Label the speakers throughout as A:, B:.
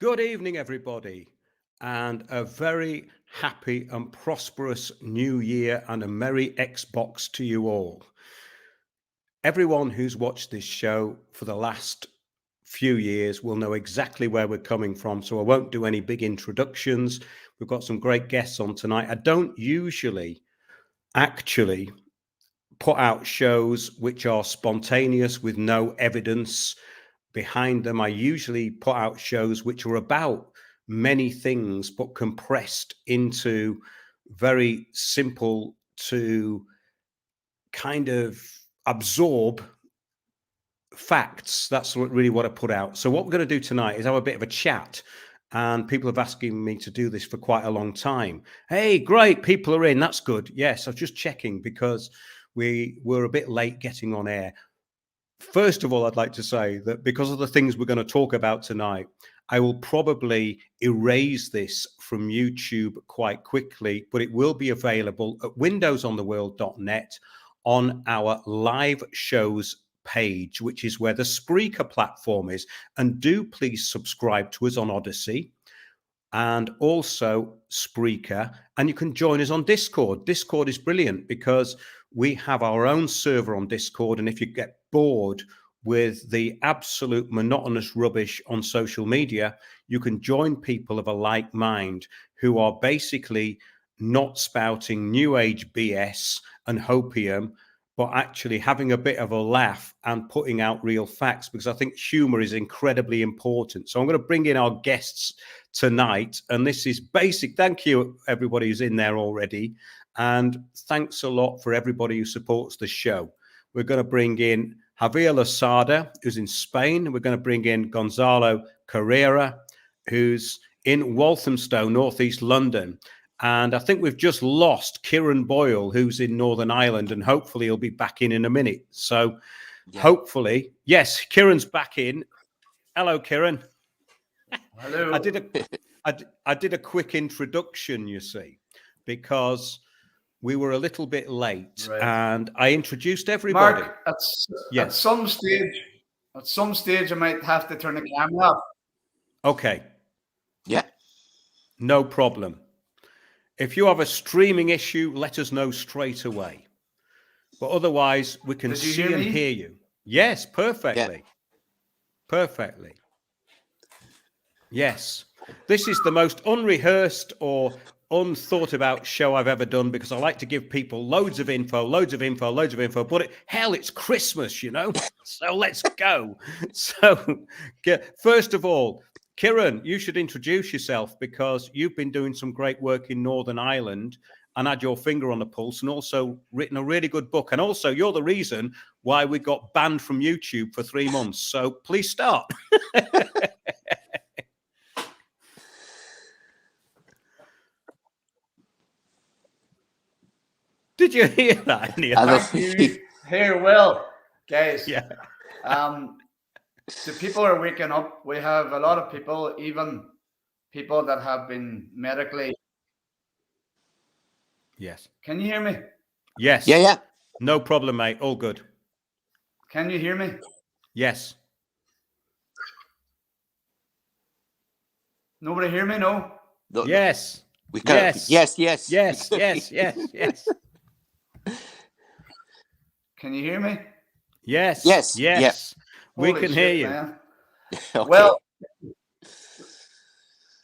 A: Good evening, everybody, and a very happy and prosperous new year and a merry Xbox to you all. Everyone who's watched this show for the last few years will know exactly where we're coming from, so I won't do any big introductions. We've got some great guests on tonight. I don't usually actually put out shows which are spontaneous with no evidence behind them. I usually put out shows which are about many things but compressed into very simple to kind of absorb facts. That's really what I put out. So what we're going to do tonight is have a bit of a chat. And people have asking me to do this for quite a long time. Hey, great, people are in. That's good. Yes, I was just checking because we were a bit late getting on air. First of all, I'd like to say that because of the things we're going to talk about tonight, I will probably erase this from YouTube quite quickly, but it will be available at windowsontheworld.net on our live shows page, which is where the Spreaker platform is. And do please subscribe to us on Odyssey and also Spreaker. And you can join us on Discord. Discord is brilliant because we have our own server on Discord. And if you get bored with the absolute monotonous rubbish on social media, you can join people of a like mind who are basically not spouting new age BS and hopium, but actually having a bit of a laugh and putting out real facts, because I think humor is incredibly important. So I'm going to bring in our guests tonight, and this is basic. Thank you, everybody who's in there already. And thanks a lot for everybody who supports the show. We're going to bring in Javier Losada, who's in Spain. We're going to bring in Gonzalo Carrera, who's in Walthamstow, northeast London. And I think we've just lost Kieran Boyle, who's in Northern Ireland, and hopefully he'll be back in a minute. So hopefully, yes, Kieran's back in. Hello, Kieran.
B: Hello.
A: I did a quick introduction, you see, because we were a little bit late,
B: Right.
A: and I introduced everybody.
B: Mark, at some stage, I might have to turn the camera off.
A: Okay.
C: Yeah.
A: No problem. If you have a streaming issue, let us know straight away. But otherwise, we can see and hear you. Yes, perfectly. Yeah. Perfectly. Yes. This is the most unrehearsed or unthought about show I've ever done, because I like to give people loads of info. But hell, it's Christmas, you know? So let's go. So first of all, Kieran, you should introduce yourself, because you've been doing some great work in Northern Ireland and had your finger on the pulse, and also written a really good book. And also, you're the reason why we got banned from YouTube for 3 months. So please start. Did you hear that?
B: Hear well, guys.
A: Yeah.
B: The people are waking up. We have a lot of people, even people that have been medically.
A: Yes.
B: Can you hear me?
A: Yes.
C: Yeah.
A: No problem, mate. All good.
B: Can you hear me?
A: Yes.
B: Nobody hear me? No.
A: Yes.
C: We can. Yes.
A: Yes.
B: Can you hear me?
A: Yes. We can hear you.
B: Okay. Well,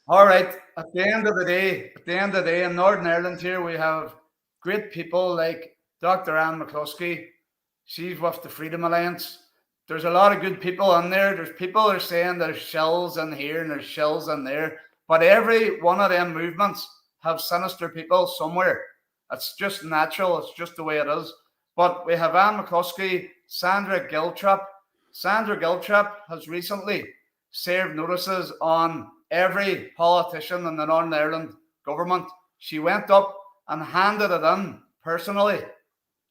B: all right. At the end of the day, in Northern Ireland here, we have great people like Dr. Anne McCluskey. She's with the Freedom Alliance. There's a lot of good people in there. There's people that are saying there's shells in here and there's shells in there. But every one of them movements have sinister people somewhere. It's just natural. It's just the way it is. But we have Anne McCluskey, Sandra Giltrap. Sandra Giltrap has recently served notices on every politician in the Northern Ireland government. She went up and handed it in personally.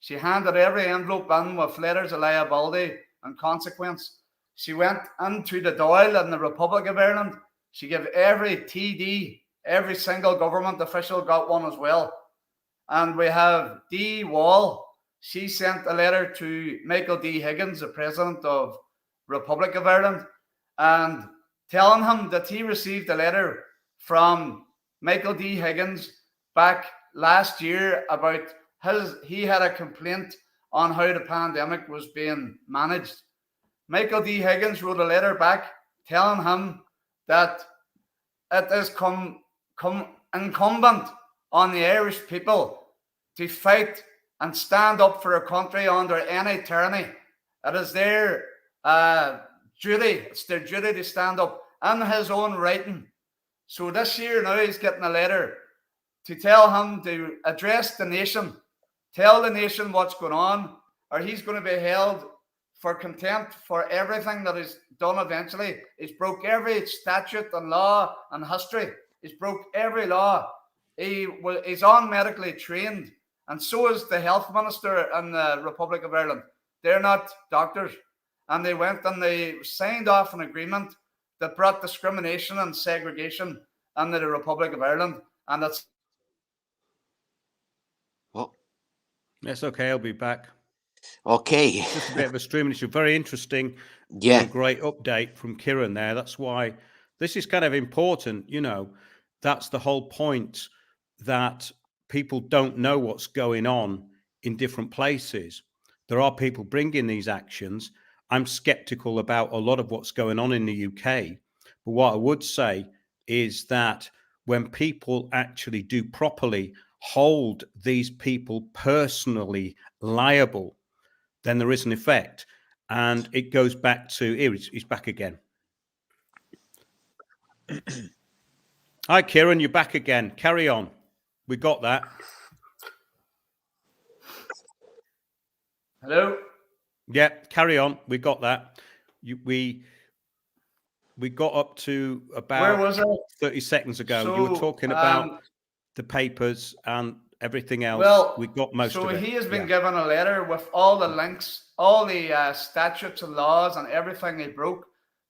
B: She handed every envelope in with letters of liability and consequence. She went into the Dáil in the Republic of Ireland. She gave every TD, every single government official got one as well. And we have Dee Wall. She sent a letter to Michael D. Higgins, the President of Republic of Ireland. And telling him that he received a letter from Michael D. Higgins back last year about he had a complaint on how the pandemic was being managed. Michael D. Higgins wrote a letter back telling him that it is incumbent on the Irish people to fight and stand up for a country under any tyranny. It is their duty. It's their duty to stand up in his own writing. So this year now he's getting a letter to tell him to address the nation, tell the nation what's going on, or he's going to be held for contempt for everything that he's done eventually. He's broke every statute and law and history. He's broke every law. He's unmedically trained, and so is the health minister in the Republic of Ireland. They're not doctors. And they went and they signed off an agreement that brought discrimination and segregation into the Republic of Ireland. And that's...
C: Oh,
A: That's okay. I'll be back.
C: okay.
A: It's just a bit of a streaming issue. Very interesting.
C: Yeah.
A: And great update from Kieran there. That's why this is kind of important. You know, that's the whole point, that people don't know what's going on in different places. There are people bringing these actions. I'm skeptical about a lot of what's going on in the UK. But what I would say is that when people actually do properly hold these people personally liable, then there is an effect. And it goes back to, here, he's back again. Hi, Kieran, you're back again. Carry on. We got that.
B: Hello?
A: Yeah, carry on. We got that. We got up to about
B: Where was it?
A: 30 seconds ago.
B: So,
A: you were talking about the papers and everything else.
B: Well,
A: we got most of it.
B: So he has been given a letter with all the links, all the statutes and laws and everything he broke,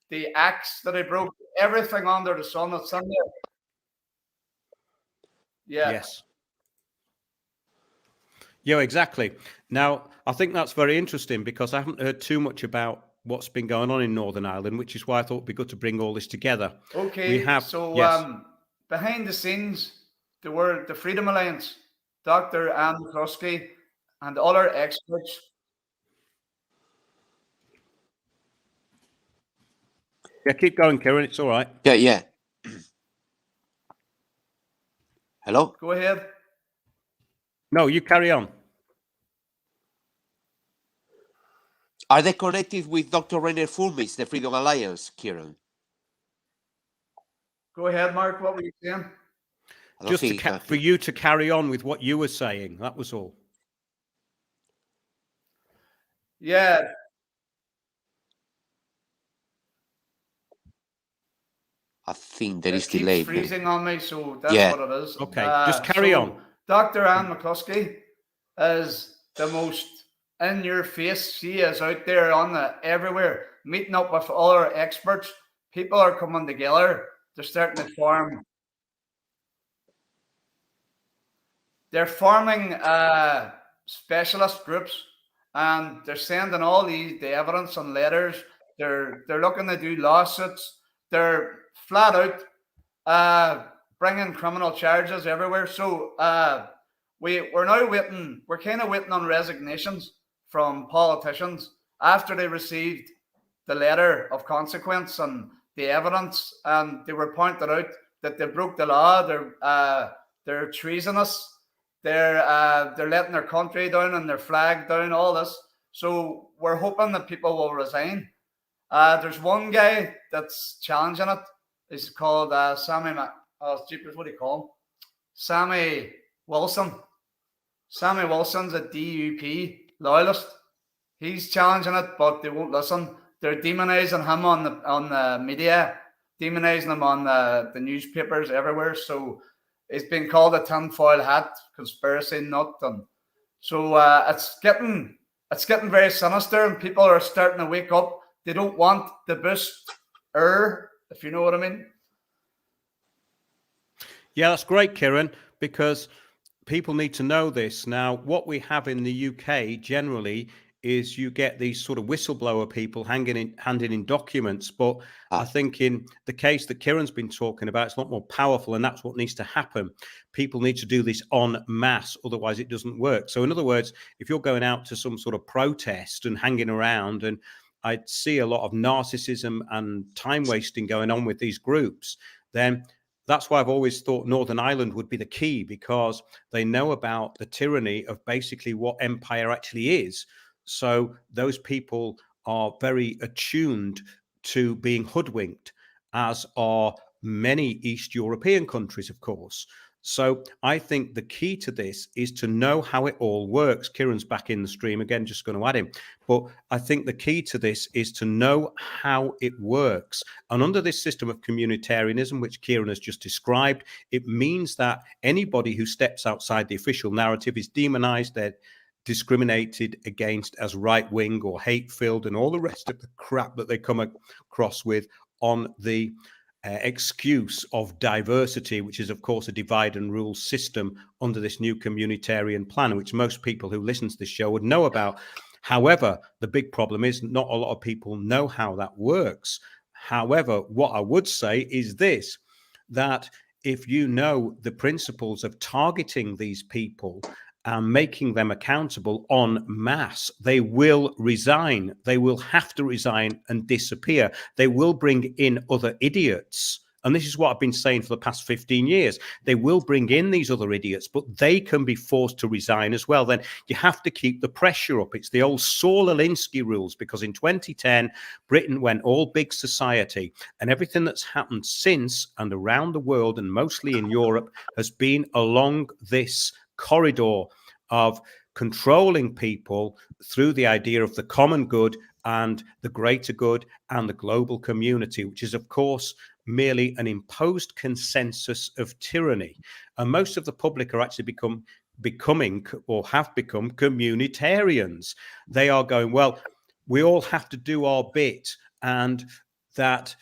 B: the acts that he broke, everything under the sun that's in there. Yeah.
A: Yes. Yeah, exactly. Now, I think that's very interesting because I haven't heard too much about what's been going on in Northern Ireland, which is why I thought it'd be good to bring all this together.
B: Okay.
A: We have,
B: so
A: yes.
B: Behind the scenes, there were the Freedom Alliance, Dr. Anne McCluskey, and other experts.
A: Yeah, keep going, Kieran. It's all right.
C: Yeah. Hello?
B: Go ahead.
A: No, you carry on.
C: Are they connected with Dr. Rainer Fulmich, the Freedom Alliance, Kieran?
B: Go ahead, Mark. What were you saying?
A: Just for you to carry on with what you were saying. That was all.
B: Yeah.
C: I think there is
B: It keeps
C: delay.
B: freezing on me, so that's what it is.
A: Okay, just carry on.
B: Dr. Anne McCluskey is the most in your face. She is out there everywhere, meeting up with other experts. People are coming together. They're starting to form. They're forming specialist groups, and they're sending all the evidence and letters. They're looking to do lawsuits. They're flat out bringing criminal charges everywhere. So we're now waiting. We're kind of waiting on resignations from politicians after they received the letter of consequence and the evidence, and they were pointed out that they broke the law. They're treasonous. They're letting their country down and their flag down. All this. So we're hoping that people will resign. There's one guy that's challenging it. He's called Sammy. What do you call him? Sammy Wilson. Sammy Wilson's a DUP loyalist. He's challenging it, but they won't listen. They're demonizing him on the media, demonizing him on the newspapers everywhere. So it's been called a tinfoil hat conspiracy nut, and so it's getting very sinister, and people are starting to wake up. They don't want the boost, if you know what I mean.
A: Yeah, that's great, Kieran, because people need to know this. Now, what we have in the UK generally is you get these sort of whistleblower people handing in documents. But I think in the case that Kieran's been talking about, it's a lot more powerful, and that's what needs to happen. People need to do this en masse, otherwise it doesn't work. So in other words, if you're going out to some sort of protest and hanging around, and I see a lot of narcissism and time wasting going on with these groups, then that's why I've always thought Northern Ireland would be the key, because they know about the tyranny of basically what empire actually is. So those people are very attuned to being hoodwinked, as are many East European countries, of course. So I think the key to this is to know how it all works. Kieran's back in the stream again, just going to add him. But I think the key to this is to know how it works. And under this system of communitarianism, which Kieran has just described, it means that anybody who steps outside the official narrative is demonized, they're discriminated against as right-wing or hate-filled, and all the rest of the crap that they come across with on the excuse of diversity, which is, of course, a divide and rule system under this new communitarian plan, which most people who listen to this show would know about. However, the big problem is not a lot of people know how that works. However, what I would say is this, that if you know the principles of targeting these people and making them accountable en masse, they will resign. They will have to resign and disappear. They will bring in other idiots. And this is what I've been saying for the past 15 years. They will bring in these other idiots, but they can be forced to resign as well. Then you have to keep the pressure up. It's the old Saul Alinsky rules, because in 2010, Britain went all big society, and everything that's happened since and around the world, and mostly in Europe, has been along this corridor of controlling people through the idea of the common good and the greater good and the global community, which is, of course, merely an imposed consensus of tyranny. And most of the public are actually becoming or have become communitarians. They are going, well, we all have to do our bit, and that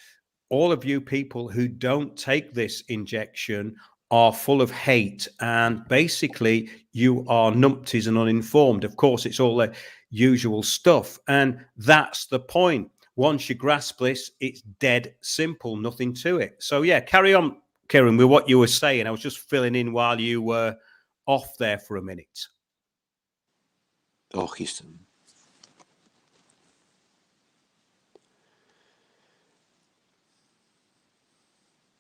A: all of you people who don't take this injection are full of hate, and basically you are numpties and uninformed. Of course, it's all the usual stuff, and that's the point. Once you grasp this, it's dead simple, nothing to it. So yeah, carry on, Kieran, with what you were saying. I was just filling in while you were off there for a minute.
C: Oh, Houston.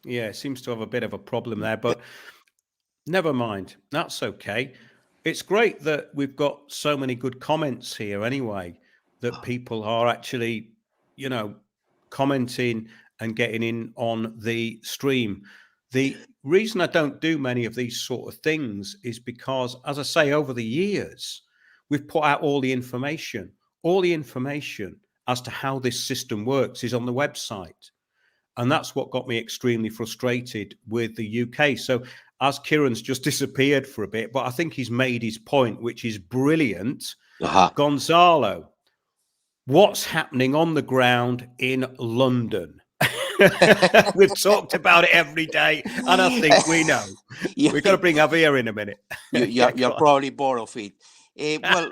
A: Yeah, seems to have a bit of a problem there, but never mind. That's okay. It's great that we've got so many good comments here anyway, that people are actually, you know, commenting and getting in on the stream. The reason I don't do many of these sort of things is because, as I say, over the years, we've put out all the information. All the information as to how this system works is on the website. And that's what got me extremely frustrated with the UK. So as Kieran's just disappeared for a bit, but I think he's made his point, which is brilliant. Gonzalo, what's happening on the ground in London? We've talked about it every day, and I think we know. We've got to bring Javier in a minute.
C: You're probably bored of it. Well,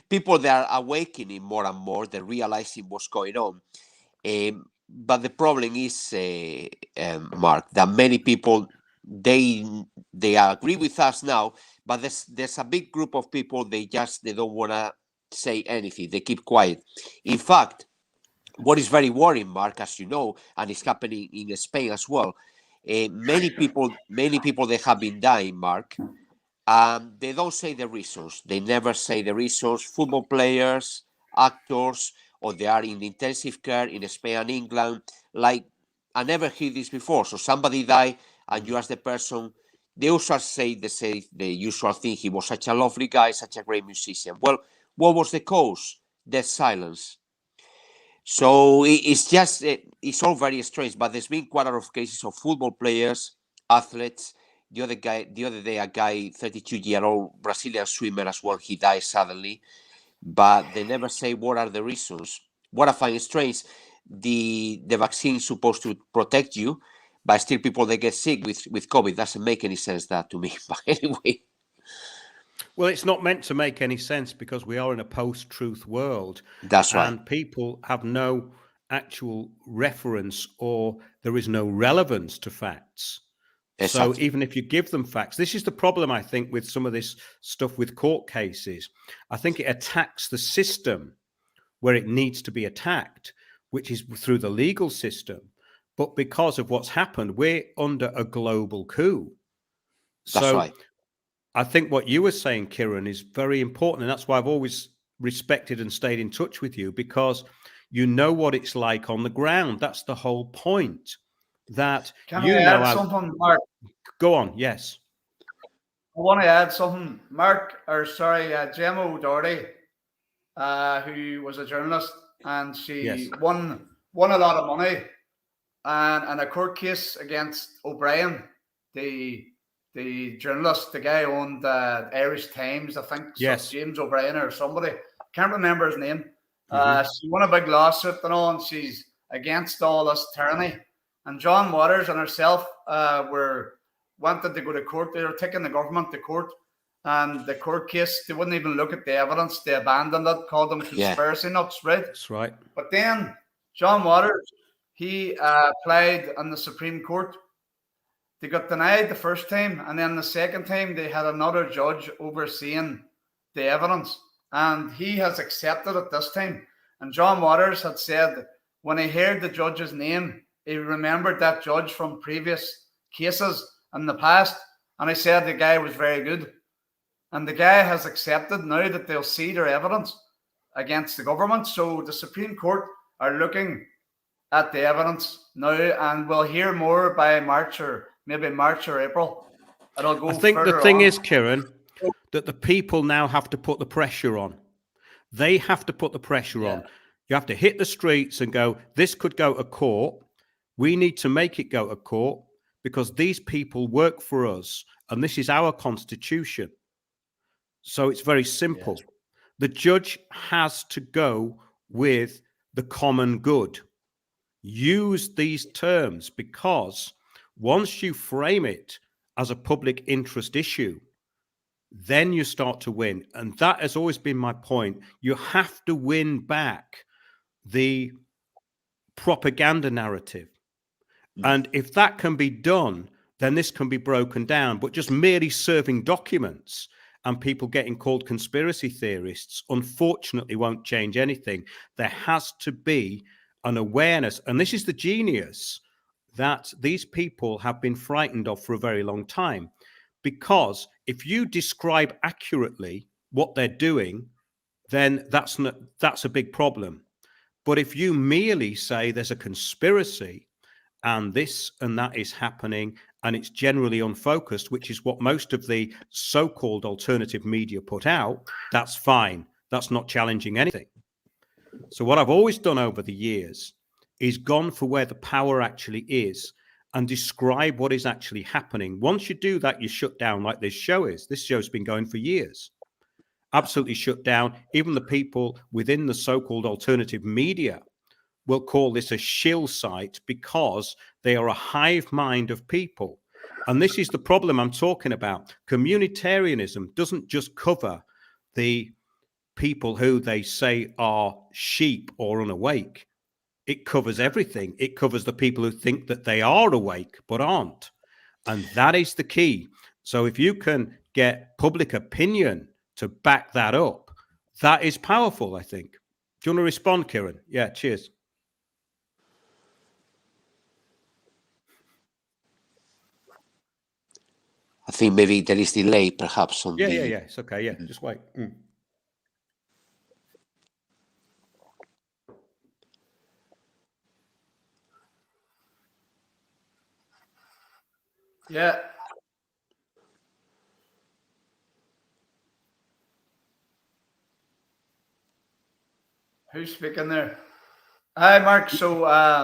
C: people, they are awakening more and more. They're realizing what's going on. But the problem is, Mark, that many people, they agree with us now, but there's a big group of people, they don't want to say anything. They keep quiet. In fact, what is very worrying, Mark, as you know, and it's happening in Spain as well, many people they have been dying, Mark. They don't say the reasons. They never say the reasons. Football players, actors, or they are in intensive care in Spain and England. Like, I never heard this before. So somebody died, and you ask the person, they usually say the usual thing. He was such a lovely guy, such a great musician. Well, what was the cause? Death silence. So it's all very strange. But there's been quite a lot of cases of football players, athletes. The other day, a guy, 32-year-old Brazilian swimmer as well, he died suddenly. But they never say what are the reasons. What I find strange, the vaccine is supposed to protect you, but still people, they get sick with COVID. Doesn't make any sense, that to me. But anyway.
A: Well, it's not meant to make any sense because we are in a post-truth world,
C: That's right.
A: and people have no actual reference, or there is no relevance to facts. So
C: Exactly.
A: even if you give them facts, this is the problem, I think, with some of this stuff with court cases. I think it attacks the system where it needs to be attacked, which is through the legal system. But because of what's happened, we're under a global coup.
C: That's
A: So
C: right.
A: I think what you were saying, Kieran, is very important. And that's why I've always respected and stayed in touch with you, because you know what it's like on the ground. That's the whole point. That
B: Can
A: you
B: I
A: know
B: add
A: how.
B: something, Mark?
A: Go on. Yes.
B: I want to add something. Gemma O'Doherty, who was a journalist, and she
A: Yes.
B: won a lot of money, and in a court case against O'Brien, the journalist, the guy who owned the Irish Times, I think,
A: Yes.
B: James O'Brien or somebody, can't remember his name.
A: Mhm.
B: She won a big lawsuit and all, and she's against all this tyranny. And John Waters and herself wanted to go to court. They were taking the government to court, and the court case, they wouldn't even look at the evidence. They abandoned it, called them conspiracy nuts, right?
A: That's right.
B: But then John Waters, he applied in the Supreme Court. They got denied the first time, and then the second time they had another judge overseeing the evidence, and he has accepted it this time. And John Waters had said when he heard the judge's name, he remembered that judge from previous cases in the past, and he said the guy was very good. And the guy has accepted now that they'll see their evidence against the government. So the Supreme Court are looking at the evidence now, and we'll hear more by March or April. It'll go
A: I think the
B: further
A: thing
B: on.
A: is, Kieran, that the people now have to put the pressure on. They have to put the pressure on. You have to hit the streets and go, this could go to court. We need to make it go to court because these people work for us and this is our constitution. So it's very simple. The judge has to go with the common good. Use these terms, because once you frame it as a public interest issue, then you start to win. And that has always been my point. You have to win back the propaganda narrative. And if that can be done, then this can be broken down. But just merely serving documents and people getting called conspiracy theorists, unfortunately, won't change anything. There has to be an awareness. And this is the genius that these people have been frightened of for a very long time. Because if you describe accurately what they're doing, then that's a big problem. But if you merely say there's a conspiracy and this and that is happening, and it's generally unfocused, which is what most of the so-called alternative media put out, that's fine. That's not challenging anything. So what I've always done over the years is gone for where the power actually is and describe what is actually happening. Once you do that, you shut down, like this show is. This show's been going for years. Absolutely shut down. Even the people within the so-called alternative media will call this a shill site because they are a hive mind of people. And this is the problem I'm talking about. Communitarianism doesn't just cover the people who they say are sheep or unawake. It covers everything. It covers the people who think that they are awake but aren't. And that is the key. So if you can get public opinion to back that up, that is powerful, I think. Do you want to respond, Kieran? Yeah, cheers.
C: I think maybe there is delay, perhaps, on
A: Yeah. It's okay. Yeah, just wait.
B: Yeah. Who's speaking there? Hi, Mark. So,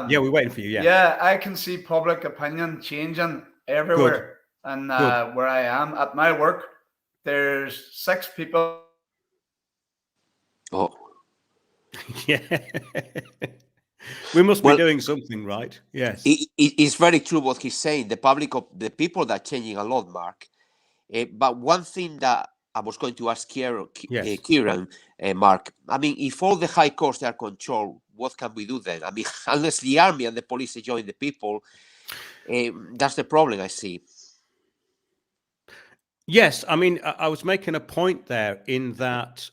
A: yeah, we're waiting for you. Yeah.
B: Yeah, I can see public opinion changing everywhere.
A: Good.
B: And where I am at my work, there's 6 people.
C: Oh.
A: Yeah. We must be doing something right. Yes.
C: It's very true what he's saying. The people are changing a lot, Mark. But one thing that I was going to ask
A: Yes.
C: Kieran, Mark. I mean, if all the high courts are controlled, what can we do then? I mean, unless the army and the police join the people, that's the problem I see.
A: Yes, I mean, I was making a point there in that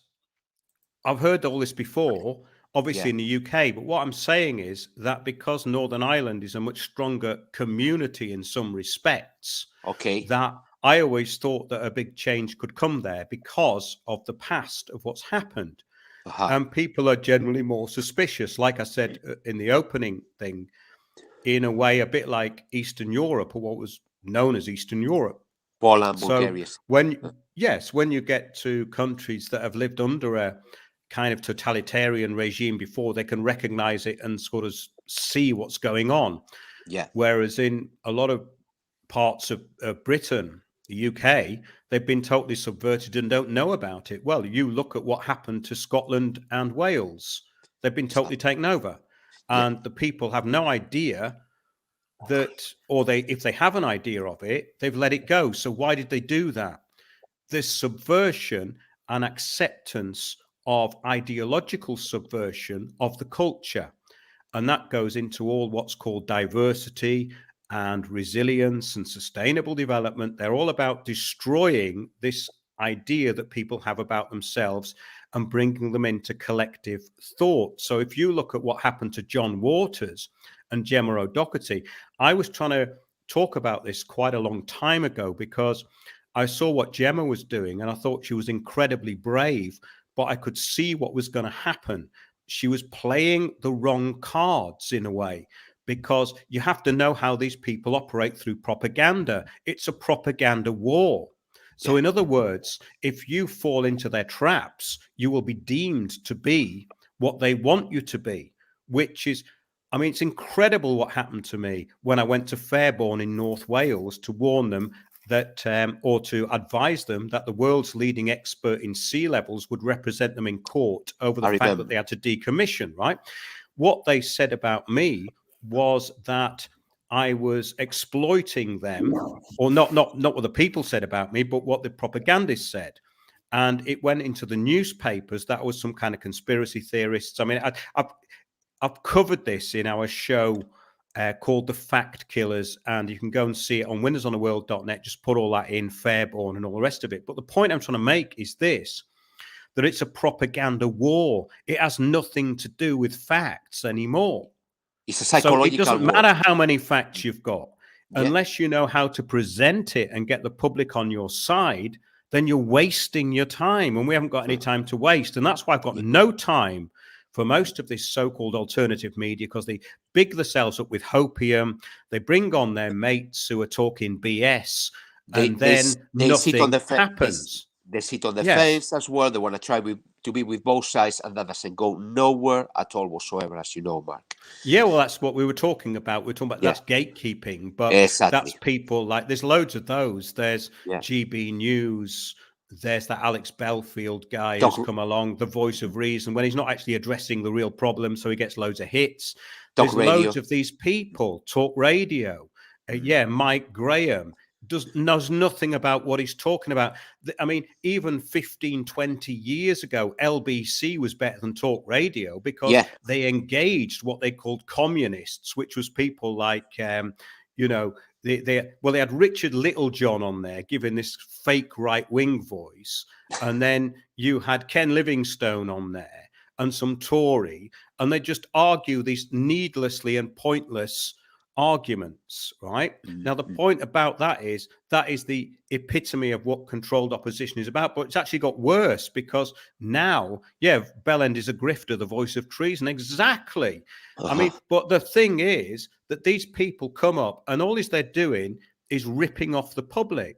A: I've heard all this before, obviously
C: Yeah.
A: in the UK, but what I'm saying is that because Northern Ireland is a much stronger community in some respects,
C: Okay.
A: that I always thought that a big change could come there because of the past of what's happened. And people are generally more suspicious, like I said in the opening thing, in a way, a bit like Eastern Europe, or what was known as Eastern Europe.
C: Poland,
A: So
C: Bulgaria.
A: when you get to countries that have lived under a kind of totalitarian regime before, they can recognize it and sort of see what's going on.
C: Yeah.
A: Whereas in a lot of parts of Britain, the UK, they've been totally subverted and don't know about it. Well, you look at what happened to Scotland and Wales. They've been totally taken over.
C: Yeah.
A: And the people have no idea that, or if they have an idea of it, they've let it go. So why did they do that? This subversion and acceptance of ideological subversion of the culture. And that goes into all what's called diversity and resilience and sustainable development. They're all about destroying this idea that people have about themselves and bringing them into collective thought. So if you look at what happened to John Waters and Gemma O'Doherty, I was trying to talk about this quite a long time ago because I saw what Gemma was doing and I thought she was incredibly brave, but I could see what was going to happen. She was playing the wrong cards in a way, because you have to know how these people operate through propaganda. It's a propaganda war. So in other words, if you fall into their traps, you will be deemed to be what they want you to be, which is, I mean, it's incredible what happened to me when I went to Fairborn in North Wales to warn them that, or to advise them that the world's leading expert in sea levels would represent them in court over the fact that they had to decommission, right? What they said about me was that I was exploiting them, or not what the people said about me, but what the propagandists said. And it went into the newspapers that I was some kind of conspiracy theorists. I mean, I've covered this in our show called The Fact Killers, and you can go and see it on windowsontheworld.net. Just put all that in, Fairborn and all the rest of it. But the point I'm trying to make is this, that it's a propaganda war. It has nothing to do with facts anymore.
C: It's a psychological
A: So it doesn't
C: war.
A: matter how many facts you've got.
C: Yeah.
A: Unless you know how to present it and get the public on your side, then you're wasting your time. And we haven't got any time to waste. And that's why I've got no time for most of this so-called alternative media, because they big themselves up with hopium. They bring on their mates who are talking BS, and then nothing happens.
C: They sit on the fence as well. They want to try to be with both sides, and that doesn't go nowhere at all whatsoever, as you know, Mark.
A: Yeah, well, that's what we were talking about. We're talking about that's gatekeeping, but that's people like, there's loads of those. There's GB News. There's that Alex Belfield guy who's come along, the voice of reason, when he's not actually addressing the real problem, so he gets loads of hits. There's loads of these people. Talk radio. Mike Graham knows nothing about what he's talking about. I mean, even 15, 20 years ago, LBC was better than talk radio because they engaged what they called communists, which was people like, they had Richard Littlejohn on there giving this fake right-wing voice. And then you had Ken Livingstone on there and some Tory, and they just argue these needlessly and pointless arguments, right? Now, the point about that is the epitome of what controlled opposition is about, but it's actually got worse because now, Bellend is a grifter, the voice of treason. Exactly. I mean, but the thing is that these people come up and all they're doing is ripping off the public.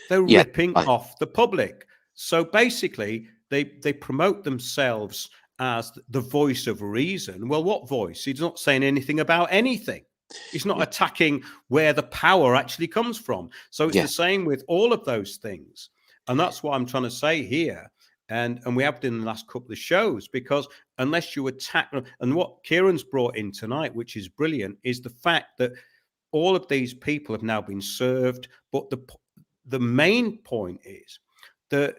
A: They're ripping off the public. So basically, they promote themselves as the voice of reason. Well, what voice? He's not saying anything about anything. He's not attacking where the power actually comes from. So it's the same with all of those things. And that's what I'm trying to say here. And we have done in the last couple of shows, because unless you attack, and what Kieran's brought in tonight, which is brilliant, is the fact that all of these people have now been served. But the main point is the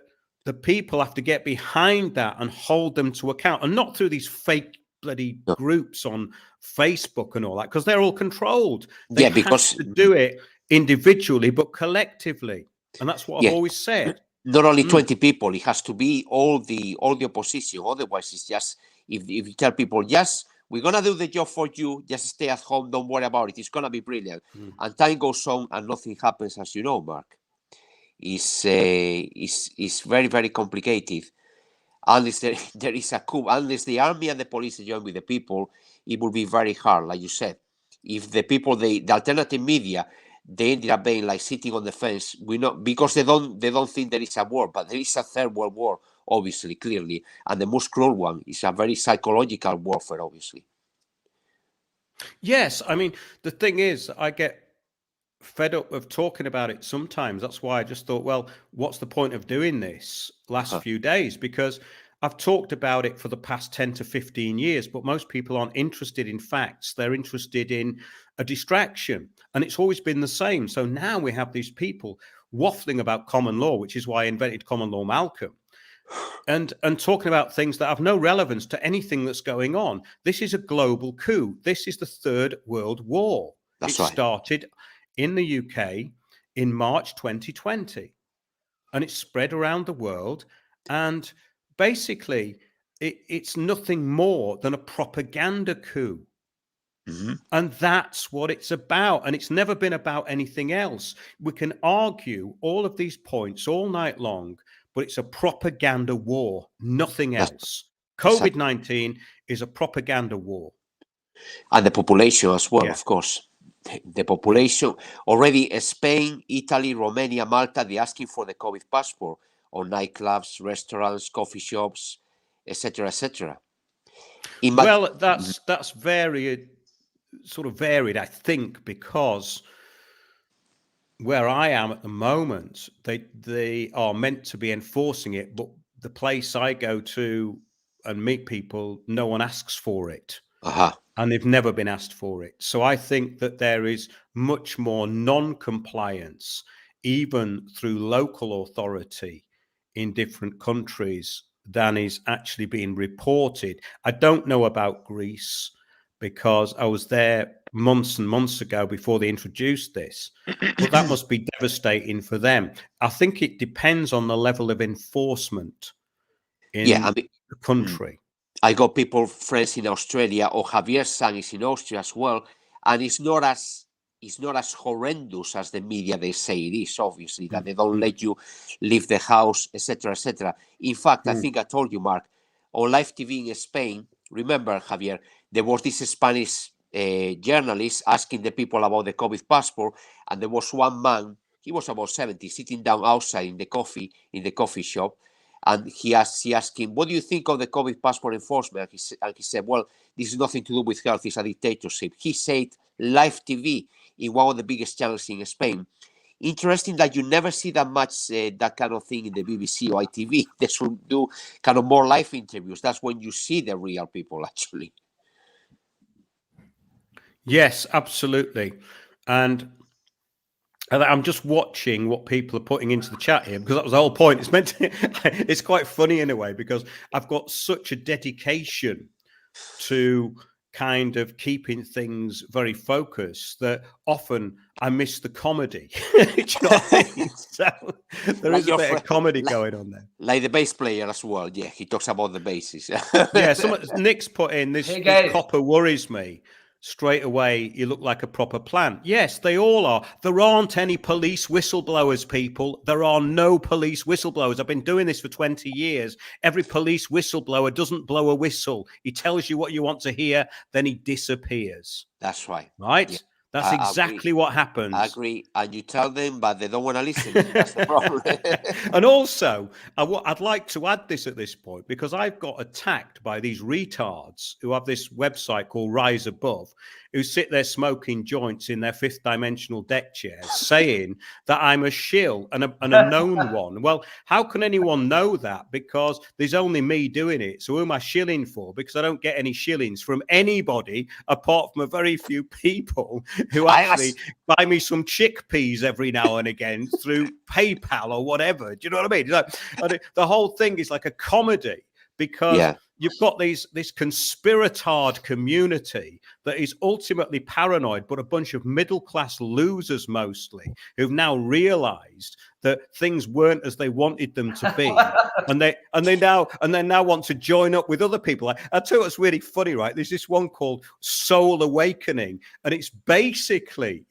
A: people have to get behind that and hold them to account, and not through these fake bloody groups on Facebook and all that, because they're all controlled. They have to do it individually, but collectively. And that's what I've always said.
C: Not only 20 people, it has to be all the opposition. Otherwise, it's just, if you tell people, yes, we're going to do the job for you, just stay at home, don't worry about it, it's going to be brilliant. And time goes on and nothing happens, as you know, Mark. It's very, very complicated. Unless there is a coup, unless the army and the police join with the people, it will be very hard, like you said. If the people, the alternative media, they ended up being like sitting on the fence, because they don't think there is a war, but there is a third world war, obviously, clearly, and the most cruel one is a very psychological warfare, obviously.
A: Yes, I mean, the thing is, I get fed up of talking about it sometimes. That's why I just thought, well, what's the point of doing this last few days? Because I've talked about it for the past 10 to 15 years, but most people aren't interested in facts. They're interested in a distraction, and it's always been the same. So now we have these people waffling about common law, which is why I invented common law Malcolm, and talking about things that have no relevance to anything that's going on. This is a global coup. This is the Third World War. It started in the UK in March 2020, and it's spread around the world. And basically, it's nothing more than a propaganda coup. And that's what it's about. And it's never been about anything else. We can argue all of these points all night long, but it's a propaganda war, nothing else. COVID-19 is a propaganda war.
C: And the population as well, of course. The population, already Spain, Italy, Romania, Malta, they're asking for the COVID passport on nightclubs, restaurants, coffee shops, etc., etc.
A: Well, that's varied, sort of varied, I think, because where I am at the moment, they are meant to be enforcing it, but the place I go to and meet people, no one asks for it. And they've never been asked for it. So I think that there is much more non-compliance, even through local authority in different countries, than is actually being reported. I don't know about Greece, because I was there months and months ago before they introduced this, but that must be devastating for them. I think it depends on the level of enforcement in the country.
C: I got friends in Australia, or Javier's son is in Austria as well, and it's not as horrendous as the media they say it is. Obviously, that they don't let you leave the house, etc., etc. In fact, I think I told you, Mark, on live TV in Spain. Remember, Javier, there was this Spanish journalist asking the people about the COVID passport, and there was one man. He was about 70, sitting down outside in the coffee shop. And he asked him, what do you think of the COVID passport enforcement? And he said, well, this is nothing to do with health. It's a dictatorship. He said live TV in one of the biggest channels in Spain. Interesting that you never see that much that kind of thing in the BBC or ITV. They should do kind of more live interviews. That's when you see the real people, actually.
A: Yes, absolutely. And I'm just watching what people are putting into the chat here, because that was the whole point. It's meant to, it's quite funny in a way, because I've got such a dedication to kind of keeping things very focused that often I miss the comedy. Do you know what I mean? So there is a bit of comedy going on there.
C: Like the bass player as well. Yeah, he talks about the basses.
A: Nick's put in this copper worries me. Straight away, you look like a proper plant. Yes, they all are. There aren't any police whistleblowers, people. There are no police whistleblowers. I've been doing this for 20 years. Every police whistleblower doesn't blow a whistle. He tells you what you want to hear, then he disappears.
C: That's right.
A: Right? Yeah. That's exactly what happens.
C: I agree. And you tell them, but they don't want to listen. That's the problem.
A: And also, I'd like to add this at this point, because I've got attacked by these retards who have this website called Rise Above, who sit there smoking joints in their fifth dimensional deck chairs, saying that I'm a shill and a known one. Well, how can anyone know that? Because there's only me doing it. So who am I shilling for? Because I don't get any shillings from anybody apart from a very few people who actually buy me some chickpeas every now and again through PayPal or whatever. Do you know what I mean? Like, the whole thing is like a comedy because you've got this conspiratard community that is ultimately paranoid, but a bunch of middle-class losers mostly who've now realized that things weren't as they wanted them to be. and they now want to join up with other people. I tell you what's really funny, right? There's this one called Soul Awakening, and it's basically,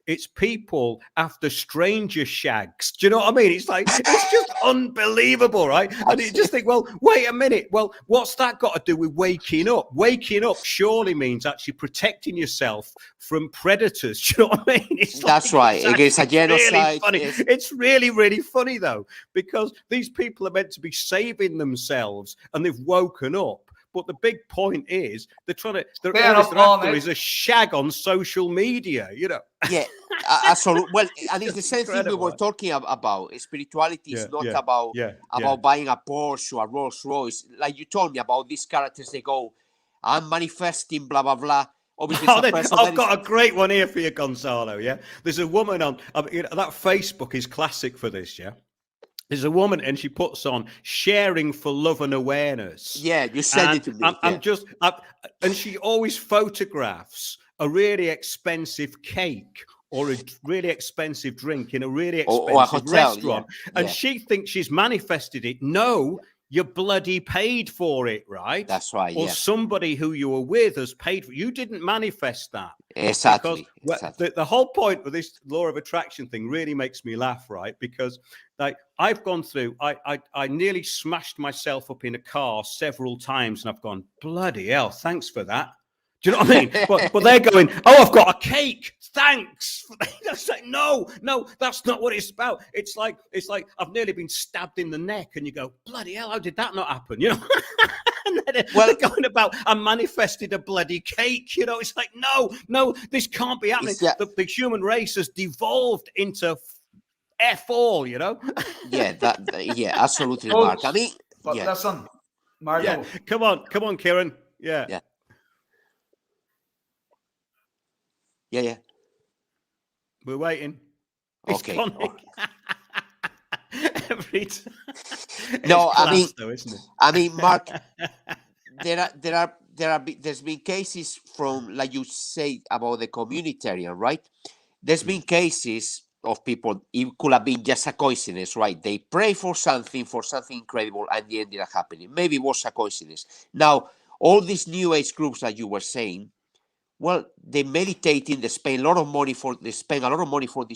A: it's people after stranger shags. Do you know what I mean? It's like, it's just unbelievable, right? And you just think, well, wait a minute. Well, what's that got to do with waking up? Waking up surely means actually protecting yourself from predators. Do you know what I mean?
C: That's right. Against a genocide.
A: Really funny. It's really, really funny though, because these people are meant to be saving themselves and they've woken up. But the big point is they're after is a shag on social media, you know.
C: Yeah, absolutely. Well, and it's the same thing we were talking about. Spirituality is not about buying a Porsche or a Rolls Royce. Like you told me about these characters, they go, I'm manifesting, blah, blah, blah. Obviously,
A: I've got a great one here for you, Gonzalo. Yeah, there's a woman on that Facebook is classic for this. Yeah, there's a woman and she puts on sharing for love and awareness.
C: Yeah, you said it to me.
A: And she always photographs a really expensive cake or a really expensive drink in a really expensive restaurant, and she thinks she's manifested it. No. You bloody paid for it, right?
C: That's right.
A: Or somebody who you were with has paid for it. You didn't manifest that.
C: Exactly.
A: The whole point of this law of attraction thing really makes me laugh, right? Because like I've gone through, I nearly smashed myself up in a car several times, and I've gone, bloody hell, thanks for that. Do you know what I mean? But they're going, oh, I've got a cake. Thanks. It's like, no, that's not what it's about. It's like I've nearly been stabbed in the neck, and you go, bloody hell, how did that not happen? You know? And then they're going about, I manifested a bloody cake. You know, it's like, no, this can't be happening. The human race has devolved into F all, you know?
C: Absolutely, Mark. I mean,
B: listen, Marco.
A: Yeah. Come on, Kieran. Yeah.
C: Yeah.
A: We're waiting.
C: Okay.
A: Every time.
C: No,
A: though, isn't it?
C: I mean, Mark, there's been cases from, like you say about the communitarian, right? There's been cases of people, it could have been just a coincidence, right? They pray for something incredible, and it ended up happening. Maybe it was a coincidence. Now, all these new age groups that you were saying, well, they meditating, they spend a lot of money for these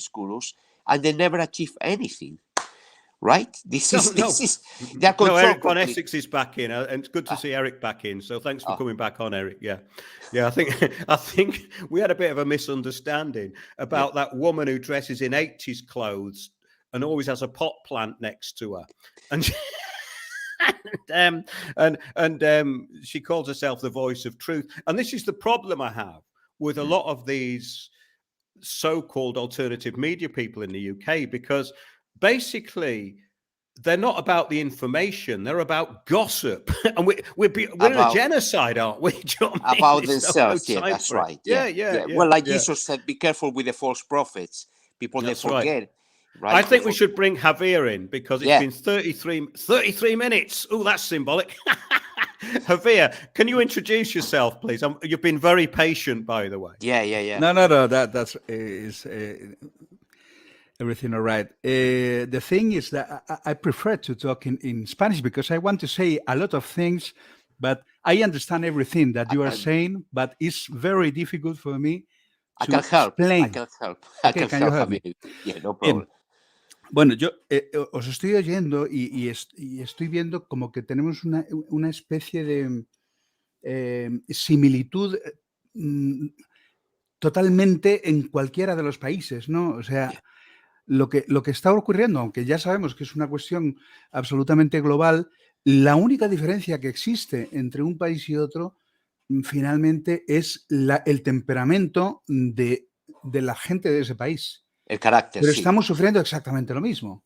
C: gurus, and they never achieve anything, right? This is their control.
A: Eric Von Essex is back in, and it's good to see Eric back in. So thanks for coming back on, Eric. Yeah. I think we had a bit of a misunderstanding about that woman who dresses in 80s clothes and always has a pot plant next to her, and. And she calls herself the voice of truth. And this is the problem I have with a lot of these so-called alternative media people in the UK, because basically they're not about the information, they're about gossip. And we're in a genocide, aren't we? Do you know what I mean?
C: About themselves, that's right.
A: Yeah.
C: Well, like Jesus said, be careful with the false prophets. People, they forget.
A: Right. Right. I think we should bring Javier in, because it's been 33 minutes. Oh, that's symbolic. Javier, can you introduce yourself, please? You've been very patient, by the way.
C: Yeah.
D: No. That's everything all right. The thing is that I prefer to talk in Spanish, because I want to say a lot of things, but I understand everything that you are saying, but it's very difficult for me to explain.
C: I can help. Can you help me? Yeah, no problem.
D: Bueno, yo os estoy oyendo y estoy viendo como que tenemos una especie de similitud totalmente en cualquiera de los países, ¿no? O sea, lo que está ocurriendo, aunque ya sabemos que es una cuestión absolutamente global, la única diferencia que existe entre un país y otro finalmente es el temperamento de la gente de ese país.
C: El carácter,
D: pero estamos sufriendo exactamente lo mismo.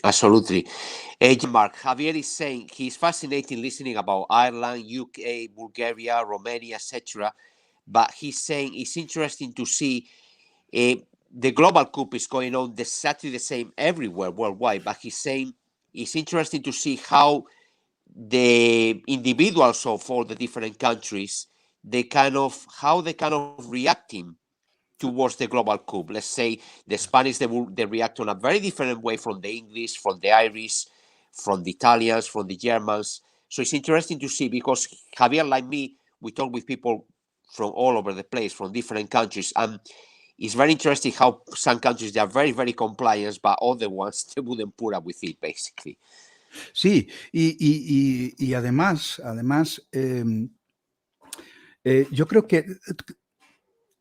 C: Absolutely. Mark, Javier is saying he's fascinated listening about Ireland, UK, Bulgaria, Romania, etc. but he's saying it's interesting to see the global coup is going on exactly the same everywhere worldwide, but he's saying it's interesting to see how the individuals of all the different countries, how they kind of reacting towards the global coup. Let's say the Spanish, they react on a very different way from the English, from the Irish, from the Italians, from the Germans. So it's interesting to see, because Javier, like me, we talk with people from all over the place, from different countries, and it's very interesting how some countries, they are very, very compliant, but other ones, they wouldn't put up with it, basically.
D: Sí, y además, yo creo que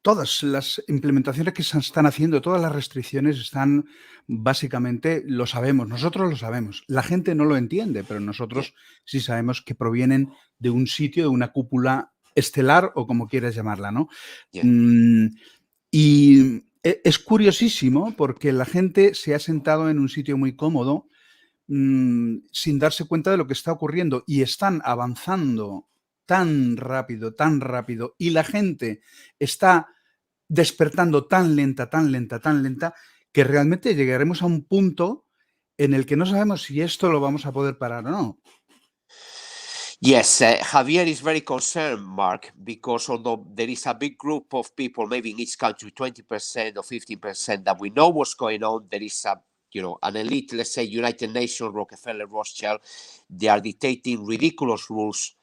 D: todas las implementaciones que se están haciendo, todas las restricciones están, básicamente, lo sabemos, nosotros lo sabemos. La gente no lo entiende, pero nosotros sí sabemos que provienen de un sitio, de una cúpula estelar o como quieras llamarla, ¿no? Y es curiosísimo porque la gente se ha sentado en un sitio muy cómodo sin darse cuenta de lo que está ocurriendo, y están avanzando tan rápido, y la gente está despertando tan lenta, que realmente llegaremos a un punto en el que no sabemos si esto lo vamos a poder parar o no.
C: Yes, Javier is very concerned, Mark, because although there is a big group of people, maybe in each country, 20% or 15%, that we know what's going on, there is an elite, let's say United Nations, Rockefeller, Rothschild, they are dictating ridiculous rules.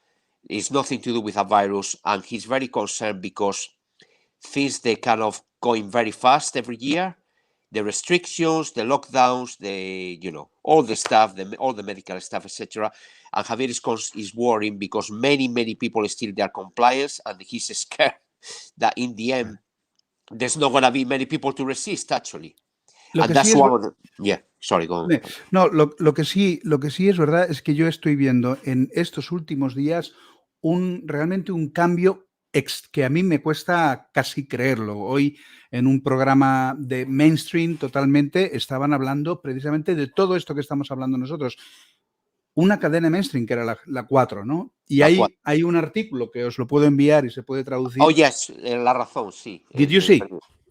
C: It's nothing to do with a virus, and he's very concerned because things, they kind of going very fast every year. The restrictions, the lockdowns, all the stuff, all the medical stuff, etc. And Javier is worrying because many people still, they are compliant, and he's scared that in the end, there's not going to be many people to resist, actually.
D: Lo
C: And
D: que
C: that's
D: sí es,
C: one of the... Yeah, sorry, go on.
D: No, lo que sí es verdad es que yo estoy viendo en estos últimos días realmente un cambio que a mí me cuesta casi creerlo. Hoy, en un programa de mainstream totalmente, estaban hablando precisamente de todo esto que estamos hablando nosotros. Una cadena mainstream que era la 4, ¿no? Y hay un artículo que os lo puedo enviar y se puede traducir.
C: Oh, yes, La Razón, sí.
D: Did you see?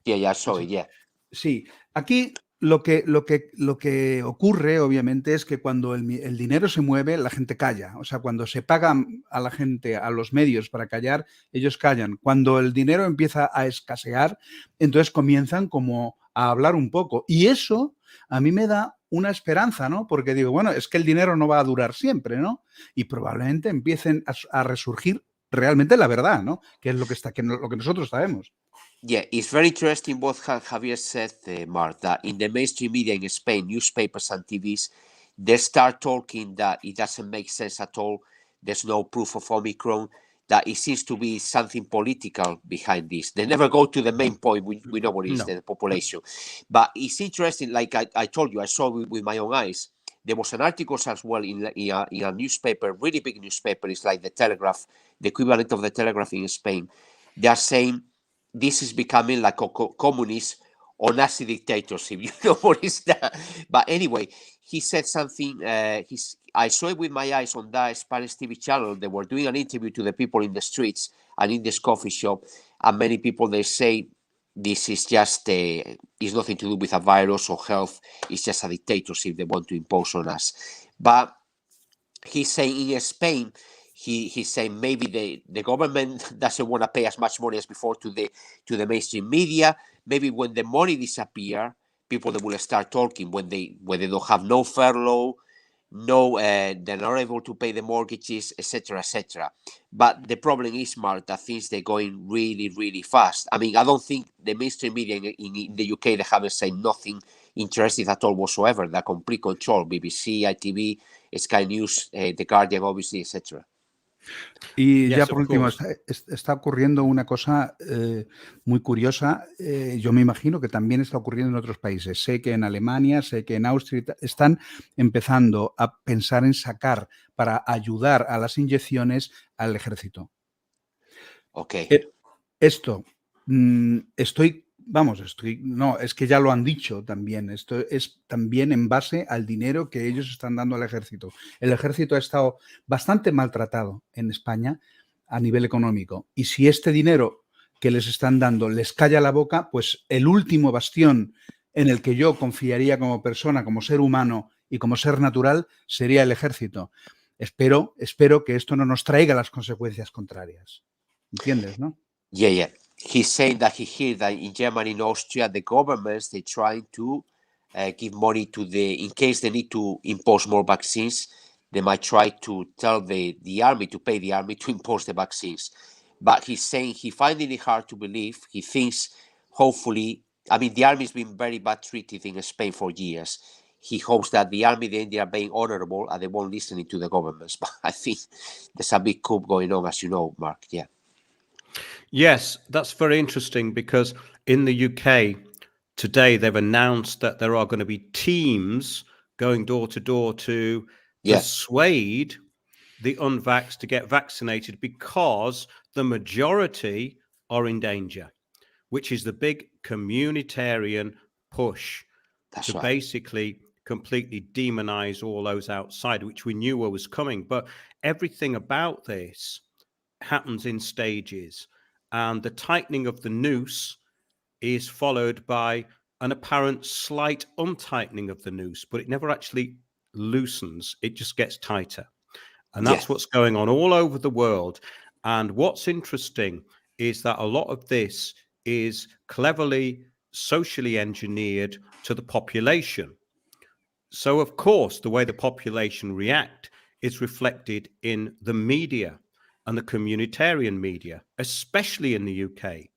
C: Yeah, sorry, yeah.
D: Sí, aquí lo que ocurre, obviamente, es que cuando el dinero se mueve, la gente calla. O sea, cuando se paga a la gente, a los medios para callar, ellos callan. Cuando el dinero empieza a escasear, entonces comienzan como a hablar un poco. Y eso a mí me da una esperanza, ¿no? Porque digo, bueno, es que el dinero no va a durar siempre, ¿no? Y probablemente empiecen a resurgir realmente la verdad, ¿no? Que es lo que nosotros sabemos.
C: Yeah, it's very interesting what Javier said, Mark, that in the mainstream media in Spain, newspapers and TVs, they start talking that it doesn't make sense at all. There's no proof of Omicron, that it seems to be something political behind this. They never go to the main point. We know what is the population. But it's interesting, like I told you, I saw with my own eyes. There was an article as well in a newspaper, really big newspaper. It's like the Telegraph, the equivalent of the Telegraph in Spain. They are saying this is becoming like a communist or Nazi dictatorship. You know what is that? But anyway, he said something. I saw it with my eyes on that Spanish TV channel. They were doing an interview to the people in the streets and in this coffee shop, and many people, they say this is just it's nothing to do with a virus or health. It's just a dictatorship they want to impose on us. But he's saying in Spain, he's saying maybe the government doesn't want to pay as much money as before to the mainstream media. Maybe when the money disappear, people, they will start talking when they don't have no furlough, they're not able to pay the mortgages, etc., etc. But the problem is, Mark, that things, they're going really, really fast. I mean, I don't think the mainstream media in the UK, they haven't said nothing interesting at all whatsoever. They're complete control. BBC, ITV, Sky News, The Guardian, obviously, etc.
D: Y ya por último, está ocurriendo una cosa muy curiosa. Yo me imagino que también está ocurriendo en otros países. Sé que en Alemania, sé que en Austria están empezando a pensar en sacar para ayudar a las inyecciones al ejército.
C: Ok.
D: Esto, no, es que ya lo han dicho también. Esto es también en base al dinero que ellos están dando al ejército. El ejército ha estado bastante maltratado en España a nivel económico. Y si este dinero que les están dando les calla la boca, pues el último bastión en el que yo confiaría como persona, como ser humano y como ser natural sería el ejército. Espero que esto no nos traiga las consecuencias contrarias. ¿Entiendes, no?
C: Yeah. He's saying that he heard that in Germany and Austria, the governments, they're trying to give money to in case they need to impose more vaccines, they might try to tell the army, to pay the army to impose the vaccines. But he's saying he finding it hard to believe. He thinks, hopefully, I mean, the army's been very bad treated in Spain for years. He hopes that the army, they are being honorable and they won't listen to the governments. But I think there's a big coup going on, as you know, Mark. Yeah.
A: Yes, that's very interesting because in the UK today, they've announced that there are going to be teams going door to door to persuade the unvaxxed to get vaccinated because the majority are in danger, which is the big communitarian push to basically completely demonize all those outside, which we knew was coming. But everything about this happens in stages, and the tightening of the noose is followed by an apparent slight untightening of the noose, but it never actually loosens, it just gets tighter. And that's what's going on all over the world. And what's interesting is that a lot of this is cleverly socially engineered to the population. So, of course, the way the population react is reflected in the media and the communitarian media, especially in the UK.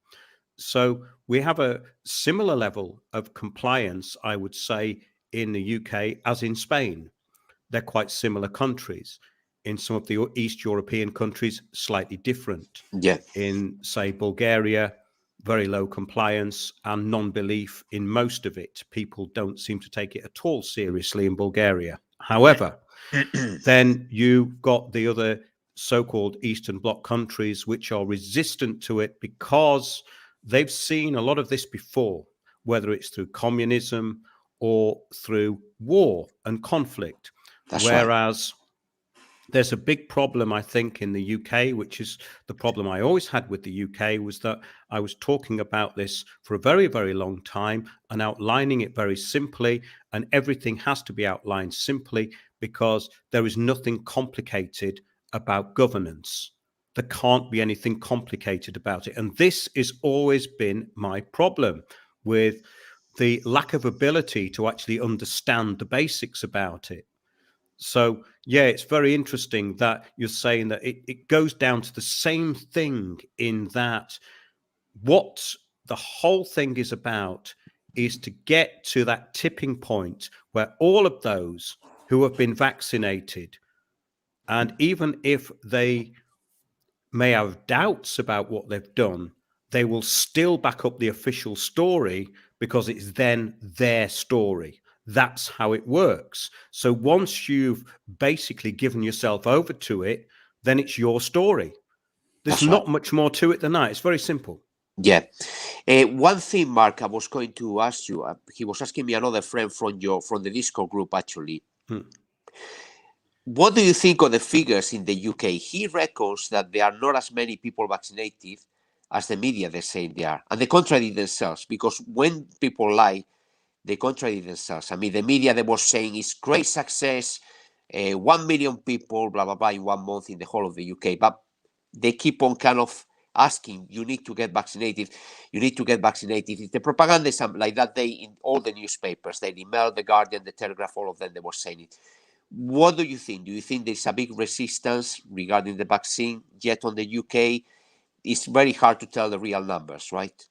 A: So we have a similar level of compliance, I would say, in the UK as in Spain. They're quite similar countries. In some of the East European countries, slightly different.
C: Yeah.
A: In, say, Bulgaria, very low compliance and non-belief in most of it. People don't seem to take it at all seriously in Bulgaria. However, then you've got the other so-called Eastern Bloc countries which are resistant to it because they've seen a lot of this before, whether it's through communism or through war and conflict. Whereas there's a big problem, I think, in the UK, which is the problem I always had with the UK, was that I was talking about this for a very, very long time and outlining it very simply. And everything has to be outlined simply because there is nothing complicated about governance. There can't be anything complicated about it. And this has always been my problem with the lack of ability to actually understand the basics about it. So, yeah, it's very interesting that you're saying that it goes down to the same thing in that what the whole thing is about is to get to that tipping point where all of those who have been vaccinated, and even if they may have doubts about what they've done, they will still back up the official story because it's then their story. That's how it works. So once you've basically given yourself over to it, then it's your story. There's not much more to it than that. It's very simple.
C: Yeah. One thing, Mark, I was going to ask you. He was asking me, another friend from the Discord group, actually. What do you think of the figures in the UK? He reckons that there are not as many people vaccinated as the media they're saying they are. And they contradict themselves, because when people lie, they contradict themselves. I mean, the media, they were saying it's great success, 1 million people, blah, blah, blah, in 1 month in the whole of the UK. But they keep on kind of asking, you need to get vaccinated. You need to get vaccinated. The propaganda is like that. They, in all the newspapers, the Mail, the Guardian, the Telegraph, all of them, they were saying it. What do you think? Do you think there's a big resistance regarding the vaccine yet on the UK? It's very hard to tell the real numbers, right?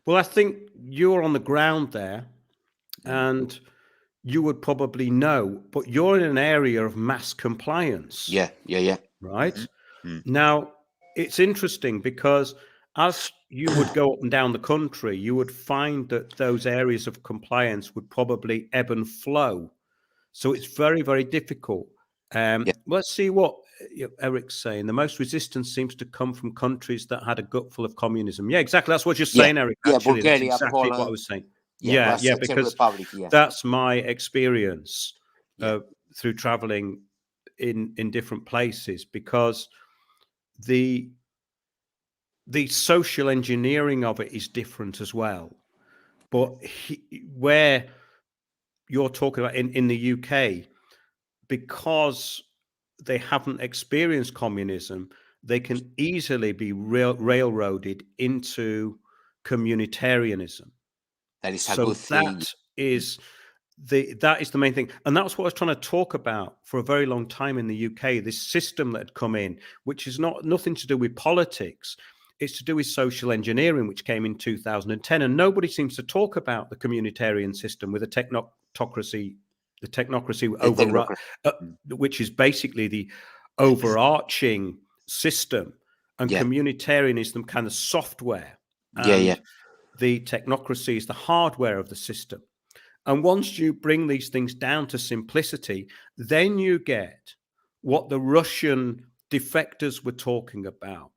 A: Well, I think you're on the ground there and you would probably know, but you're in an area of mass compliance.
C: Yeah.
A: Right? Mm-hmm. Now, it's interesting because as you would go up and down the country, you would find that those areas of compliance would probably ebb and flow. So it's very, very difficult. Let's see what Eric's saying. The most resistance seems to come from countries that had a gutful of communism. Yeah, exactly. That's what you're saying, Eric. Actually,
C: Bulgaria,
A: that's exactly
C: Poland.
A: what I was saying. Yeah, because Republic, that's my experience through traveling in different places, because the social engineering of it is different as well. But where you're talking about in the UK, because they haven't experienced communism, they can easily be railroaded into communitarianism.
C: That is a
A: So
C: good thing.
A: that is the main thing, and that's what I was trying to talk about for a very long time in the UK. This system that had come in, which is nothing to do with politics. It's to do with social engineering, which came in 2010, and nobody seems to talk about the communitarian system with a technocracy which is basically the overarching system, and communitarian is the kind of software, and the technocracy is the hardware of the system. And once you bring these things down to simplicity, then you get what the Russian defectors were talking about.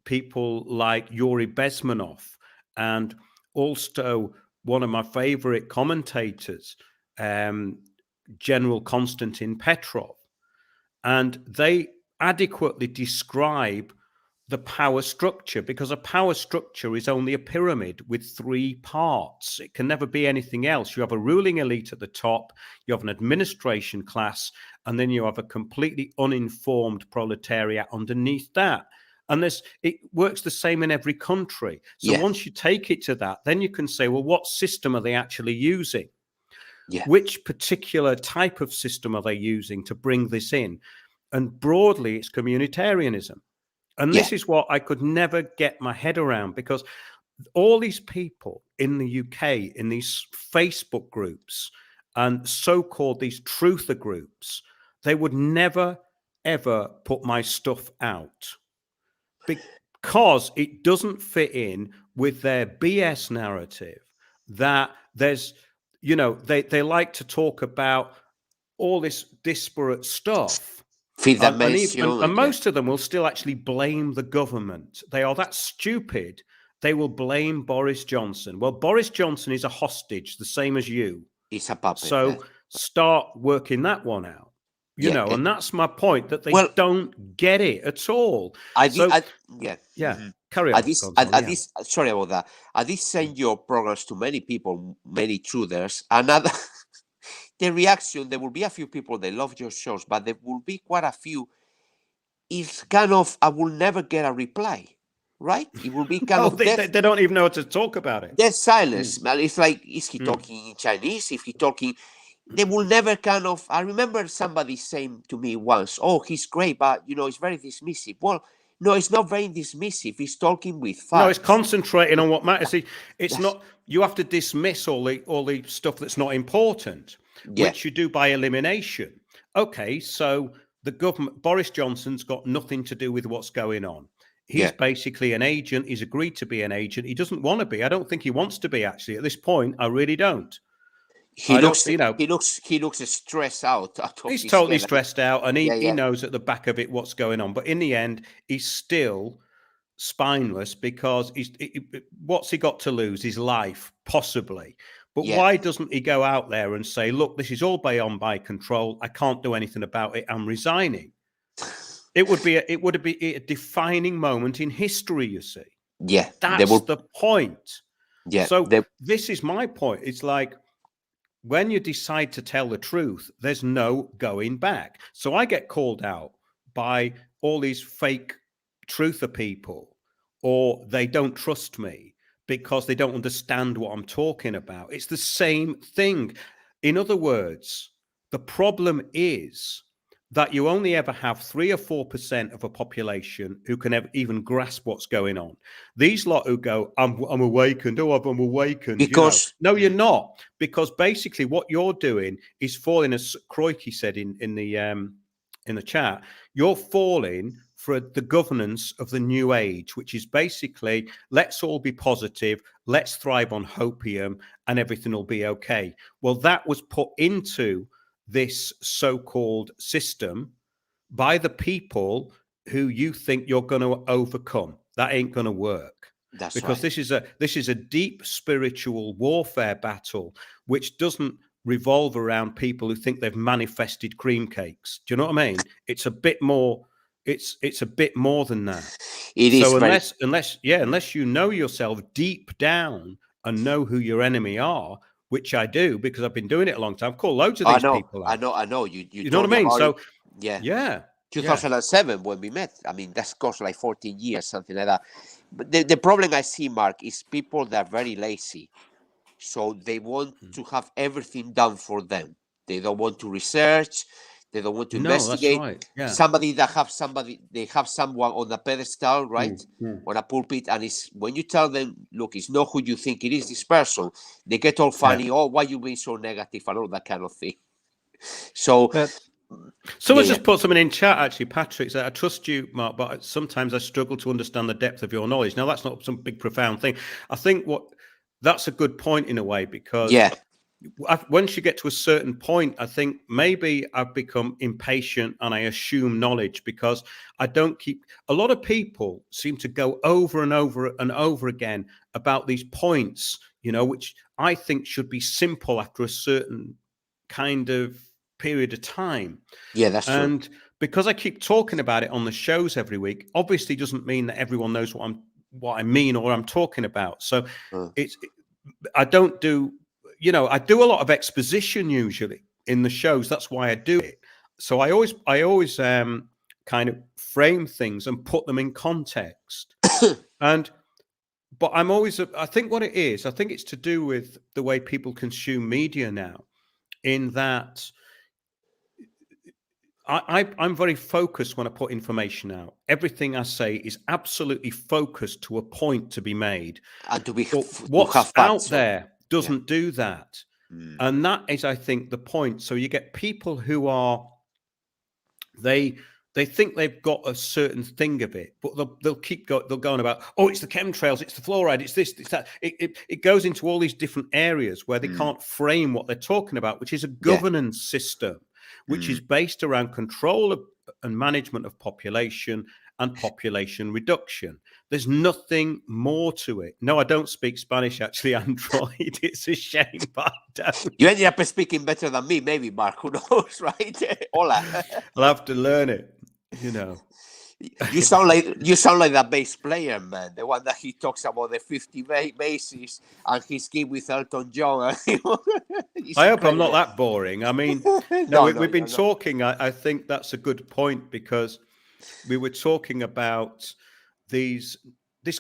A: People like Yuri Bezmenov, and also one of my favorite commentators, General Konstantin Petrov. And they adequately describe the power structure, because a power structure is only a pyramid with 3 parts. It can never be anything else. You have a ruling elite at the top, you have an administration class, and then you have a completely uninformed proletariat underneath that. And it works the same in every country. So once you take it to that, then you can say, well, what system are they actually using? Which particular type of system are they using to bring this in? And broadly, it's communitarianism. And this is what I could never get my head around, because all these people in the UK, in these Facebook groups and so-called these truther groups, they would never, ever put my stuff out because it doesn't fit in with their BS narrative that there's, they like to talk about all this disparate stuff. And most of them will still actually blame the government. They are that stupid. They will blame Boris Johnson. Well, Boris Johnson is a hostage, the same as you.
C: He's a puppet.
A: So start working that one out. And that's my point, that they don't get it at all. Carry on.
C: Sorry about that. I did send your programs to many people, many truthers. Another... The reaction, there will be a few people that love your shows, but there will be quite a few. It's kind of, I will never get a reply, right? It will be kind of...
A: They don't even know how to talk about it.
C: There's silence. It's like, is he talking in Chinese? If he talking... They will never kind of... I remember somebody saying to me once, oh, he's great, but, it's very dismissive. Well, no, it's not very dismissive. He's talking with facts.
A: No, it's concentrating on what matters. See, it's not... You have to dismiss all the stuff that's not important. Which you do by elimination. Okay, so the government, Boris Johnson's got nothing to do with what's going on. He's basically an agent. He's agreed to be an agent. He doesn't want to be. I don't think he wants to be, actually. At this point, I really don't.
C: He looks stressed out.
A: He's totally stressed out, and he knows at the back of it what's going on. But in the end, he's still spineless, because what's he got to lose? His life, possibly. But why doesn't he go out there and say, look, this is all beyond my control. I can't do anything about it. I'm resigning. It would be a defining moment in history, you see.
C: Yeah.
A: That's the point.
C: Yeah.
A: So this is my point. It's like, when you decide to tell the truth, there's no going back. So I get called out by all these fake truther people, or they don't trust me because they don't understand what I'm talking about. It's the same thing. In other words, the problem is that you only ever have 3 or 4% of a population who can even grasp what's going on. These lot who go, I'm awakened. Oh, I'm awakened.
C: Because
A: no, you're not. Because basically what you're doing is falling, as Kroiki said in the chat, you're falling for the governance of the new age, which is basically, let's all be positive, let's thrive on hopium, and everything will be okay. Well, that was put into this so-called system by the people who you think you're going to overcome. That ain't going to work.
C: That's
A: because
C: right.
A: this is a deep spiritual warfare battle, which doesn't revolve around people who think they've manifested cream cakes. Do you know what I mean? It's a bit more it's a bit more than that.
C: It is
A: So
C: very.
A: unless you know yourself deep down and know who your enemy are, which I do because I've been doing it a long time. I've called loads of these people out.
C: I know. You
A: You know
C: told
A: what I
C: me
A: mean?
C: about
A: So
C: it. Yeah.
A: yeah.
C: 2007 when we met. I mean, that's cost like 14 years, something like that. But the problem I see, Mark, is people that are very lazy. So they want to have everything done for them. They don't want to research. They don't want to
A: No, that's
C: investigate.
A: right. Yeah.
C: They have someone on a pedestal, right? On a pulpit. And it's when you tell them, look, it's not who you think it is, this person, they get all funny. Oh, why you being so negative and all that kind of thing. So
A: someone just put something in chat, actually. Patrick said, I trust you, Mark, but sometimes I struggle to understand the depth of your knowledge. Now, that's not some big, profound thing. I think that's a good point in a way, because once you get to a certain point, I think maybe I've become impatient and I assume knowledge, because I don't keep. A lot of people seem to go over and over and over again about these points, which I think should be simple after a certain kind of period of time.
C: Yeah, that's true.
A: And because I keep talking about it on the shows every week, obviously doesn't mean that everyone knows what I mean or I'm talking about. So I don't do, I do a lot of exposition usually in the shows. That's why I do it. So I always kind of frame things and put them in context. But I think what it is, I think it's to do with the way people consume media now, in that I'm very focused when I put information out. Everything I say is absolutely focused to a point to be made.
C: And to be
A: what's out there doesn't do that. And that is, I think, the point. So you get people who are, they think they've got a certain thing of it, but they'll go on about, oh, it's the chemtrails, it's the fluoride, it's this, it's that. It goes into all these different areas where they can't frame what they're talking about, which is a governance system, which is based around control and management of population and population reduction. There's nothing more to it. No, I don't speak Spanish, actually, Android. It's a shame, but I don't.
C: You ended up speaking better than me, maybe, Mark. Who knows, right? Hola.
A: I'll have to learn it,
C: You sound like that bass player, man. The one that he talks about the 50 basses and his gig with Elton John.
A: I hope I'm not that boring. I mean, we've been talking. I think that's a good point, because we were talking about this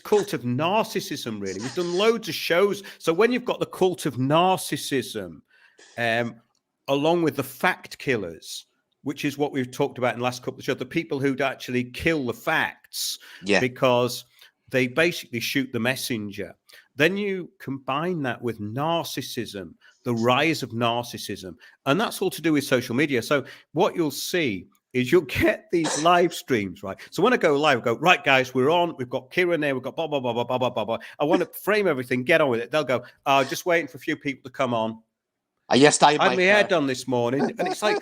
A: cult of narcissism, really. We've done loads of shows. So when you've got the cult of narcissism, along with the fact killers, which is what we've talked about in the last couple of shows, the people who'd actually kill the facts because they basically shoot the messenger. Then you combine that with narcissism, the rise of narcissism, and that's all to do with social media. So what you'll see is you'll get these live streams, right? So when I go live, I go, right, guys, we're on. We've got Kieran there. We've got blah, blah, blah, blah, blah, blah, blah. I want to frame everything, get on with it. They'll go, just waiting for a few people to come on.
C: I just
A: had my hair done this morning. And it's like,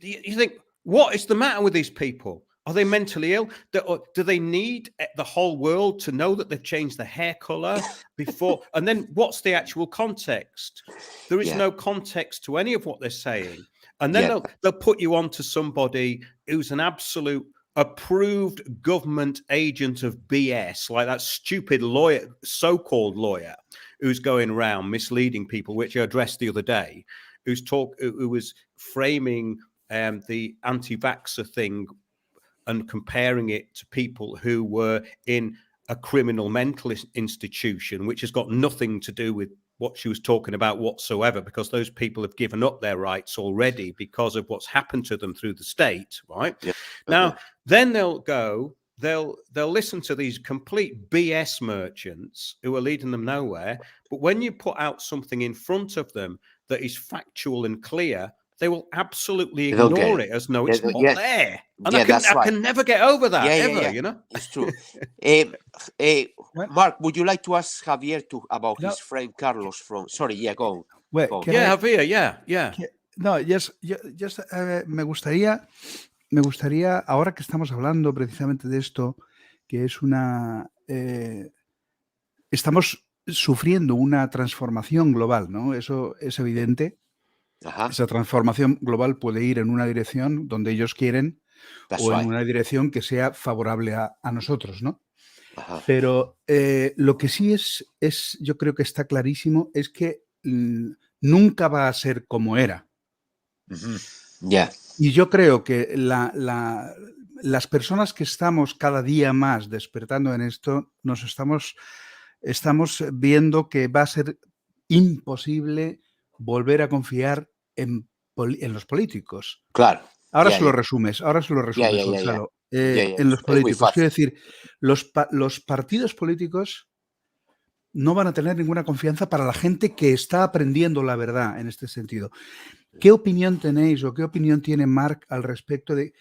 A: you think, what is the matter with these people? Are they mentally ill? Do they need the whole world to know that they've changed their hair color before? And then what's the actual context? There is no context to any of what they're saying. And then they'll put you on to somebody who's an absolute approved government agent of BS, like that stupid lawyer, so-called lawyer, who's going around misleading people, which I addressed the other day, who was framing the anti-vaxxer thing and comparing it to people who were in a criminal mental institution, which has got nothing to do with what she was talking about whatsoever, because those people have given up their rights already because of what's happened to them through the state, right? Now, then they'll listen to these complete BS merchants who are leading them nowhere. But when you put out something in front of them that is factual and clear, they will absolutely ignore it as no, it's not there. And I can never get over that, ever.
C: It's true. Mark, would you like to ask Javier about his friend Carlos from... Sorry, go on.
D: Well,
A: Javier, yeah.
D: No, me gustaría, ahora que estamos hablando precisamente de esto, que es estamos sufriendo una transformación global, ¿no? Eso es evidente. Esa transformación global puede ir en una dirección donde ellos quieren
C: That's
D: o en
C: right.
D: una dirección que sea favorable a nosotros, ¿no?
C: Uh-huh.
D: Pero lo que sí yo creo que está clarísimo, es que nunca va a ser como era.
C: Yeah.
D: Y yo creo que las personas que estamos cada día más despertando en esto, nos estamos viendo que va a ser imposible volver a confiar en los políticos.
C: Claro.
D: Ahora
C: Yeah,
D: se lo
C: yeah.
D: resumes,
C: Yeah.
D: Gonzalo.
C: Yeah.
D: En los
C: Es muy
D: políticos. Quiero
C: fácil.
D: decir, los partidos políticos no van a tener ninguna confianza para la gente que está aprendiendo la verdad en este sentido. ¿Qué opinión tenéis o qué opinión tiene Marc al respecto de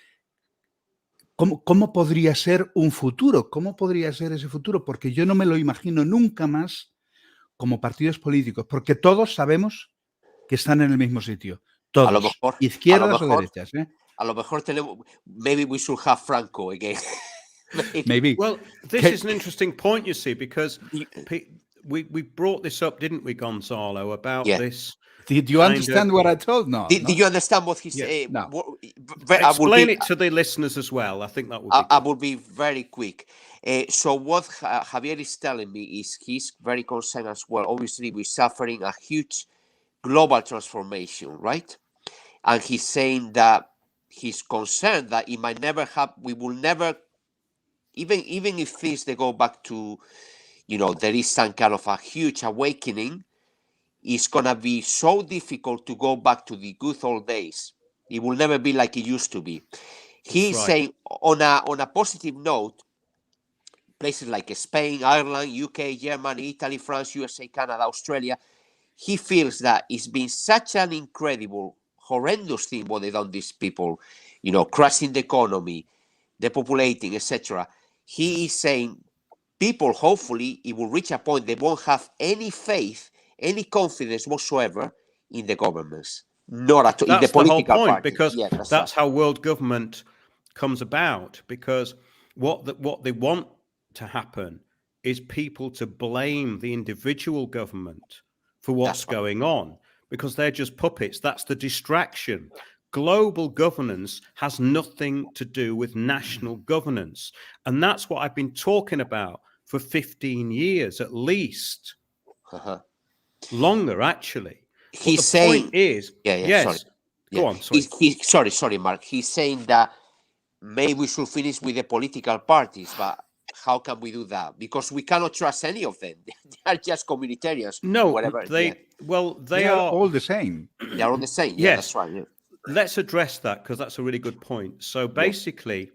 D: cómo podría ser un futuro? ¿Cómo podría ser ese futuro? Porque yo no me lo imagino nunca más como partidos políticos, porque todos sabemos que están en el mismo sitio.
C: A lo
D: Todos.
C: mejor,
D: Izquierdas o derechas.
C: a lo mejor tenemos, maybe we should have Franco again.
D: Maybe.
A: Well, this is an interesting point, you see, because we brought this up, didn't we, Gonzalo, about this.
D: Did you understand what I told? No.
C: Did you understand what he said?
D: No.
A: Explain it to the listeners as well. I think that would be good.
C: I will be very quick. So what Javier is telling me is he's very concerned as well. Obviously, we're suffering a huge global transformation, right? And he's saying that he's concerned that it might never happen. We will never, even if things they go back to, there is some kind of a huge awakening. It's gonna be so difficult to go back to the good old days. It will never be like it used to be. He's saying on a positive note, places like Spain, Ireland, UK, Germany, Italy, France, USA, Canada, Australia, he feels that it's been such an incredible, horrendous thing what they done these people, crashing the economy, depopulating, etc. He is saying people, hopefully, it will reach a point they won't have any faith, any confidence whatsoever in the governments. Not at all. In the political
A: whole point,
C: party.
A: because that's
C: right.
A: how world government comes about. Because what they want to happen is people to blame the individual government for what's going on, because they're just puppets. That's the distraction. Global governance has nothing to do with national governance. And that's what I've been talking about for 15 years at least. Longer, actually.
C: He's saying,
A: point is, yes. Go on.
C: Sorry, Mark. He's saying that maybe we should finish with the political parties, but how can we do that? Because we cannot trust any of them. They are just communitarians.
A: No,
C: whatever.
A: They are
D: all the same.
C: They are all the same. Yeah, that's right. Yeah.
A: Let's address that, because that's a really good point. So basically,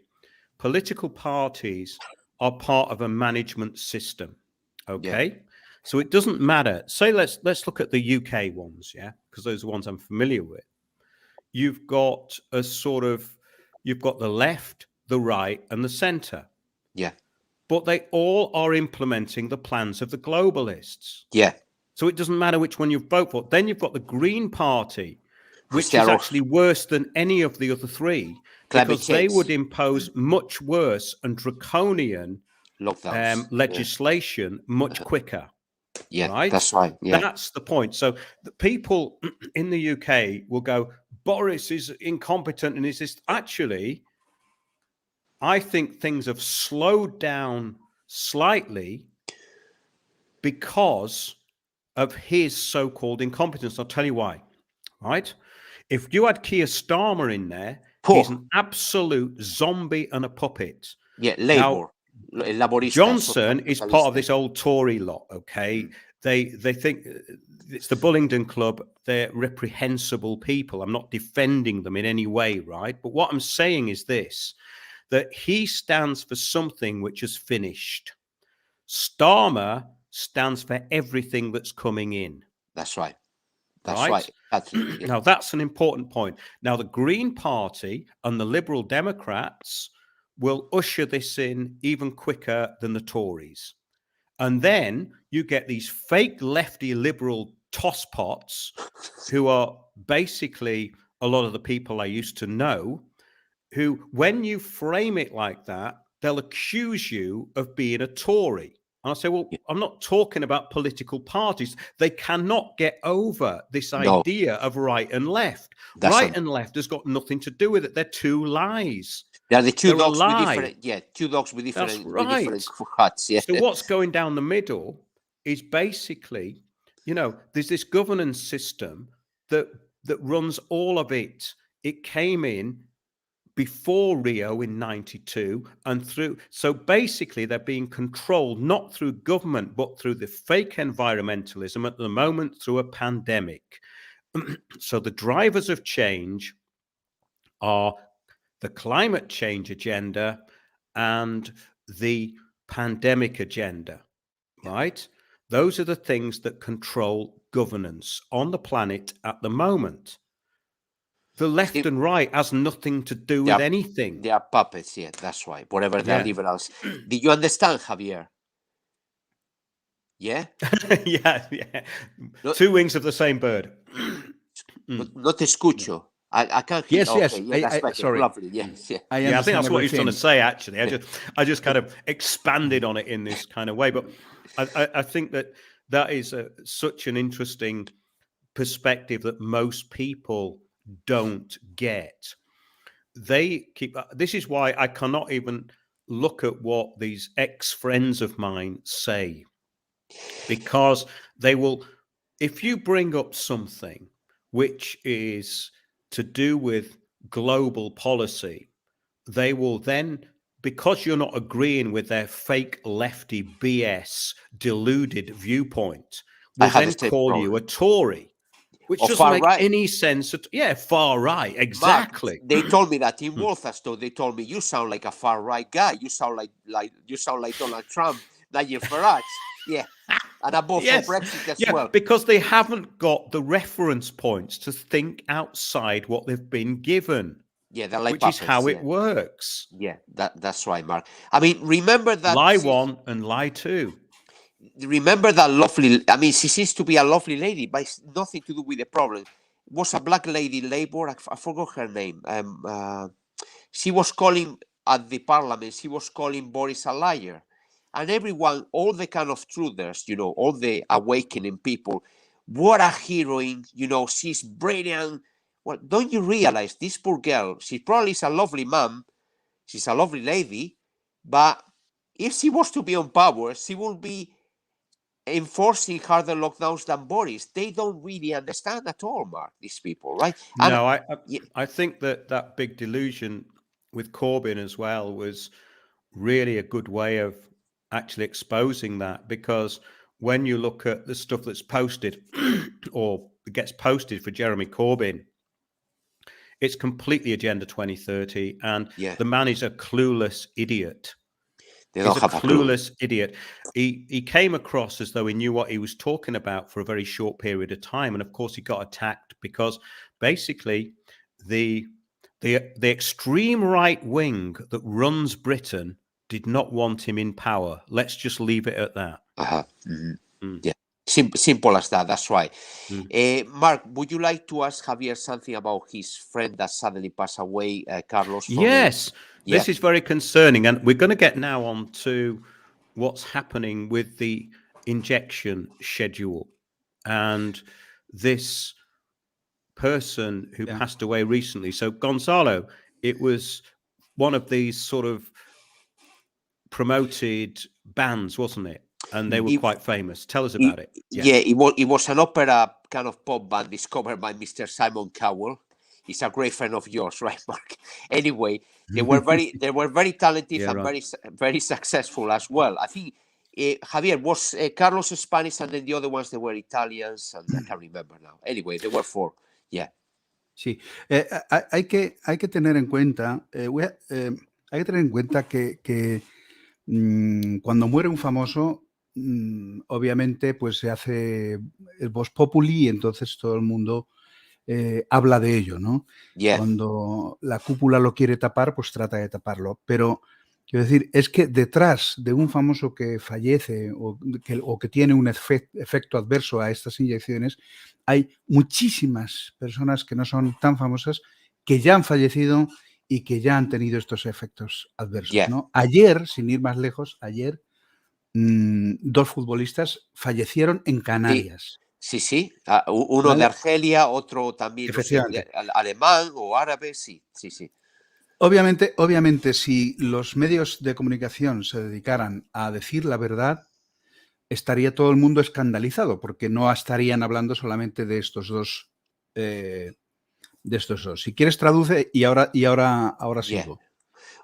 A: political parties are part of a management system. Okay. Yeah. So it doesn't matter. Say let's look at the UK ones, because those are the ones I'm familiar with. You've got you've got the left, the right, and the center.
C: Yeah.
A: But they all are implementing the plans of the globalists.
C: Yeah.
A: So it doesn't matter which one you vote for. Then you've got the Green Party, which is actually worse than any of the other three, because they would impose much worse and draconian legislation much quicker.
C: Yeah,
A: right?
C: That's right. Yeah.
A: That's the point. So the people in the UK will go, Boris is incompetent, and is this actually, I think things have slowed down slightly because of his so-called incompetence. I'll tell you why, right? If you had Keir Starmer in there, he's an absolute zombie and a puppet.
C: Yeah, Labour.
A: Johnson is part of this old Tory lot, okay? They think it's the Bullingdon Club. They're reprehensible people. I'm not defending them in any way, right? But what I'm saying is this, that he stands for something which is finished. Starmer stands for everything that's coming in.
C: That's right. That's right.
A: Yeah. Now, that's an important point. Now, the Green Party and the Liberal Democrats will usher this in even quicker than the Tories. And then you get these fake lefty liberal tosspots who are basically a lot of the people I used to know, who, when you frame it like that, they'll accuse you of being a Tory. And I say, well, I'm not talking about political parties. They cannot get over this idea of right and left. And left has got nothing to do with it. They're two lies.
C: There are the two
A: They're
C: dogs
A: a
C: with
A: lie.
C: different, two dogs with
A: That's
C: different
A: right.
C: hats. Yeah.
A: So what's going down the middle is basically, there's this governance system that runs all of it. It came in before Rio in 92 and through. So basically they're being controlled not through government, but through the fake environmentalism at the moment through a pandemic. So the drivers of change are the climate change agenda and the pandemic agenda, right? Those are the things that control governance on the planet at the moment. The left and right has nothing to do with anything.
C: They are puppets, yeah, that's right. Whatever the liberals. Did you understand, Javier? Yeah?
A: yeah. No, two wings of the same bird.
C: No te escucho. I can't hear.
D: Yes,
C: okay,
D: yes.
C: Yeah, that's better.
D: Sorry.
C: Lovely. Yes, yeah.
A: I think that's what he's trying to say, actually. I just kind of expanded on it in this kind of way. But I think that is such an interesting perspective that most people don't get. They keep. This is why I cannot even look at what these ex-friends of mine say, because they will, if you bring up something which is to do with global policy, they will then, because you're not agreeing with their fake lefty BS deluded viewpoint, will then call you a Tory, which doesn't make any sense. Far right, exactly.
C: Mark, they told me that in Walthamstow. They told me, you sound like a far right guy. You sound like Donald Trump, Nigel Farage. Yeah. And I vote for Brexit as well.
A: Because they haven't got the reference points to think outside what they've been given.
C: Yeah, they're like
A: which
C: puppets,
A: is how it works.
C: Yeah, that's right, Mark. I mean, remember that
A: lie one and lie two.
C: Remember that lovely. I mean, she seems to be a lovely lady, but it's nothing to do with the problem. It was a black lady, Labour. I forgot her name. She was calling at the parliament. She was calling Boris a liar. And everyone, all the kind of truthers, all the awakening people, what a heroine, she's brilliant. Well, don't you realize this poor girl, she probably is a lovely mom, she's a lovely lady, but if she was to be on power, she will be enforcing harder lockdowns than Boris. They don't really understand at all, Mark, these people, right?
A: No, I think that big delusion with Corbyn as well was really a good way of actually exposing that, because when you look at the stuff that's posted or gets posted for Jeremy Corbyn, it's completely Agenda 2030, and the man is a clueless idiot. He's a clueless idiot. He came across as though he knew what he was talking about for a very short period of time, and of course he got attacked because basically the extreme right wing that runs Britain did not want him in power. Let's just leave it at that.
C: Yeah, simple as that. That's right. Mark, would you like to ask Javier something about his friend that suddenly passed away, Carlos?
A: Yes, this is very concerning, and we're going to get now on to what's happening with the injection schedule and this person who passed away recently. So, Gonzalo, it was one of these sort of promoted bands, wasn't it? And they were quite famous. Tell us about it.
C: Yeah, it was an opera kind of pop band discovered by Mr. Simon Cowell. He's a great friend of yours, right, Mark? Anyway, they were very talented and very successful as well. I think Javier was Carlos Spanish, and then the other ones they were Italians, and I can't remember now. Anyway, there were four. Yeah.
D: Sí, hay que tener en cuenta, hay que tener en cuenta que cuando muere un famoso, obviamente, pues se hace el vox populi y entonces todo el mundo habla de ello, ¿no? Cuando la cúpula lo quiere tapar, pues trata de taparlo. Pero quiero decir, es que detrás de un famoso que fallece o que tiene un efecto adverso a estas inyecciones, hay muchísimas personas que no son tan famosas que ya han fallecido y que ya han tenido estos efectos adversos, ¿no? Ayer, sin ir más lejos, dos futbolistas fallecieron en Canarias.
C: Sí. Uno de Argelia, otro también, no sé, alemán o árabe, sí.
D: Obviamente, si los medios de comunicación se dedicaran a decir la verdad, estaría todo el mundo escandalizado, porque no estarían hablando solamente de estos dos. Si quieres, traduce y ahora
C: Yeah.
D: sigo.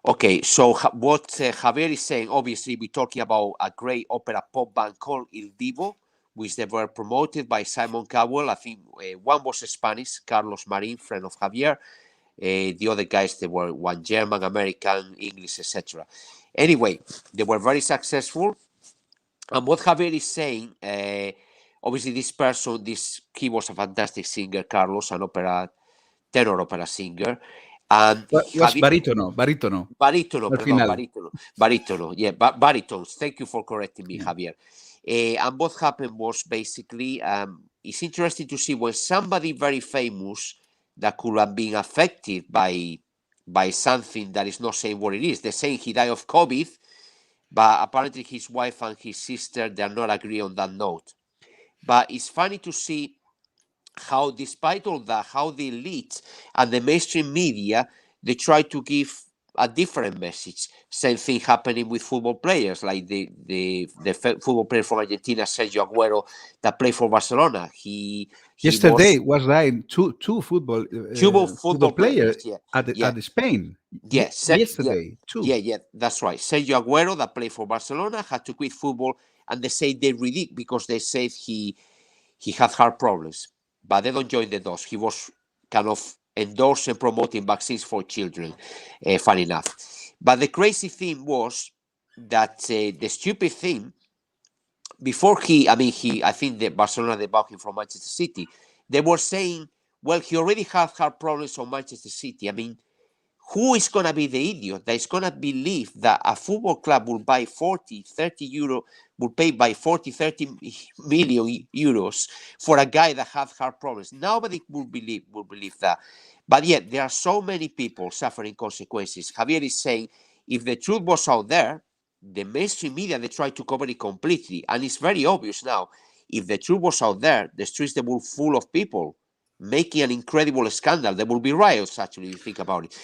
C: Okay, so what Javier is saying, obviously, we're talking about a great opera pop band called Il Divo, which they were promoted by Simon Cowell. I think one was Spanish, Carlos Marin, friend of Javier. The other guys, they were one German, American, English, etc. Anyway, they were very successful. And what Javier is saying, obviously, he was a fantastic singer, Carlos, an tenor opera singer. And
D: Was barítono.
C: Barítono,
D: Al
C: perdón,
D: final.
C: barítono, yeah, baritones. Thank you for correcting me, Javier. And what happened was basically, it's interesting to see when somebody very famous that could have been affected by something that is not saying what it is. They're saying he died of COVID, but apparently his wife and his sister, they're not agree on that note. But it's funny to see how, despite all that, how the elite and the mainstream media, they try to give a different message. Same thing happening with football players, like the football player from Argentina, Sergio Aguero, that played for Barcelona. He
D: Yesterday was dying two football
C: football
D: players
C: yeah,
D: at Spain. Yesterday, two.
C: Yeah, that's right. Sergio Aguero, that played for Barcelona, had to quit football, and they say they ridiculed because they said he had heart problems, but they don't join the dots. He was kind of endorsing promoting vaccines for children, funny enough. But the crazy thing was that the stupid thing, before I think that Barcelona, they bought him from Manchester City. They were saying, well, he already had heart problems on Manchester City. I mean, who is going to be the idiot that is going to believe that a football club will buy 30 euro, will pay by 30 million euros for a guy that has heart problems? Nobody will believe that. But yet, there are so many people suffering consequences. Javier is saying, if the truth was out there, the mainstream media, they try to cover it completely. And it's very obvious now. If the truth was out there, the streets, they were full of people making an incredible scandal. There will be riots, actually, if you think about it.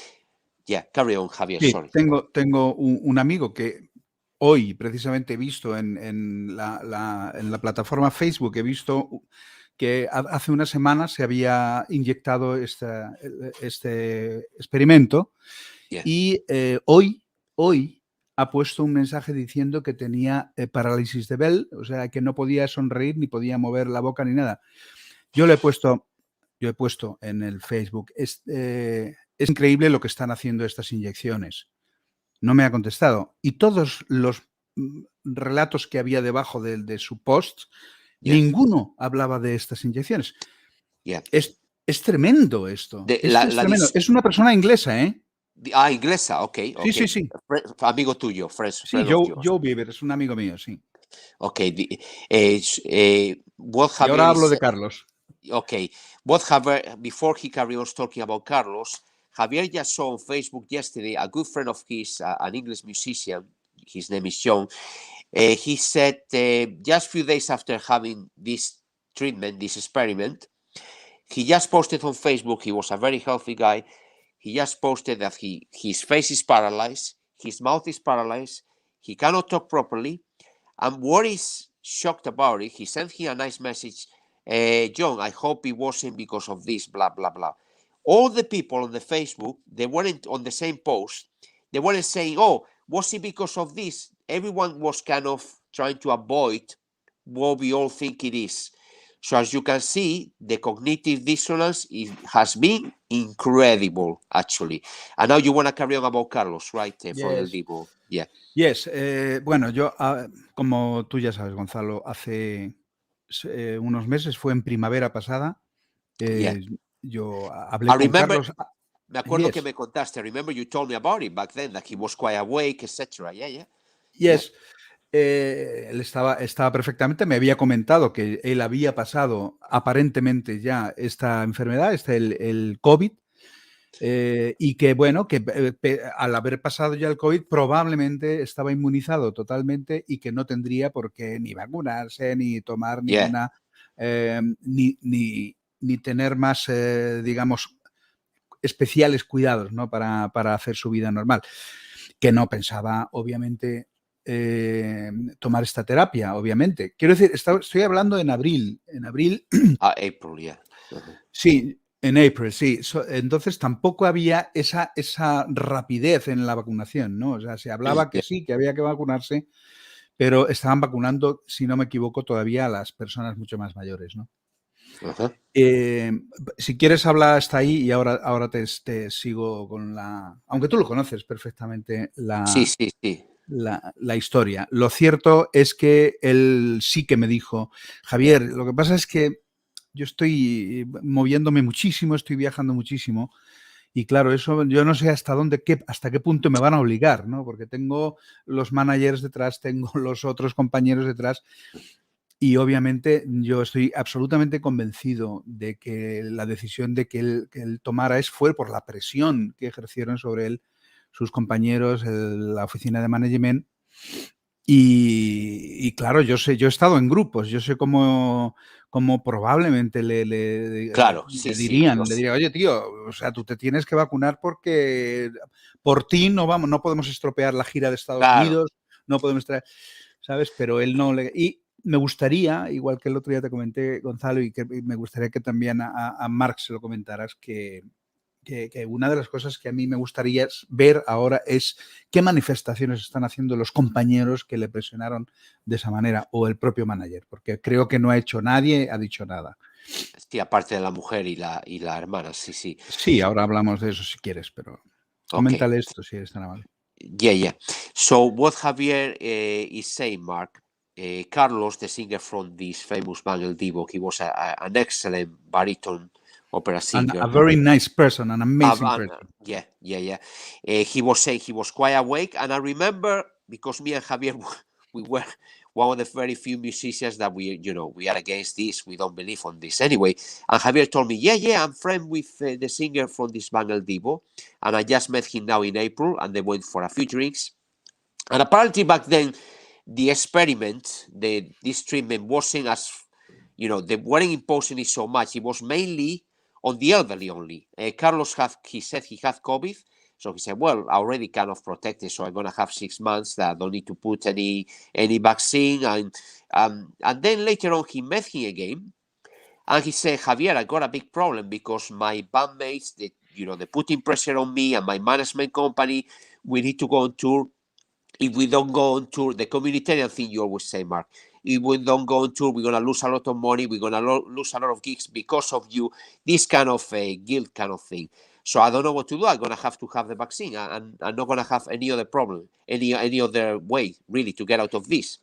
C: Yeah, carry on, Javier,
D: Sí,
C: sorry.
D: tengo un amigo que hoy precisamente he visto en la plataforma Facebook, he visto que hace una semana se había inyectado este experimento y hoy ha puesto un mensaje diciendo que tenía parálisis de Bell, o sea, que no podía sonreír ni podía mover la boca ni nada. Yo he puesto en el Facebook, es increíble lo que están haciendo estas inyecciones. No me ha contestado. Y todos los relatos que había debajo de su post, ninguno hablaba de estas inyecciones. Es tremendo esto. Tremendo. Es una persona inglesa, ¿eh?
C: Inglesa, ok.
D: Sí.
C: Amigo tuyo,
D: Sí, Joe Bieber, es un amigo mío, sí.
C: Ok.
D: Y ahora hablo de Carlos.
C: Okay. What Javier, before he carries on talking about Carlos, Javier just saw on Facebook yesterday a good friend of his, an English musician, his name is John. He said just a few days after having this treatment, this experiment, he just posted on Facebook, he was a very healthy guy, he just posted that his face is paralyzed, his mouth is paralyzed, he cannot talk properly, and what is shocked about it, he sent him a nice message, John, I hope it wasn't because of this, blah, blah, blah. All the people on the Facebook, they weren't on the same post, they weren't saying, oh, was it because of this? Everyone was kind of trying to avoid what we all think it is. So as you can see, the cognitive dissonance has been incredible, actually. And now you want to carry on about Carlos, right? From El Divo. Yeah.
D: Yes. Bueno, yo, como tú ya sabes, Gonzalo, hace unos meses, fue en primavera pasada, yo hablé con Carlos.
C: Me acuerdo que me contaste. I remember you told me about it back then, that he was quite awake, etc. Yeah.
D: Yes. Él estaba perfectamente, me había comentado que él había pasado aparentemente ya esta enfermedad, el COVID, y que bueno, que al haber pasado ya el COVID probablemente estaba inmunizado totalmente y que no tendría por qué ni vacunarse, ni tomar ninguna, ni tener más, digamos, especiales cuidados, ¿no? Para hacer su vida normal, que no pensaba, obviamente, tomar esta terapia, obviamente. Quiero decir, estoy hablando en abril.
C: April, yeah.
D: Sí, en April, sí. Entonces tampoco había esa rapidez en la vacunación, ¿no? O sea, se hablaba que sí, que había que vacunarse, pero estaban vacunando, si no me equivoco, todavía a las personas mucho más mayores, ¿no? Si quieres hablar hasta ahí y ahora te sigo con aunque tú lo conoces perfectamente,
C: Sí.
D: la historia. Lo cierto es que él sí que me dijo, Javier, lo que pasa es que yo estoy moviéndome muchísimo, estoy viajando muchísimo y claro, eso yo no sé hasta qué punto me van a obligar, ¿no? Porque tengo los managers detrás, tengo los otros compañeros detrás y obviamente yo estoy absolutamente convencido de que la decisión de que él tomara fue por la presión que ejercieron sobre él sus compañeros, la oficina de management. Y claro, yo he estado en grupos, yo sé cómo probablemente
C: Claro,
D: le
C: sí.
D: diría, oye, tío, o sea, tú te tienes que vacunar porque por ti no podemos estropear la gira de Estados Unidos, no podemos traer, ¿sabes? Pero él no le... Y me gustaría, igual que el otro día te comenté, Gonzalo, y que me gustaría que también a Marc se lo comentaras, que una de las cosas que a mí me gustaría ver ahora es qué manifestaciones están haciendo los compañeros que le presionaron de esa manera o el propio manager, porque creo que no ha dicho nada.
C: Sí, aparte de la mujer y la hermana, sí.
D: Sí, ahora hablamos de eso si quieres, pero coméntale esto si eres tan amable.
C: Yeah. So what Javier is saying, Mark, Carlos, the singer from this famous band El Divo, he was an excellent baritone opera singer.
D: A very nice person, an amazing person.
C: Yeah. He was saying he was quite awake, and I remember because me and Javier we were one of the very few musicians that we are against this. We don't believe on this anyway. And Javier told me, yeah, I'm friend with the singer from this band El Divo, and I just met him now in April, and they went for a few drinks. And apparently back then, the experiment, this treatment wasn't as, they weren't imposing it so much. It was mainly on the elderly only. Carlos he said he had COVID. So he said, well, I already kind of protected, so I'm going to have 6 months that I don't need to put any vaccine. And then later on, he met him again. And he said, Javier, I got a big problem because my bandmates, they're putting pressure on me and my management company. We need to go on tour. If we don't go on tour, the communitarian thing you always say, Mark, if we don't go on tour, we're going to lose a lot of money. We're going to lose a lot of gigs because of you. This kind of guilt kind of thing. So I don't know what to do. I'm going to have the vaccine. And I'm not going to have any other problem, any other way, really, to get out of this.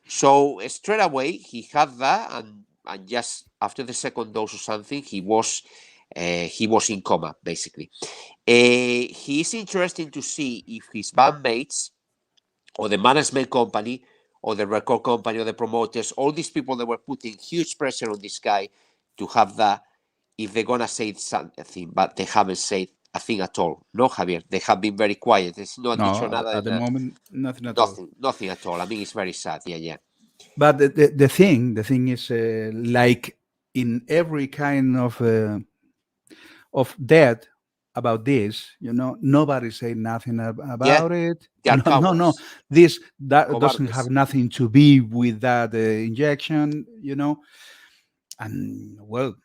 C: So straight away, he had that. And just after the second dose or something, he was in coma, basically. He is interesting to see if his bandmates or the management company or the record company or the promoters, all these people that were putting huge pressure on this guy to have that, if they're going to say something, but they haven't said a thing at all. No, Javier, they have been very quiet. There's no
D: at the moment, nothing at all.
C: Nothing at all. I mean, it's very sad. Yeah.
D: But the thing is, like in every kind of death about this, nobody said nothing about it. No. That doesn't have nothing to be with that injection, And well,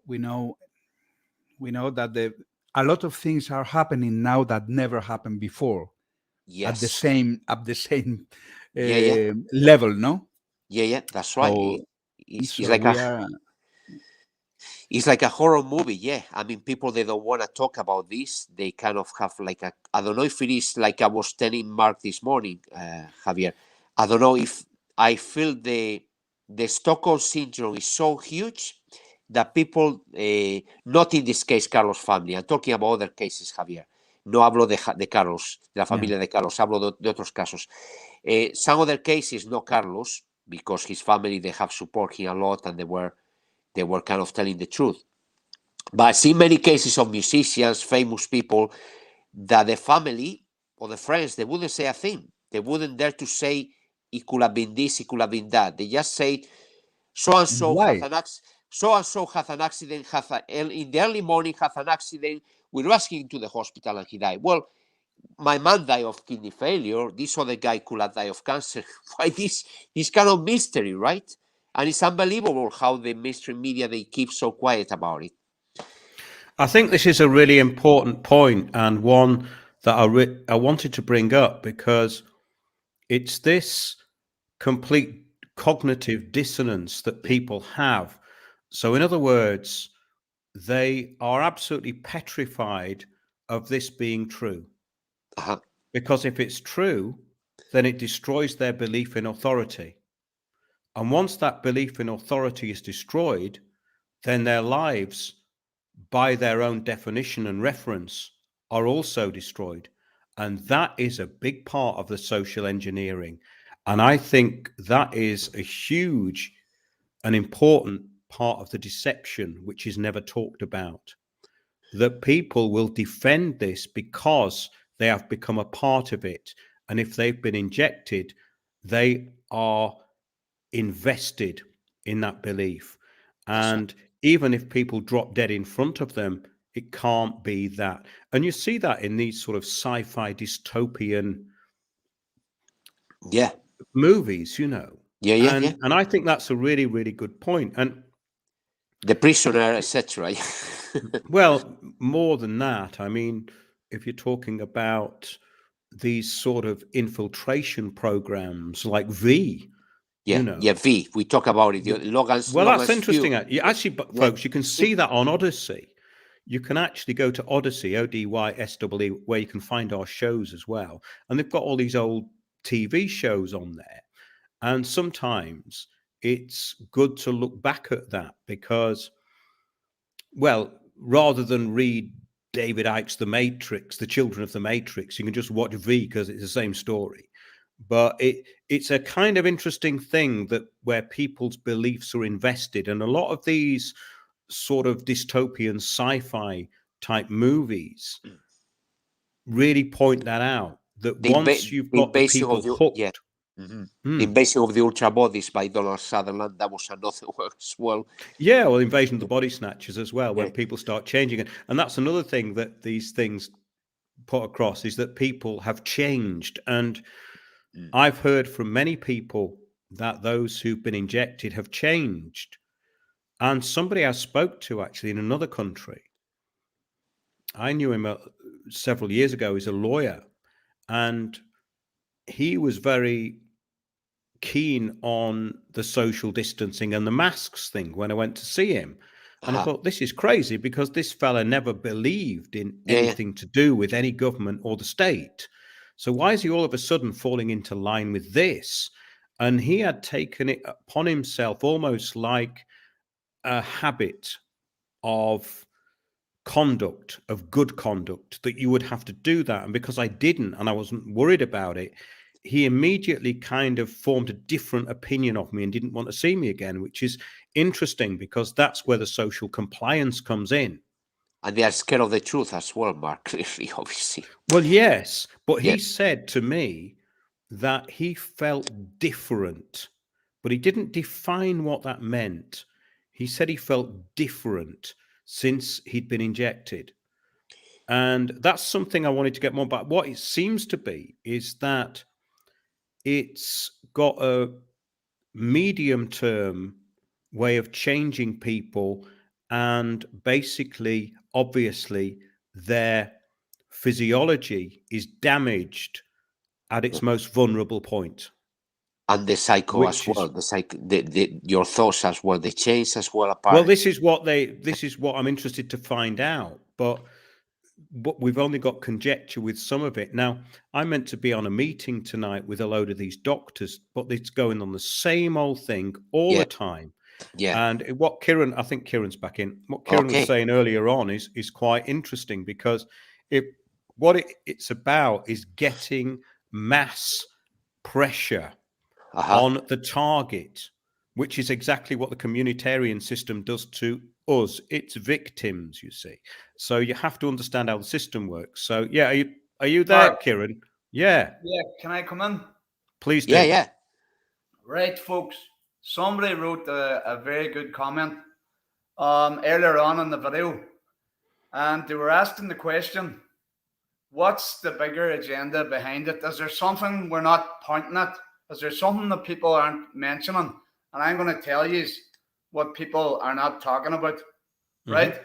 D: we know that a lot of things are happening now that never happened before.
C: Yes.
D: At the same level, no?
C: Yeah, that's right.
D: So,
C: it's like a horror movie, yeah. I mean, people, they don't want to talk about this. They kind of have like I don't know if it is like I was telling Mark this morning, Javier. I don't know if I feel the Stockholm syndrome is so huge that people, not in this case Carlos' family, I'm talking about other cases, Javier. No hablo de Carlos, de la familia de Carlos, hablo de otros casos. Some other cases, no Carlos, because his family, they have supported him a lot and they were kind of telling the truth. But I see many cases of musicians, famous people, that the family or the friends, they wouldn't say a thing. They wouldn't dare to say, it could have been this, it could have been that. They just say, so-and-so has an accident, in the early morning has an accident, we're rushing to the hospital and he died. Well, my man died of kidney failure. This other guy could have died of cancer. Why this kind of mystery, right? And it's unbelievable how the mainstream media, they keep so quiet about it.
A: I think this is a really important point, and one that I wanted to bring up, because it's this complete cognitive dissonance that people have. So in other words, they are absolutely petrified of this being true.
C: Uh-huh.
A: Because if it's true, then it destroys their belief in authority. And once that belief in authority is destroyed, then their lives, by their own definition and reference, are also destroyed. And that is a big part of the social engineering. And I think that is a huge and important part of the deception, which is never talked about. That people will defend this because they have become a part of it. And if they've been injected, they are invested in that belief. And even if people drop dead in front of them, it can't be that. And you see that in these sort of sci-fi dystopian movies, you know. And I think that's a really, really good point. And
C: The Prisoner, etc.
A: well, more than that, I mean, if you're talking about these sort of infiltration programs like V, you know.
C: V. We talk about it.
A: That's interesting. Actually, folks, you can see that on Odyssey. You can actually go to Odyssey, ODYSWE, where you can find our shows as well. And they've got all these old TV shows on there. And sometimes it's good to look back at that because, well, rather than read David Icke's The Matrix, The Children of the Matrix, you can just watch V because it's the same story. But it's a kind of interesting thing that where people's beliefs are invested. And a lot of these sort of dystopian sci-fi type movies really point that out, that once you've got the people hooked.
C: The Invasion of the Ultra Bodies by Donald Sutherland, that was another work as well.
A: Yeah, well, Invasion of the Body Snatchers as well, when people start changing it. And that's another thing that these things put across, is that people have changed. And I've heard from many people that those who've been injected have changed. And somebody I spoke to actually in another country, I knew him several years ago. He's a lawyer, and he was very keen on the social distancing and the masks thing when I went to see him. And I thought, this is crazy, because this fella never believed in anything to do with any government or the state. So why is he all of a sudden falling into line with this? And he had taken it upon himself almost like a habit of conduct, of good conduct, that you would have to do that. And because I didn't, and I wasn't worried about it, he immediately kind of formed a different opinion of me and didn't want to see me again, which is interesting, because that's where the social compliance comes in.
C: And they are scared of the truth as well, Mark, clearly, obviously.
A: Well, yes, but he said to me that he felt different, but he didn't define what that meant. He said he felt different since he'd been injected. And that's something I wanted to get more about. What it seems to be is that it's got a medium-term way of changing people, and basically, obviously, their physiology is damaged at its most vulnerable point.
C: And the psycho as well, your thoughts as well, they change as well. Apart.
A: Well, this is what I'm interested to find out, but we've only got conjecture with some of it. Now, I meant to be on a meeting tonight with a load of these doctors, but it's going on the same old thing all the time.
C: Yeah.
A: And what Kieran, I think Kieran's back in, what Kieran was saying earlier on is quite interesting, because it's about is getting mass pressure on the target, which is exactly what the communitarian system does to us. It's victims, you see. So you have to understand how the system works. So yeah, are you there, Mark? Kieran? Yeah.
B: Yeah, can I come in?
A: Please do.
C: Yeah.
B: Right, folks. Somebody wrote a very good comment earlier on in the video. and they were asking the question, what's the bigger agenda behind it? Is there something we're not pointing at? Is there something that people aren't mentioning? And I'm going to tell you what people are not talking about, right?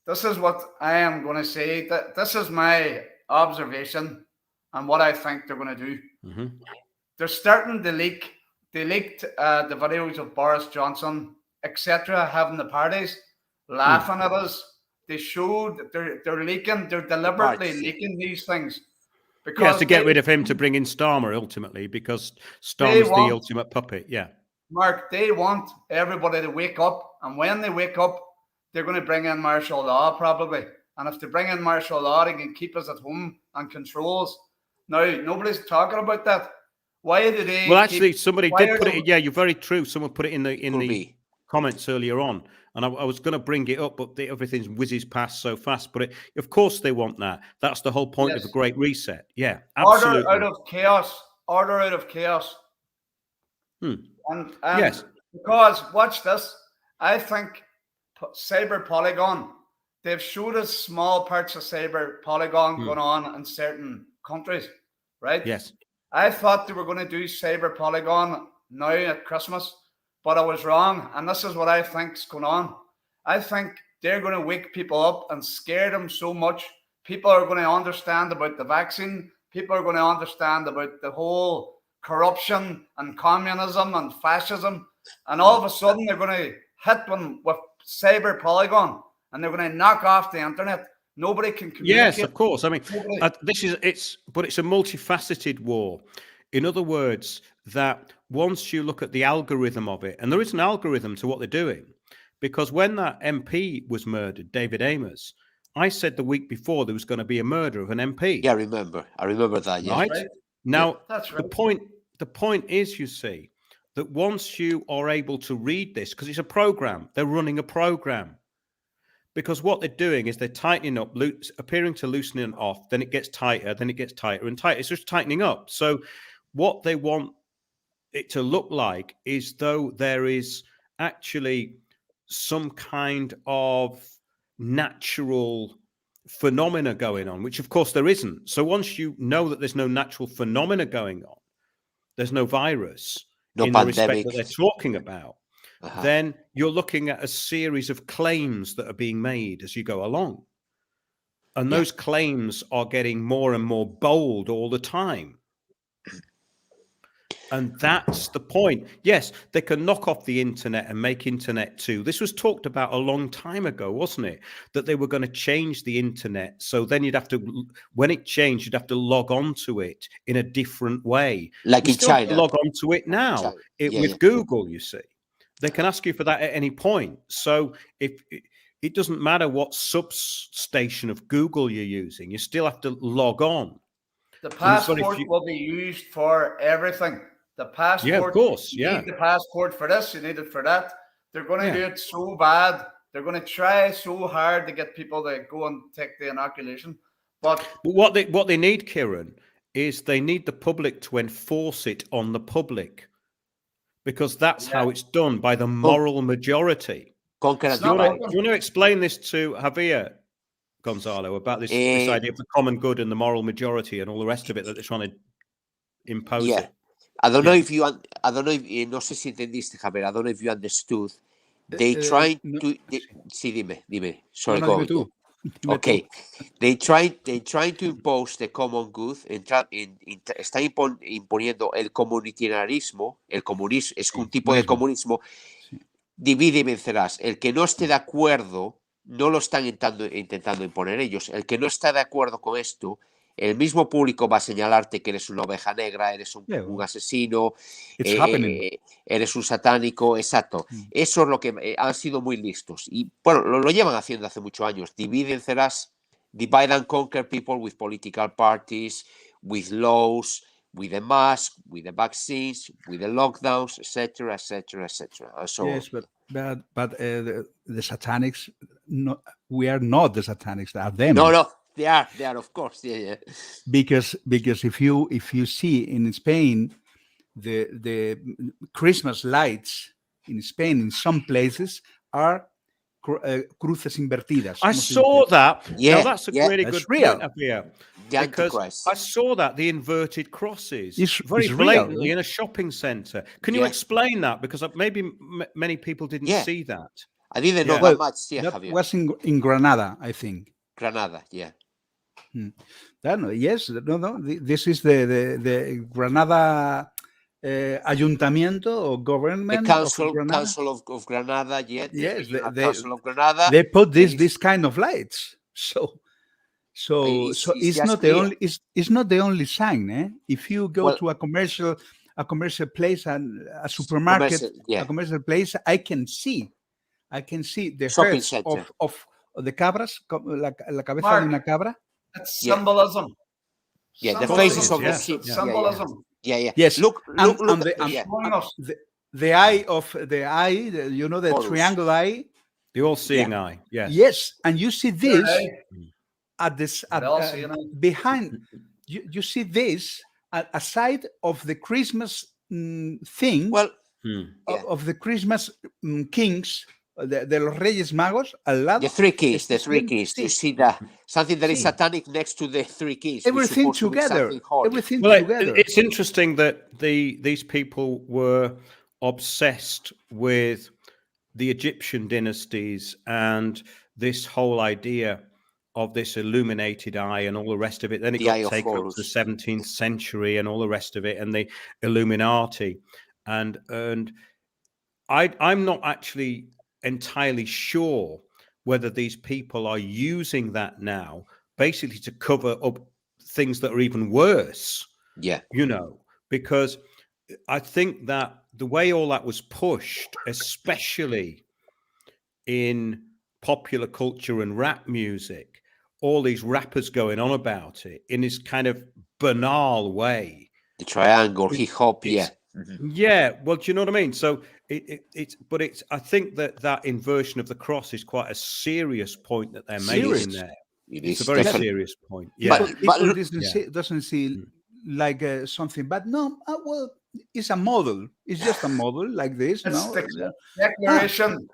B: This is what I am going to say. That this is my observation and what I think they're going to do. They're starting to leak. They leaked the videos of Boris Johnson, etc., having the parties, laughing at us. They showed they're leaking. They're deliberately leaking these things
A: because to get rid of him to bring in Starmer ultimately, because Starmer's the ultimate puppet. Yeah,
B: Mark, they want everybody to wake up, and when they wake up, they're going to bring in martial law probably. And if they bring in martial law, they can keep us at home and control us. Now, nobody's talking about that. Why do they?
A: Well, actually, somebody did put it. Yeah, you're very true. Someone put it in the comments earlier on, and I was going to bring it up, but everything whizzes past so fast. But of course, they want that. That's the whole point of a great reset. Yeah, absolutely.
B: Order out of chaos. Order out of chaos. And
A: yes,
B: because watch this. I think Cyber Polygon. They've showed us small parts of Cyber Polygon going on in certain countries, right?
A: Yes.
B: I thought they were going to do Cyber Polygon now at Christmas, but I was wrong. And this is what I think's going on. I think they're going to wake people up and scare them so much. People are going to understand about the vaccine. People are going to understand about the whole corruption and communism and fascism. And all of a sudden, they're going to hit them with Cyber Polygon, and they're going to knock off the internet. Nobody can communicate.
A: Yes, of course. I mean, but it's a multifaceted war. In other words, that once you look at the algorithm of it, and there is an algorithm to what they're doing, because when that MP was murdered, David Amess, I said the week before there was going to be a murder of an MP.
C: Yeah, I remember that. Yeah.
A: Right? Now,
B: that's right.
A: The point is, you see, that once you are able to read this, because it's a program, they're running a program. Because what they're doing is they're tightening up, appearing to loosening off, then it gets tighter, then it gets tighter and tighter. It's just tightening up. So what they want it to look like is though there is actually some kind of natural phenomena going on, which of course there isn't. So once you know that there's no natural phenomena going on, there's no virus in the respect that they're talking about, then you're looking at a series of claims that are being made as you go along. And those claims are getting more and more bold all the time. And that's the point. Yes, they can knock off the internet and make internet too. This was talked about a long time ago, wasn't it? That they were going to change the internet. So then you'd have to, when it changed, you'd have to log on to it in a different way.
C: Like in China.
A: Log on to it now with Google, you see. They can ask you for that at any point. So if it doesn't matter what substation of Google you're using, you still have to log on.
B: The passport will be used for everything. The passport,
A: yeah, of course,
B: you need the passport for this, you need it for that. They're going to do it so bad. They're going to try so hard to get people to go and take the inoculation. But
A: what they need, Kieran, is they need the public to enforce it on the public. Because that's how it's done, by the moral majority. Do you want to explain this to Javier Gonzalo about this idea of the common good and the moral majority and all the rest of it that they're trying to impose?
C: Yeah. I don't know if you, no sé si entendiste, Javier. I don't know if you understood. They trying to, sí, dime. Sorry, go ahead. Okay, they trying to impose the common good. Están imponiendo el comunitarismo. El comunismo es un tipo de comunismo. Divide y vencerás. El que no esté de acuerdo no lo están intentando imponer ellos. El que no está de acuerdo con esto, el mismo público va a señalarte que eres una oveja negra, eres un asesino, eres un satánico, exacto. Eso es lo que han sido muy listos. Y bueno, lo llevan haciendo hace muchos años. Divide and conquer people with political parties, with laws, with the mask, with the vaccines, with the lockdowns, etc., etc., etc. So
D: yes, but the satanics, we are not the satanics. They are them.
C: No. They are, of course, yeah.
D: Because if you see in Spain, the Christmas lights in Spain in some places are cruces invertidas.
A: I
D: ¿cómo se
A: saw
D: dice?
A: that.
C: Yeah,
A: Now that's a
C: yeah.
A: really
D: That's
A: good
D: real.
A: point, Javier,
C: The
A: because
C: Antichrist.
A: I saw that, the inverted crosses,
D: It's
A: very
D: real,
A: blatantly
D: yeah.
A: in a shopping centre. Can you
C: Yeah.
A: explain that? Because maybe many people didn't
C: Yeah.
A: see that.
C: I didn't know
A: Yeah.
C: that
D: Well,
C: much. Yeah,
D: that
C: Javier.
D: was in Granada, I think.
C: Granada. Yeah.
D: Yes, no. This is the Granada Ayuntamiento or
C: The
D: government of Granada.
C: Council of Granada. Yeah. The
D: Yes,
C: Regional Council of Granada.
D: they put
C: There is-
D: this kind of lights. So
C: It's
D: it's
C: just
D: not
C: clear.
D: the only it's not the only sign. If you go
C: Well-
D: to a commercial place and a supermarket,
C: Commercial, yeah.
D: a commercial place, I can see the
C: Shopping
D: heads
C: center.
D: of the cabras, la cabeza
B: Mark.
D: de una cabra.
B: It's
C: Yeah.
B: symbolism.
C: Yeah, the
B: Symbolism,
C: faces of the
A: yeah,
C: sheep.
B: it's
A: yeah.
B: symbolism.
C: Yeah.
D: Yes.
C: Look.
D: And
C: Yeah.
B: Showing us.
D: the eye of the eye, the
C: Horus.
D: triangle eye.
A: The all-seeing eye. Yes.
D: Yes, and you see this
B: Right.
D: at this
B: all see it.
D: behind. You see this aside of the Christmas thing.
C: Well,
A: Hmm.
C: yeah.
D: Of the Christmas kings, de los Reyes Magos, al lado.
C: The three keys.
D: está
C: The three
D: siempre-
C: keys. You
D: sí,
C: see that something that is
D: Sí.
C: satanic next to the three keys. which
D: everything
C: supposed to be
D: together.
C: something holy.
D: Everything
A: Well,
D: together.
A: it's interesting that these people were obsessed with the Egyptian dynasties and this whole idea of this illuminated eye and all the rest of it. Then it
C: The
A: got
C: eye of
A: taken up to
C: Horus.
A: the 17th century and all the rest of it, and the Illuminati. And I'm not actually entirely sure whether these people are using that now basically to cover up things that are even worse.
C: Yeah.
A: Because I think that the way all that was pushed, especially in popular culture and rap music, all these rappers going on about it in this kind of banal way.
C: The triangle, hip hop. Yeah.
A: Yeah, well, do you know what I mean? So it's. I think that inversion of the cross is quite a serious point that they're making
D: Serious.
A: there.
C: It
A: It's a
C: is
A: very
C: definitely.
A: serious point. Yeah.
D: People
C: But-
D: doesn't see like something, but no, well, it's a model. It's just a model like this.
B: It's
D: No,
B: the declaration.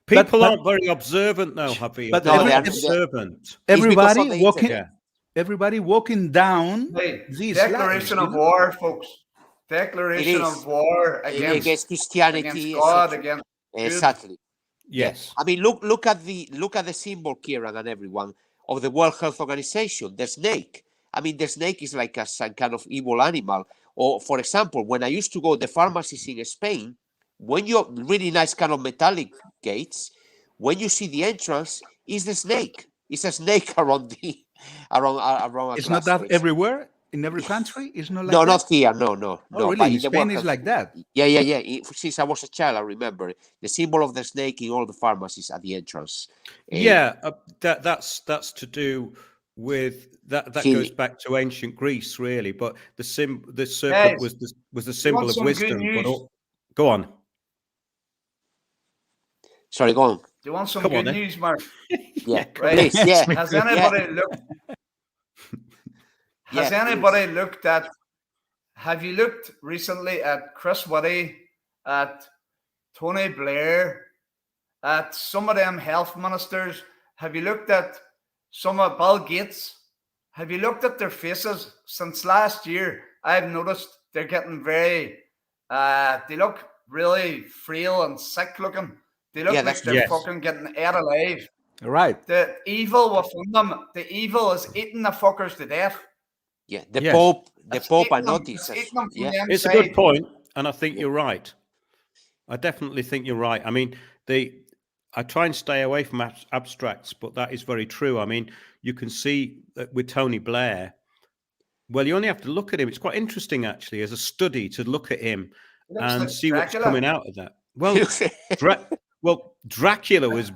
A: People
D: but-
A: aren't very observant now, Javier.
D: but
A: They're
C: No,
A: not
C: they are-
A: observant.
D: everybody
C: of the
D: walking,
A: internet.
D: everybody walking down
B: Hey,
D: these
B: declaration
D: lines,
B: of war, folks. Declaration
C: is.
B: of war against
C: Christianity.
B: God,
C: etc.
B: against
C: Exactly.
A: Yes.
C: I mean, look at the symbol, Kieran, and everyone, of the World Health Organization, the snake. I mean, the snake is like some kind of evil animal. Or, for example, when I used to go to the pharmacies in Spain, when you really nice kind of metallic gates, when you see the entrance, is the snake. It's a snake around the around a
D: It's
C: glass
D: not that
C: case.
D: everywhere in every country. It's not like
C: No,
D: that?
C: not here. No.
D: Oh,
C: But
D: really?
C: in the
D: Spain
C: World
D: is
C: Health-
D: like that.
C: Yeah. Since I was a child, I remember the symbol of the snake in all the pharmacies at the entrance.
A: Yeah, that's to do with that. That
C: Healing.
A: goes back to ancient Greece, really. But the serpent
B: Guys,
A: was the symbol of
B: some good
A: wisdom. But
B: news?
A: go on.
C: Sorry, go on.
B: Do you want some
A: Come on,
B: good
A: then.
B: news, Mark?
C: Yeah,
B: Right.
C: please. Yeah.
B: Has anybody looked? Has
C: Yeah,
B: anybody looked at? Have you looked recently at Chris Whitty, at Tony Blair, at some of them health ministers? Have you looked at some of Bill Gates? Have you looked at their faces since last year? I've noticed they're getting very. They look really frail and sick looking. They look
C: Yeah,
B: like
C: that's-
B: they're
A: yes.
B: fucking getting ate alive.
D: Right.
B: The evil within them, the evil is eating the fuckers to death.
C: Yeah, the
A: Yes.
C: Pope. The
B: It's
C: Pope, I
B: eating them-
C: noticed.
B: it's eating them from
C: Yeah,
B: the
A: It's a
B: inside.
A: good point, and I think you're right. I definitely think you're right. I mean, I try and stay away from abstracts, but that is very true. I mean, you can see that with Tony Blair. Well, you only have to look at him. It's quite interesting, actually, as a study to look at him
B: It looks
A: and
B: like
A: see
B: Dracula.
A: what's coming out of that. Well, Dracula was,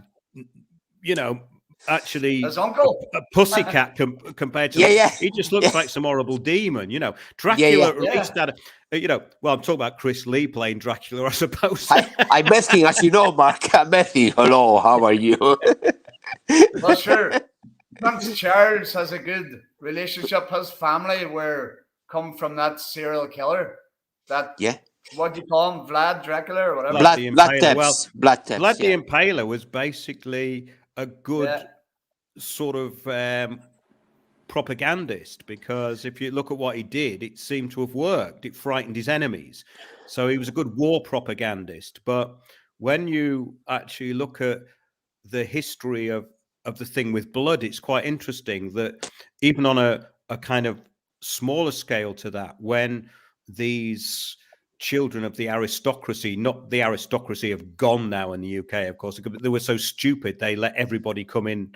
A: actually
B: His uncle.
A: a pussycat compared to
C: Yeah.
A: he just looks like some horrible demon. Dracula at
B: Yeah.
A: least had well, I'm talking about Chris Lee playing Dracula, I suppose.
C: I met him, as you know, Mark. I met him. Hello, how are you?
B: Well, sure. Prince Charles has a good relationship. His family come from that serial killer. That
C: Yeah.
B: what do you call him? Vlad Dracula or whatever.
A: Vlad the Impaler. Well,
C: Blood
A: Vlad
C: taps,
A: the
C: yeah.
A: Impaler was basically a good
B: Yeah.
A: sort of propagandist, because if you look at what he did, it seemed to have worked. It frightened his enemies. So he was a good war propagandist. But when you actually look at the history of the thing with blood, it's quite interesting that even on a kind of smaller scale to that, when these children of the aristocracy, not the aristocracy have gone now in the UK, of course, they were so stupid they let everybody come in,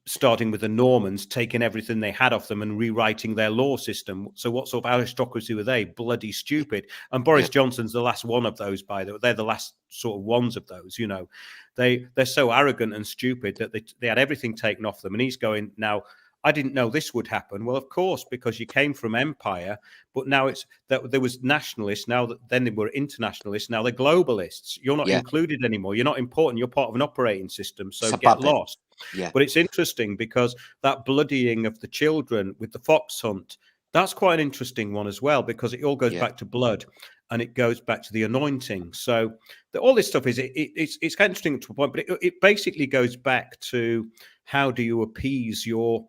A: starting with the Normans, taking everything they had off them and rewriting their law system. So what sort of aristocracy were they? Bloody stupid. And Boris Johnson's the last one of those, by the way. They're the last sort of ones of those, you know. They're so arrogant and stupid that they had everything taken off them. And he's going, now, I didn't know this would happen. Well, of course, because you came from empire, but now it's that there was nationalists. Now that then they were internationalists. Now they're globalists. You're not included anymore. You're not important. You're part of an operating system. So get lost.
C: Yeah.
A: But it's interesting because that bloodying of the children with the fox hunt, that's quite an interesting one as well, because it all goes back to blood and it goes back to the anointing. So all this stuff it's kind of interesting to a point, but it basically goes back to how do you appease your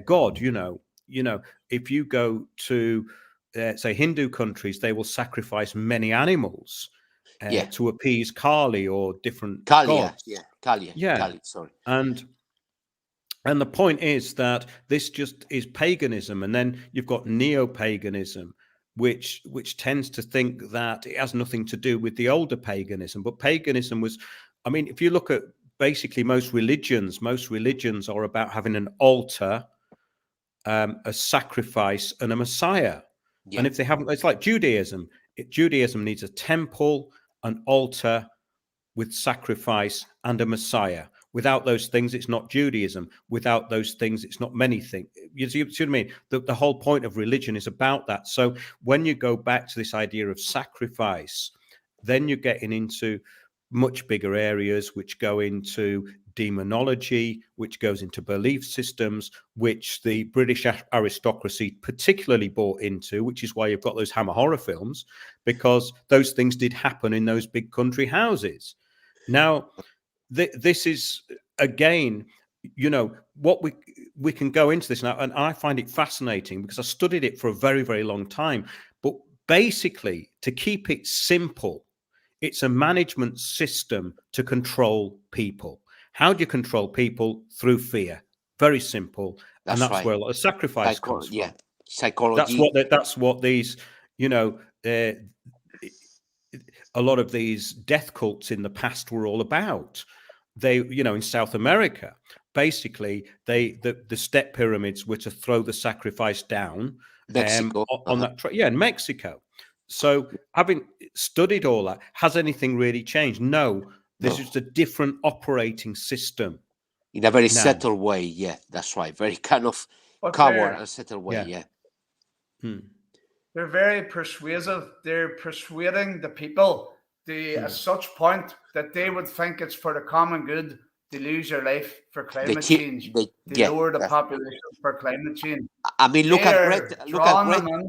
A: God? You know, if you go to say Hindu countries, they will sacrifice many animals to appease Kali or different gods.
C: Kali, sorry.
A: And the point is that this just is paganism, and then you've got neo-paganism, which tends to think that it has nothing to do with the older paganism. But paganism was, I mean, if you look at basically most religions are about having an altar, a sacrifice, and a Messiah. And if they haven't, it's like Judaism. Judaism needs a temple, an altar with sacrifice, and a Messiah. Without those things, it's not Judaism. Without those things, it's not many things. You see what I mean? The whole point of religion is about that. So when you go back to this idea of sacrifice, then you're getting into much bigger areas, which go into demonology, which goes into belief systems, which the British aristocracy particularly bought into, which is why you've got those Hammer horror films, because those things did happen in those big country houses. Now, this is, again, you know, what we can go into this now, and I find it fascinating because I studied it for a very, very long time. But basically, to keep it simple, it's a management system to control people. How do you control people? Through fear. Very simple. That's where a lot of sacrifice comes from.
C: Yeah, psychology.
A: That's what these, you know, a lot of these death cults in the past were all about. They, you know, in South America, basically, the step pyramids were to throw the sacrifice down
C: Mexico.
A: On that. In Mexico. So, having studied all that, has anything really changed? No. This is a different operating system.
C: In a very subtle way, yeah, that's right. Very kind of coward and subtle way,
B: They're very persuasive. They're persuading the people to a such point that they would think it's for the common good to lose your life for climate change. They lower the population for climate change.
C: I mean, look at Greta.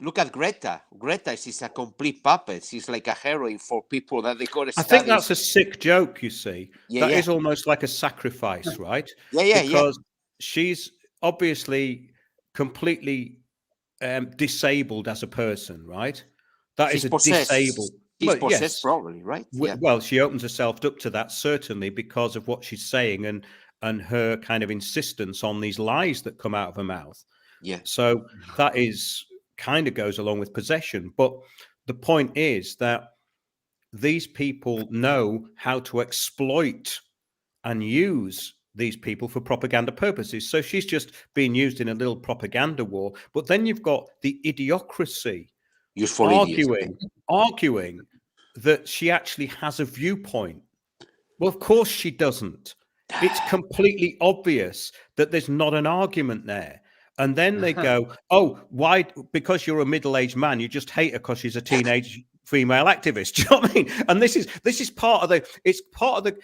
C: Look at Greta. Greta is a complete puppet. She's like a heroine for people that they go to study.
A: I think that's a sick joke, you see. That is almost like a sacrifice, right? Because she's obviously completely disabled as a person, right? She's disabled.
C: She's possessed, probably, right?
A: Well, she opens herself up to that, certainly, because of what she's saying and her kind of insistence on these lies that come out of her mouth.
C: Yeah.
A: So that is kind of goes along with possession. But the point is that these people know how to exploit and use these people for propaganda purposes. So she's just being used in a little propaganda war. But then you've got the idiocracy arguing that she actually has a viewpoint. Well, of course she doesn't. It's completely obvious that there's not an argument there. And then they go, oh, why? Because you're a middle-aged man, you just hate her because she's a teenage female activists. Do you know what I mean? And this is part of the. It's part of the.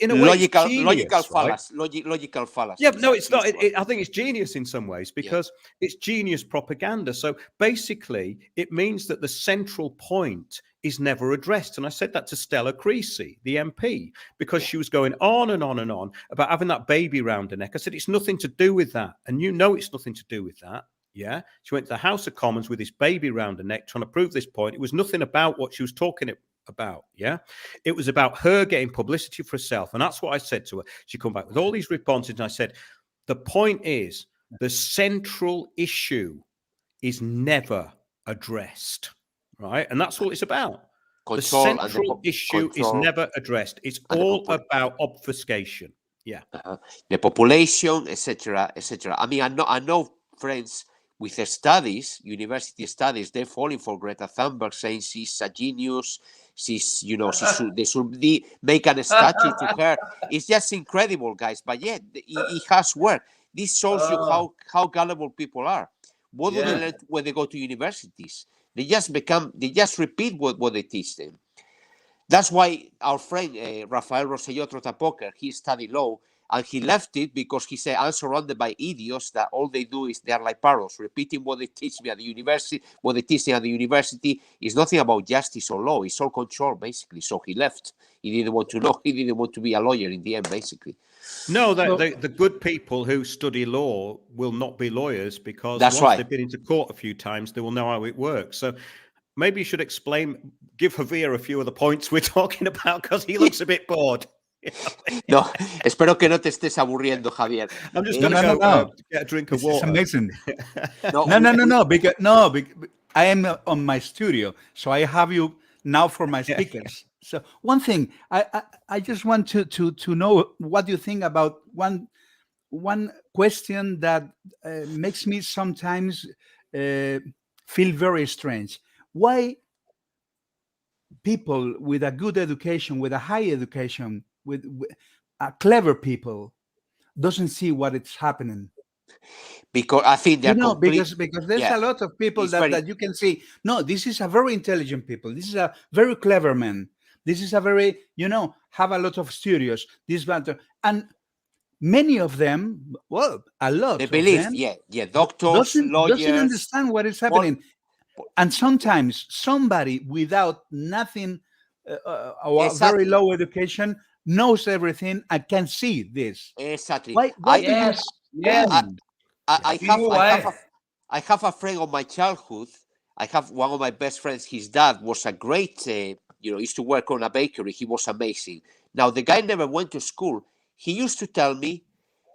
A: In a way,
C: logical,
A: it's genius,
C: logical
A: right?
C: fallacy. Logical fallacy.
A: Yeah, but no, it's not. I think it's genius in some ways because it's genius propaganda. So basically, it means that the central point is never addressed. And I said that to Stella Creasy, the MP, because she was going on and on and on about having that baby round her neck. I said, it's nothing to do with that. And you know it's nothing to do with that. Yeah. She went to the House of Commons with this baby round her neck trying to prove this point. It was nothing about what she was talking about. Yeah. It was about her getting publicity for herself. And that's what I said to her. She come back with all these responses. And I said, the point is the central issue is never addressed. Right. And that's all it's about. The central issue is never addressed. It's all about obfuscation. Yeah.
C: The population, etc., etc. I mean, I know friends with their studies, university studies, they're falling for Greta Thunberg, saying she's a genius. She's, they should make a statue to her. It's just incredible, guys. But yeah, it has worked. This shows you how gullible people are. What do they learn when they go to universities? They just repeat what they teach them. That's why our friend Rafael Rosselló Trotapoker, he studied law and he left it because he said, I'm surrounded by idiots that all they do is they are like parrots, repeating what they teach me at the university. What they teach me at the university is nothing about justice or law. It's all control, basically. So he left. He didn't want to know. He didn't want to be a lawyer in the end, basically.
A: No, the good people who study law will not be lawyers because
C: once
A: they've been into court a few times, they will know how it works. So maybe you should give Javier a few of the points we're talking about because he looks a bit bored.
C: No, espero que no te estés aburriendo, Javier.
A: I'm just going to go get a drink of water.
D: It's amazing. No, because I am on my studio, so I have you now for my speakers. So one thing, I just want to know what you think about one question that makes me sometimes feel very strange. Why people with a good education, with a high education, with clever people, doesn't see what is happening?
C: Because I think they're
D: because there's a lot of people that you can see. No, this is a very intelligent people. This is a very clever man. This is a very, have a lot of studios. And many of them, a lot.
C: They believe,
D: of them,
C: doctors, lawyers,
D: doesn't understand what is happening. And sometimes somebody without nothing or very low education knows everything and can see this.
C: Exactly.
D: Why
C: I have a friend of my childhood. I have one of my best friends. His dad was a great, used to work on a bakery. He was amazing. Now, the guy never went to school. He used to tell me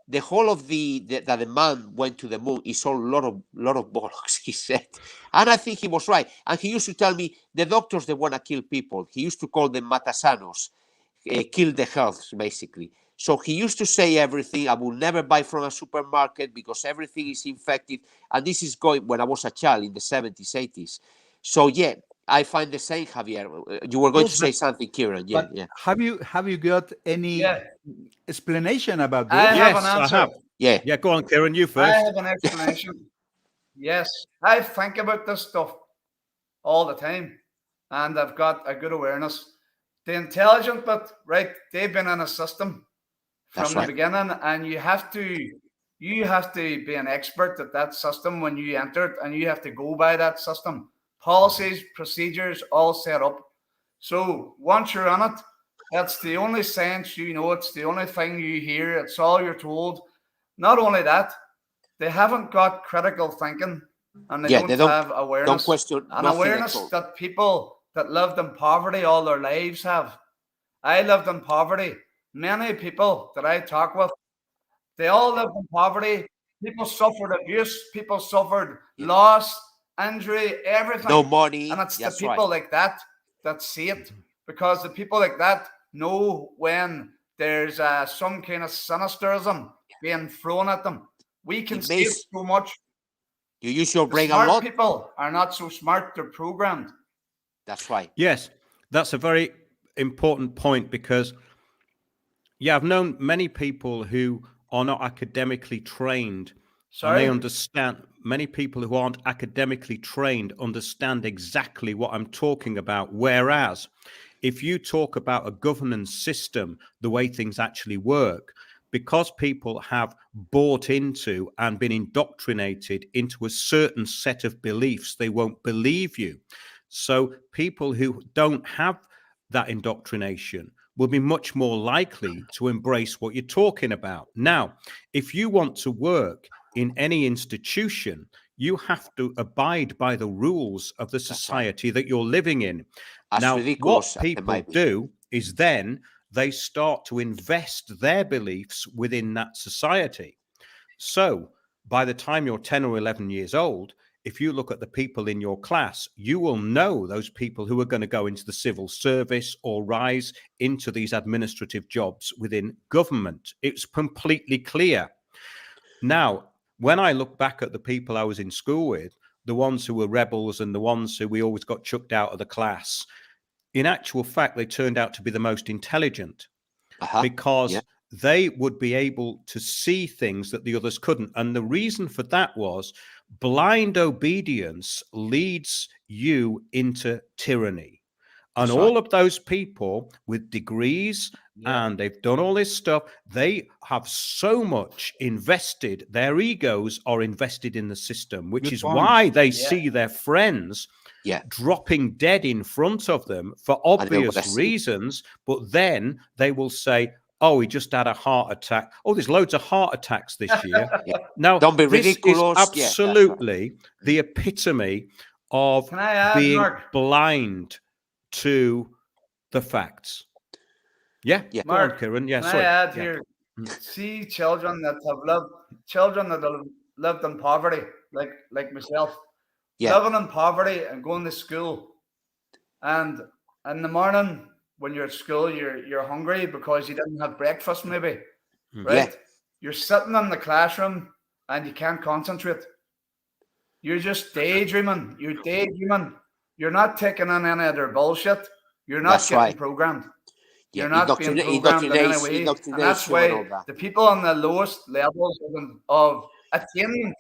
C: the whole of that the man went to the moon is all a lot of bollocks, he said. And I think he was right. And he used to tell me the doctors, they want to kill people. He used to call them matasanos, kill the health, basically. So he used to say everything. I will never buy from a supermarket because everything is infected. And this is going when I was a child in the 70s, 80s. So, I find the same, Javier. You were going to say something, Kieran. Yeah.
D: Have you got any explanation about this?
B: I have an answer.
A: I have. Yeah, go on, Kieran, you first.
B: I have an explanation. Yes, I think about this stuff all the time, and I've got a good awareness. The intelligent bit, right? They've been in a system from the beginning, and you have to be an expert at that system when you enter it, and you have to go by that system. Policies, procedures, all set up. So once you're on it, that's the only science you know. It's the only thing you hear. It's all you're told. Not only that, they haven't got critical thinking, and they don't have awareness.
C: Don't question
B: awareness that people that lived in poverty all their lives have. I lived in poverty. Many people that I talk with, they all lived in poverty. People suffered abuse. People suffered loss, injury, everything.
C: No money.
B: And it's the people like that see it, because the people like that know when there's some kind of sinisterism being thrown at them. We can see it so much.
C: You use your brain
B: a lot.
C: Smart
B: people are not so smart. They're programmed.
C: That's right.
A: Yes, that's a very important point because, I've known many people who are not academically trained. And they understand many people who aren't academically trained understand exactly what I'm talking about. Whereas if you talk about a governance system, the way things actually work, because people have bought into and been indoctrinated into a certain set of beliefs, they won't believe you. So people who don't have that indoctrination will be much more likely to embrace what you're talking about. Now, if you want to work in any institution, you have to abide by the rules of the society that you're living in.
C: As
A: Now,
C: ridiculous
A: what
C: as it might
A: people
C: be.
A: do is then they start to invest their beliefs within that society. So by the time you're 10 or 11 years old, if you look at the people in your class, you will know those people who are going to go into the civil service or rise into these administrative jobs within government. It's completely clear. Now, when I look back at the people I was in school with, the ones who were rebels and the ones who we always got chucked out of the class, in actual fact, they turned out to be the most intelligent because they would be able to see things that the others couldn't. And the reason for that was blind obedience leads you into tyranny. And all of those people with degrees and they've done all this stuff, they have so much invested, their egos are invested in the system, which is why they see their friends dropping dead in front of them for obvious reasons. But then they will say, oh, he just had a heart attack. Oh, there's loads of heart attacks this year. Now,
C: Don't be
A: this
C: ridiculous.
A: is absolutely the epitome of being blind to the facts.
B: Mark,
A: go on, Kieran.
B: Can I add here? See children that have lived in poverty, like myself, living in poverty and going to school, and in the morning when you're at school, you're hungry because you didn't have breakfast, maybe, right? You're sitting in the classroom and you can't concentrate. You're just daydreaming. You're daydreaming. You're not taking in any of their bullshit. You're not getting programmed. You're not being programmed in any way. And that's why the people on the lowest levels of attainment,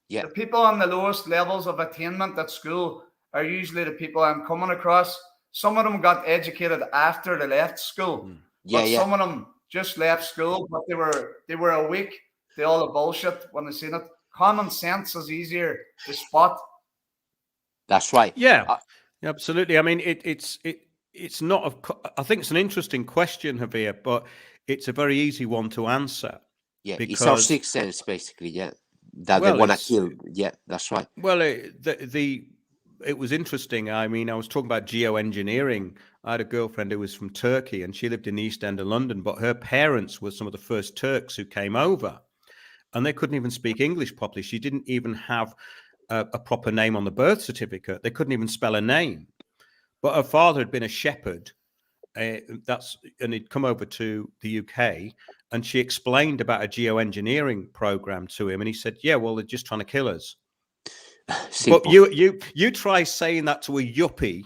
B: the people on the lowest levels of attainment at school are usually the people I'm coming across. Some of them got educated after they left school. But some of them just left school, but they were awake to all the bullshit when they seen it. Common sense is easier to spot.
C: That's right.
A: Yeah, absolutely. I mean, it's not. I think it's an interesting question, Javier, but it's a very easy one to answer.
C: Yeah, because it's our sixth sense, basically. Yeah, that they want to kill. Yeah, that's right.
A: Well, it was interesting. I mean, I was talking about geoengineering. I had a girlfriend who was from Turkey, and she lived in the East End of London, but her parents were some of the first Turks who came over. And they couldn't even speak English properly. She didn't even have a proper name on the birth certificate. They couldn't even spell a name. But her father had been a shepherd, and he'd come over to the UK, and she explained about a geoengineering program to him, and he said, "Yeah, well, they're just trying to kill us." But you try saying that to a yuppie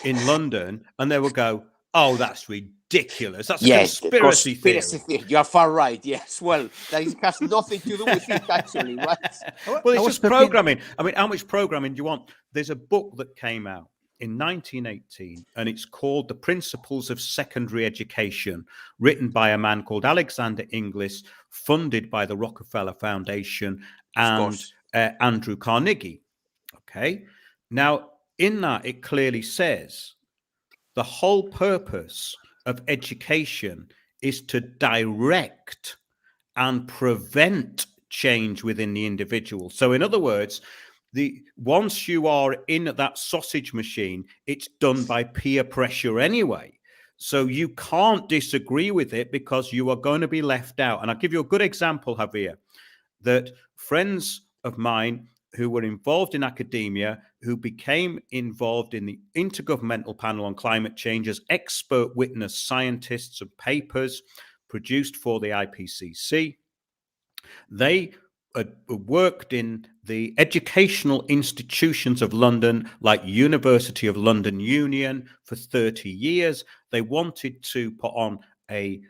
A: in London, and they will go, "Oh, that's ridiculous. That's a conspiracy theory."
C: You are far right. Yes. Well, that has nothing to do with it, actually. Right?
A: Well, it's just programming. I mean, how much programming do you want? There's a book that came out in 1918, and it's called The Principles of Secondary Education, written by a man called Alexander Inglis, funded by the Rockefeller Foundation and Andrew Carnegie. Okay. Now, in that, it clearly says the whole purpose of education is to direct and prevent change within the individual. So in other words, once you are in that sausage machine, it's done by peer pressure anyway. So you can't disagree with it because you are going to be left out. And I'll give you a good example, Javier, that friends of mine who were involved in academia, who became involved in the Intergovernmental Panel on Climate Change as expert witness scientists of papers produced for the IPCC. They worked in the educational institutions of London, like University of London Union, for 30 years. They wanted to put on a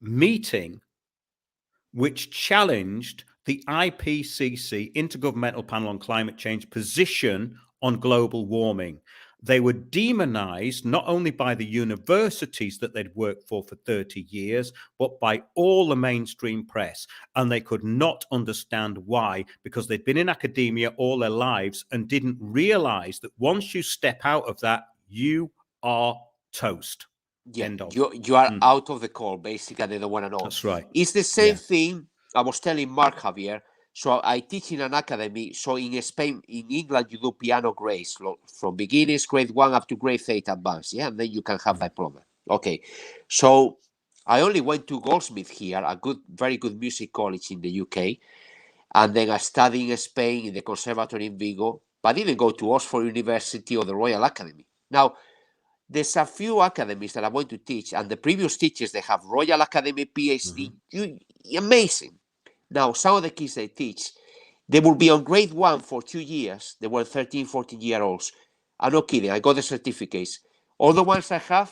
A: meeting which challenged the IPCC, Intergovernmental Panel on Climate Change, position on global warming. They were demonized not only by the universities that they'd worked for 30 years, but by all the mainstream press. And they could not understand why, because they'd been in academia all their lives and didn't realize that once you step out of that, you are toast.
C: Yeah,
A: End of.
C: you are out of the call, basically. They don't want to know.
A: That's right.
C: It's the same
A: Yeah.
C: thing I was telling Mark Javier. So I teach in an academy. So in Spain, in England, you do piano grades from beginners, grade 1 up to grade 8 advanced. Yeah, and then you can have diploma. Okay. So I only went to Goldsmith here, a very good music college in the UK. And then I studied in Spain in the conservatory in Vigo, but I didn't go to Oxford University or the Royal Academy. Now, there's a few academies that I want to teach, and the previous teachers, they have Royal Academy, PhD, amazing. Now, some of the kids they teach, they will be on grade 1 for 2 years. They were 13, 14-year-olds. I'm not kidding. I got the certificates. All the ones I have,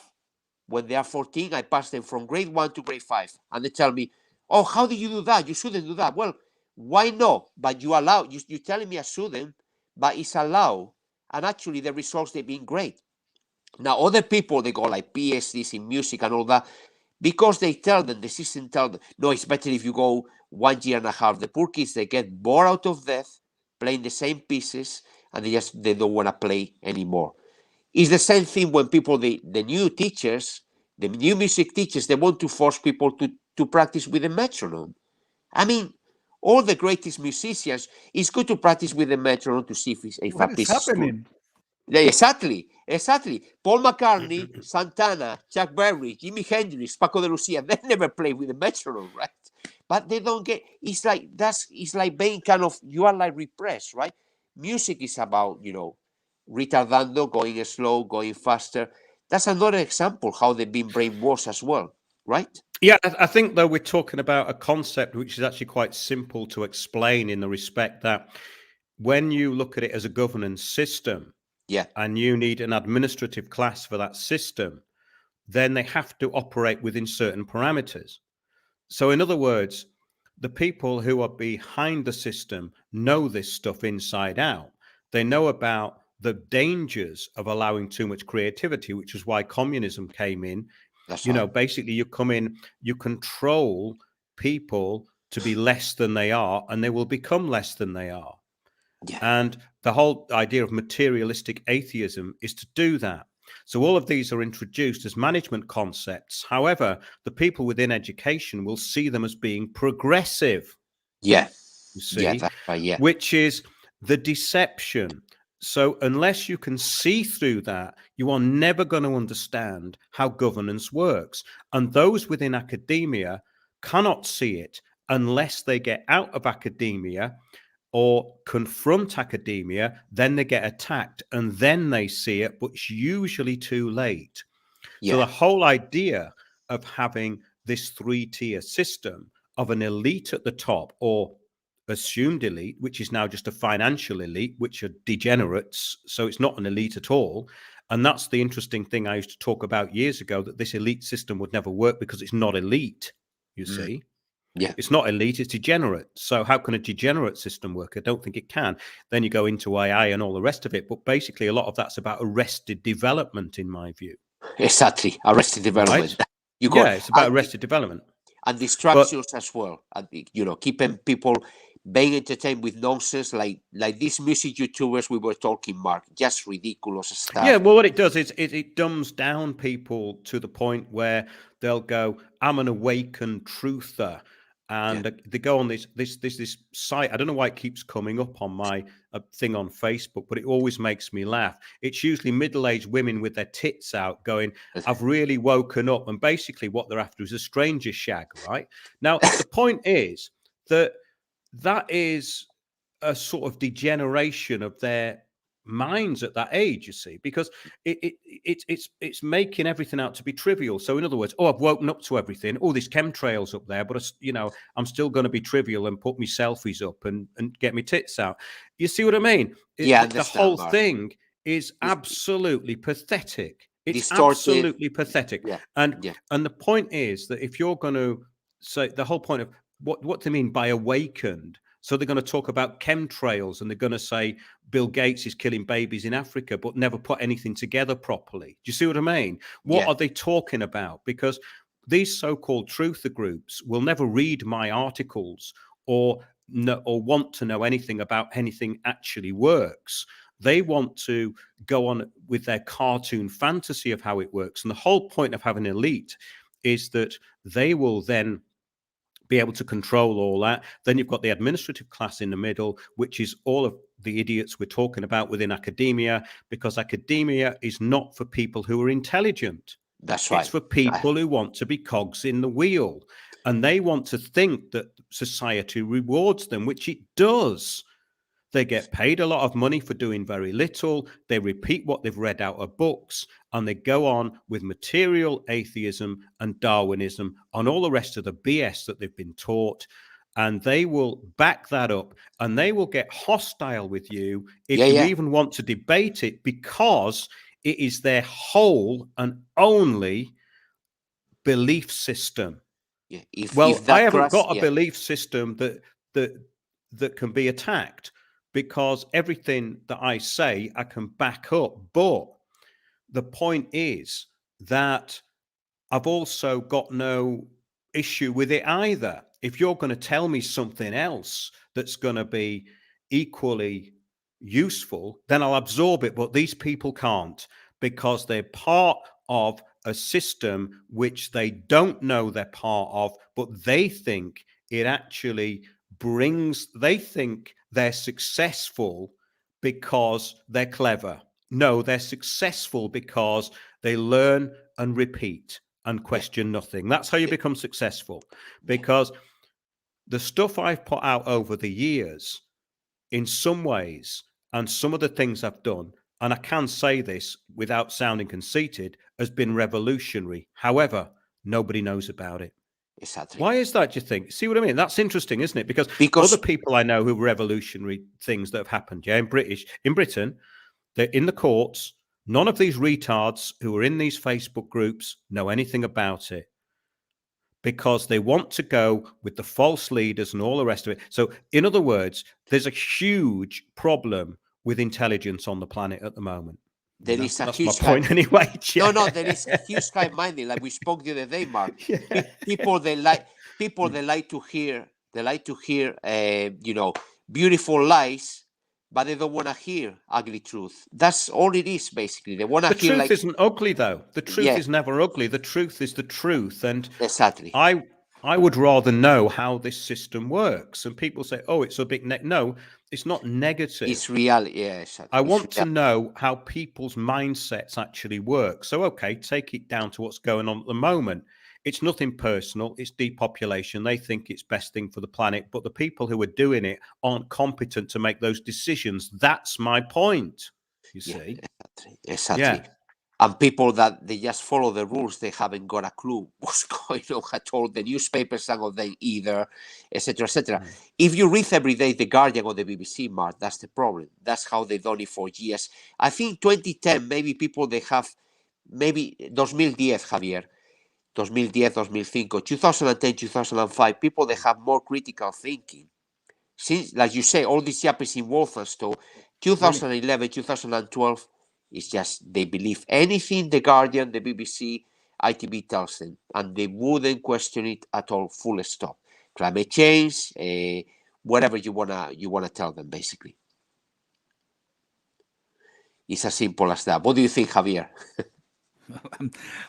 C: when they are 14, I pass them from grade 1 to grade 5. And they tell me, oh, how do you do that? You shouldn't do that. Well, why not? But you allow, you're telling me I shouldn't, but it's allowed. And actually, the results, they've been great. Now, other people, they go like PhDs in music and all that, because they tell them, the system tell them, no, it's better if you go 1 year and a half. The poor kids, they get bored out of death, playing the same pieces, and they don't want to play anymore. It's the same thing when people, the new teachers, the new music teachers, they want to force people to practice with a metronome. I mean, all the greatest musicians, it's good to practice with a metronome to see if a piece is good. Exactly. Paul McCartney, Santana, Chuck Berry, Jimi Hendrix, Paco de Lucia, they never play with a metronome, right? But they don't get, it's like being kind of, you are like repressed, right? Music is about, retardando, going slow, going faster. That's another example how they've been brainwashed as well, right?
A: Yeah, I think, though, we're talking about a concept which is actually quite simple to explain, in the respect that when you look at it as a governance system, and you need an administrative class for that system, then they have to operate within certain parameters. So in other words, the people who are behind the system know this stuff inside out. They know about the dangers of allowing too much creativity, which is why communism came in.
C: That's
A: basically you come in, you control people to be less than they are, and they will become less than they are.
C: Yeah.
A: And the whole idea of materialistic atheism is to do that. So all of these are introduced as management concepts. However, the people within education will see them as being progressive.
C: Yeah.
A: You see,
C: that's right,
A: which is the deception. So unless you can see through that, you are never going to understand how governance works. And those within academia cannot see it unless they get out of academia or confront academia. Then they get attacked and then they see it, but it's usually too late. So the whole idea of having this 3-tier system of an elite at the top, or assumed elite, which is now just a financial elite, which are degenerates. So it's not an elite at all. And that's the interesting thing I used to talk about years ago, that this elite system would never work because it's not elite, you see.
C: Yeah.
A: It's not elite, it's degenerate. So how can a degenerate system work? I don't think it can. Then you go into AI and all the rest of it. But basically, a lot of that's about arrested development, in my view.
C: Exactly. Arrested development.
A: Right? It's about arrested development.
C: And distractions as well. And, keeping people being entertained with nonsense like these music YouTubers we were talking, Mark. Just ridiculous stuff.
A: Yeah, well, what it does is it dumbs down people to the point where they'll go, I'm an awakened truther. And they go on this site. I don't know why it keeps coming up on my thing on Facebook, but it always makes me laugh. It's usually middle-aged women with their tits out going, I've really woken up. And basically what they're after is a stranger shag, right? Now, the point is that is a sort of degeneration of their minds at that age, you see, because it's making everything out to be trivial. So in other words, I've woken up to everything, all these chemtrails up there, but I'm still going to be trivial and put me selfies up and get me tits out. You see what I mean? The whole thing is absolutely pathetic. It's
C: distorted.
A: Absolutely pathetic. And the point is that if you're going to say, the whole point of what they mean by awakened, So they're going to talk about chemtrails, and they're going to say Bill Gates is killing babies in Africa, but never put anything together properly. Do you see what I mean? What are they talking about? Because these so-called truther groups will never read my articles or want to know anything about anything actually works. They want to go on with their cartoon fantasy of how it works. And the whole point of having an elite is that they will then be able to control all that. Then you've got the administrative class in the middle, which is all of the idiots we're talking about within academia, because academia is not for people who are intelligent.
C: That's right.
A: It's for people who want to be cogs in the wheel, and they want to think that society rewards them, which it does. They get paid a lot of money for doing very little. They repeat what they've read out of books, and they go on with material atheism and Darwinism and all the rest of the BS that they've been taught. And they will back that up, and they will get hostile with you if you even want to debate it, because it is their whole and only belief system.
C: Yeah.
A: I haven't got a belief system that can be attacked, because everything that I say, I can back up. But the point is that I've also got no issue with it either. If you're going to tell me something else that's going to be equally useful, then I'll absorb it. But these people can't, because they're part of a system which they don't know they're part of, but they think it actually they think they're successful because they're clever. No, they're successful because they learn and repeat and question nothing. That's how you become successful. Because the stuff I've put out over the years, in some ways, and some of the things I've done, and I can say this without sounding conceited, has been revolutionary. However, nobody knows about it.
C: Exactly.
A: Why is that, do you think? See what I mean? That's interesting, isn't it? Because other people I know who revolutionary things that have happened, in Britain, they're in the courts. None of these retards who are in these Facebook groups know anything about it, because they want to go with the false leaders and all the rest of it. So, in other words, there's a huge problem with intelligence on the planet at the moment.
C: That's
A: my point anyway.
C: Yeah. No, there is a huge high-minded, like we spoke the other day, Mark. Yeah. People they like to hear beautiful lies, but they don't want to hear ugly truth. That's all it is, basically. They want to hear.
A: The truth isn't ugly, though. The truth is never ugly. The truth is the truth, and
C: exactly.
A: I would rather know how this system works. And people say, "Oh, it's a big no." It's not negative.
C: It's reality. Yeah, exactly.
A: I want to know how people's mindsets actually work. So, okay, take it down to what's going on at the moment. It's nothing personal. It's depopulation. They think it's best thing for the planet, but the people who are doing it aren't competent to make those decisions. That's my point. You see?
C: Exactly.
A: Yeah.
C: And people that they just follow the rules, they haven't got a clue what's going on at all. The newspapers, some of them either, etc., etc. If you read every day The Guardian or the BBC, Mark, that's the problem. That's how they've done it for years. I think 2010, maybe people they have, maybe 2010, Javier, 2010, 2005, 2010, 2005, people they have more critical thinking. Since, like you say, all these Japanese in Walthamstow, 2011, 2012. It's just they believe anything the Guardian, the BBC, ITV tells them, and they wouldn't question it at all. Full stop. Climate change, whatever you wanna tell them, basically. It's as simple as that. What do you think, Javier?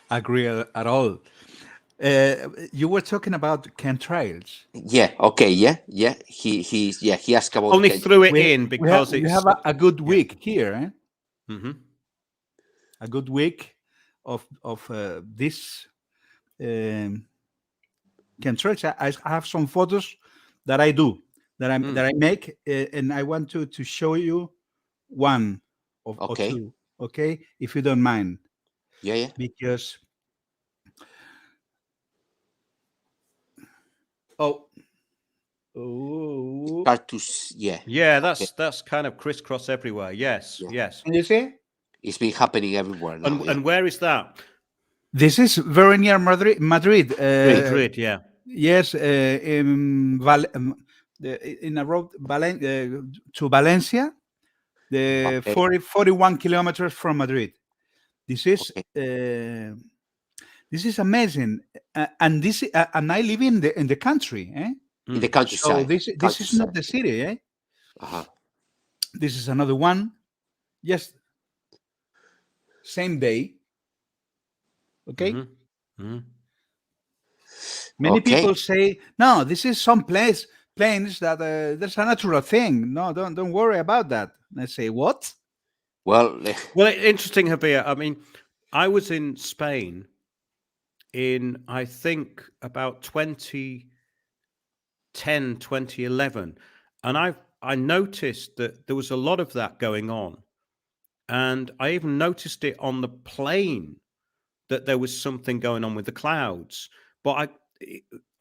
D: I agree at all. You were talking about chemtrails.
C: Yeah. Okay. Yeah. He asked about.
A: Only threw it in because
D: we have a good week here, eh?
A: Mm-hmm.
D: A good week of this chemtrails. I have some photos that I do that I make, and I want to show you one or two. Okay, if you don't mind.
C: Yeah.
D: Because
A: yeah, that's kind of crisscross everywhere. Yes.
D: Can you see?
C: It's been happening everywhere now.
A: And where is that?
D: This is very near Madrid.
A: Madrid, yeah.
D: Yes, in a road to Valencia, the
C: Okay.
D: 41 kilometers from Madrid. This is amazing, and I live in the country,
C: In the
D: So
C: countryside.
D: this is not the city,
C: Uh-huh.
D: This is another one. Yes, same day. Okay. Many people say, no, this is some planes that there's a natural thing. No, don't worry about that. And I say, what?
C: Well,
A: Interesting, Javier. I mean, I was in Spain in, I think, about 2010, 2011, and I noticed that there was a lot of that going on, and I even noticed it on the plane that there was something going on with the clouds. But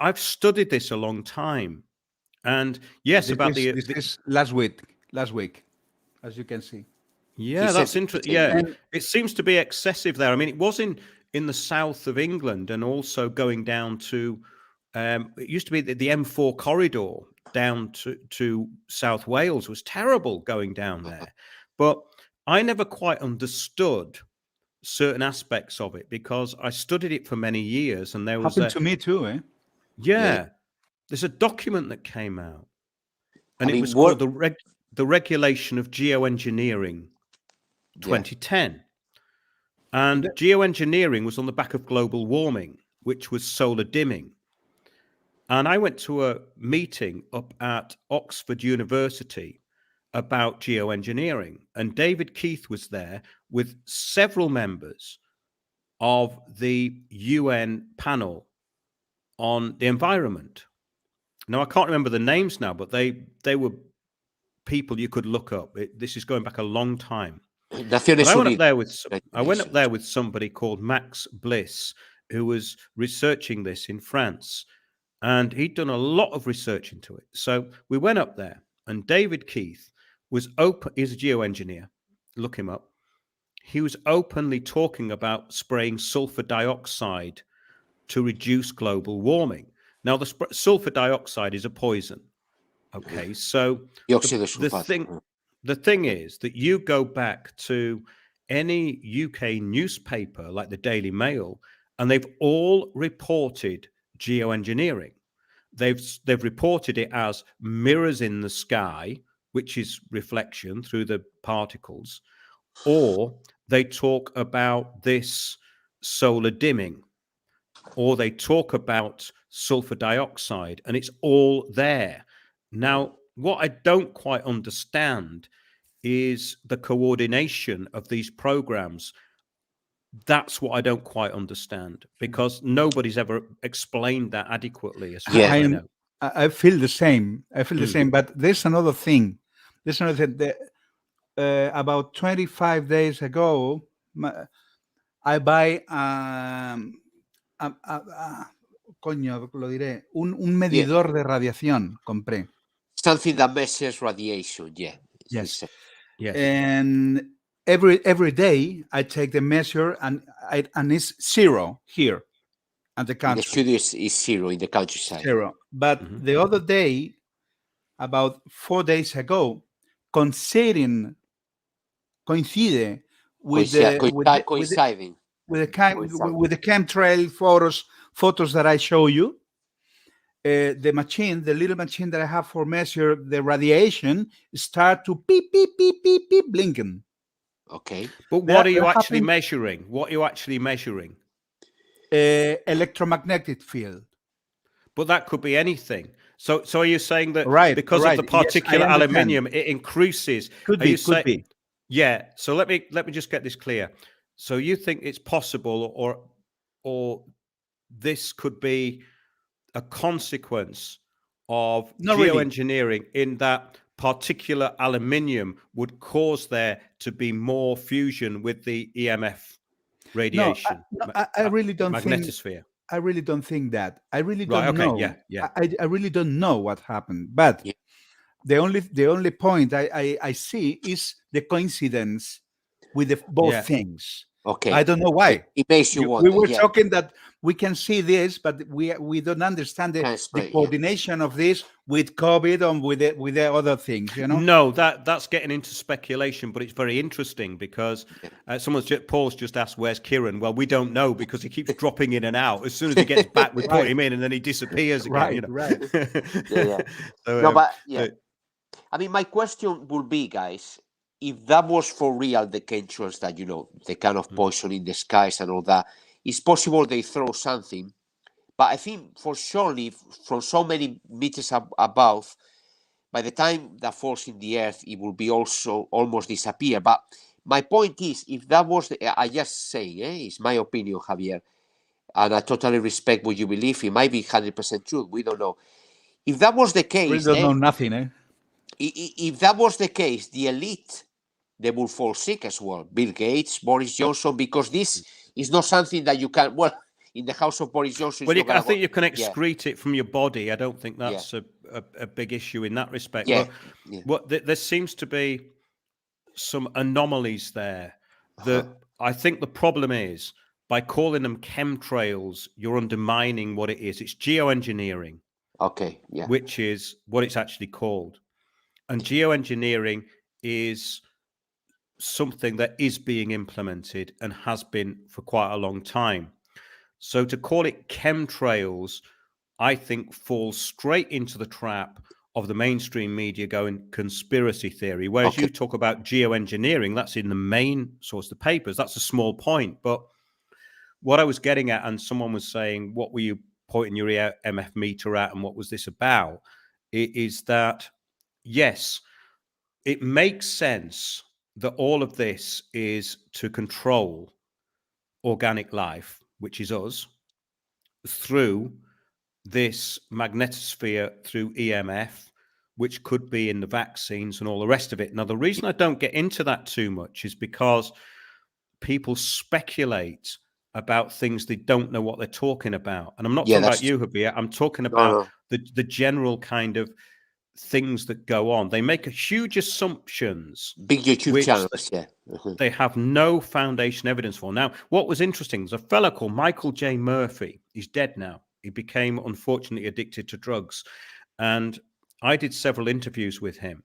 A: I've studied this a long time, and yes, about
D: this is last week, as you can see.
A: Yeah, that's interesting. Yeah, it seems to be excessive there. I mean, it was in the south of England, and also going down to it used to be the M4 corridor down to South Wales was terrible going down there. But I never quite understood certain aspects of it because I studied it for many years, and there was
D: happened to me too,
A: Yeah, there's a document that came out, and
C: I
A: it
C: mean,
A: was called the Regulation of Geoengineering 2010. And geoengineering was on the back of global warming, which was solar dimming. And I went to a meeting up at Oxford University about geoengineering, and David Keith was there with several members of the UN panel on the environment. Now, I can't remember the names now, but they were people you could look up. This is going back a long time. But I went up there with somebody called Max Bliss, who was researching this in France, and he'd done a lot of research into it. So we went up there, and David Keith was open. He's a geoengineer. Look him up. He was openly talking about spraying sulfur dioxide to reduce global warming. Now, the sulfur dioxide is a poison. Okay, so the thing is that you go back to any UK newspaper like the Daily Mail, and they've all reported geoengineering. They've reported it as mirrors in the sky, which is reflection through the particles, or they talk about this solar dimming, or they talk about sulfur dioxide, and it's all there. Now, what I don't quite understand is the coordination of these programs. That's what I don't quite understand, because nobody's ever explained that adequately, as far as I know.
D: I feel the same. But there's another thing. About 25 days ago, I buy un medidor de radiación. Compré.
C: Something that measures radiation.
D: Yes. And every day I take the measure, and it's zero here at the country.
C: The studio is zero in the countryside.
D: Zero. But the other day, about 4 days ago, coinciding with
C: coinciding
D: with the chemtrail photos that I show you. The little machine that I have for measure the radiation, start to beep beep beep beep beep blinking.
C: Okay,
A: but what are you actually measuring? What are you actually measuring?
D: Electromagnetic field.
A: But that could be anything. So are you saying that because of the particular aluminium, it increases?
D: Could be.
A: Yeah. So let me just get this clear. So you think it's possible, or this could be a consequence of geoengineering, in that particular aluminium would cause there to be more fusion with the EMF radiation?
D: I really don't
A: magnetosphere.
D: I really don't think that. I really don't know.
A: Yeah.
D: I really don't know what happened. But the only point I see is the coincidence with both things.
C: Okay.
D: I don't know why.
C: It makes you
D: We
C: wonder.
D: were
C: Yeah.
D: talking that we can see this, but we don't understand
C: Can't
D: the
C: explain, yeah.
D: coordination of this with COVID and with the other things, you know?
A: No, that's getting into speculation, but it's very interesting because Paul's just asked, where's Kieran? Well, we don't know because he keeps dropping in and out. As soon as he gets back, we put
D: Right.
A: him in and then he disappears again.
D: Right,
A: You know?
D: right.
C: Yeah.
A: So,
C: No, but yeah. I mean, my question would be, guys, if that was for real, the chemtrails that, you know, the kind of poison in the skies and all that, it's possible they throw something. But I think for surely from so many meters above, by the time that falls in the earth, it will be also almost disappear. But my point is, if that was, I just say, it's my opinion, Javier, and I totally respect what you believe. It might be 100% true. We don't know. If that was the
D: We
C: case,
D: don't know nothing, eh?
C: If that was the case, the elite, they will fall sick as well. Bill Gates, Boris Johnson, because this is not something that you can, well, in the house of Boris Johnson,
A: well,
C: it's not
A: I
C: gonna
A: think
C: go.
A: you can
C: Yeah.
A: excrete it from your body. I don't think that's a big issue in that respect.
C: Yeah.
A: But there seems to be some anomalies there that I think the problem is by calling them chemtrails, you're undermining what it is. It's geoengineering.
C: Okay. Yeah.
A: Which is what it's actually called. And geoengineering is something that is being implemented and has been for quite a long time. So to call it chemtrails, I think falls straight into the trap of the mainstream media going conspiracy theory. Whereas you talk about geoengineering, that's in the main source of the papers. That's a small point. But what I was getting at, and someone was saying, what were you pointing your EMF meter at and what was this about? It is that, yes, it makes sense that all of this is to control organic life, which is us, through this magnetosphere, through EMF, which could be in the vaccines and all the rest of it. Now, the reason I don't get into that too much is because people speculate about things they don't know what they're talking about. And I'm not talking about you, Javier. I'm talking about the general kind of things that go on. They make huge assumptions.
C: Big YouTube channels,
A: they have no foundation evidence for. Now, what was interesting, there's a fellow called Michael J. Murphy. He's dead now. He became, unfortunately, addicted to drugs. And I did several interviews with him.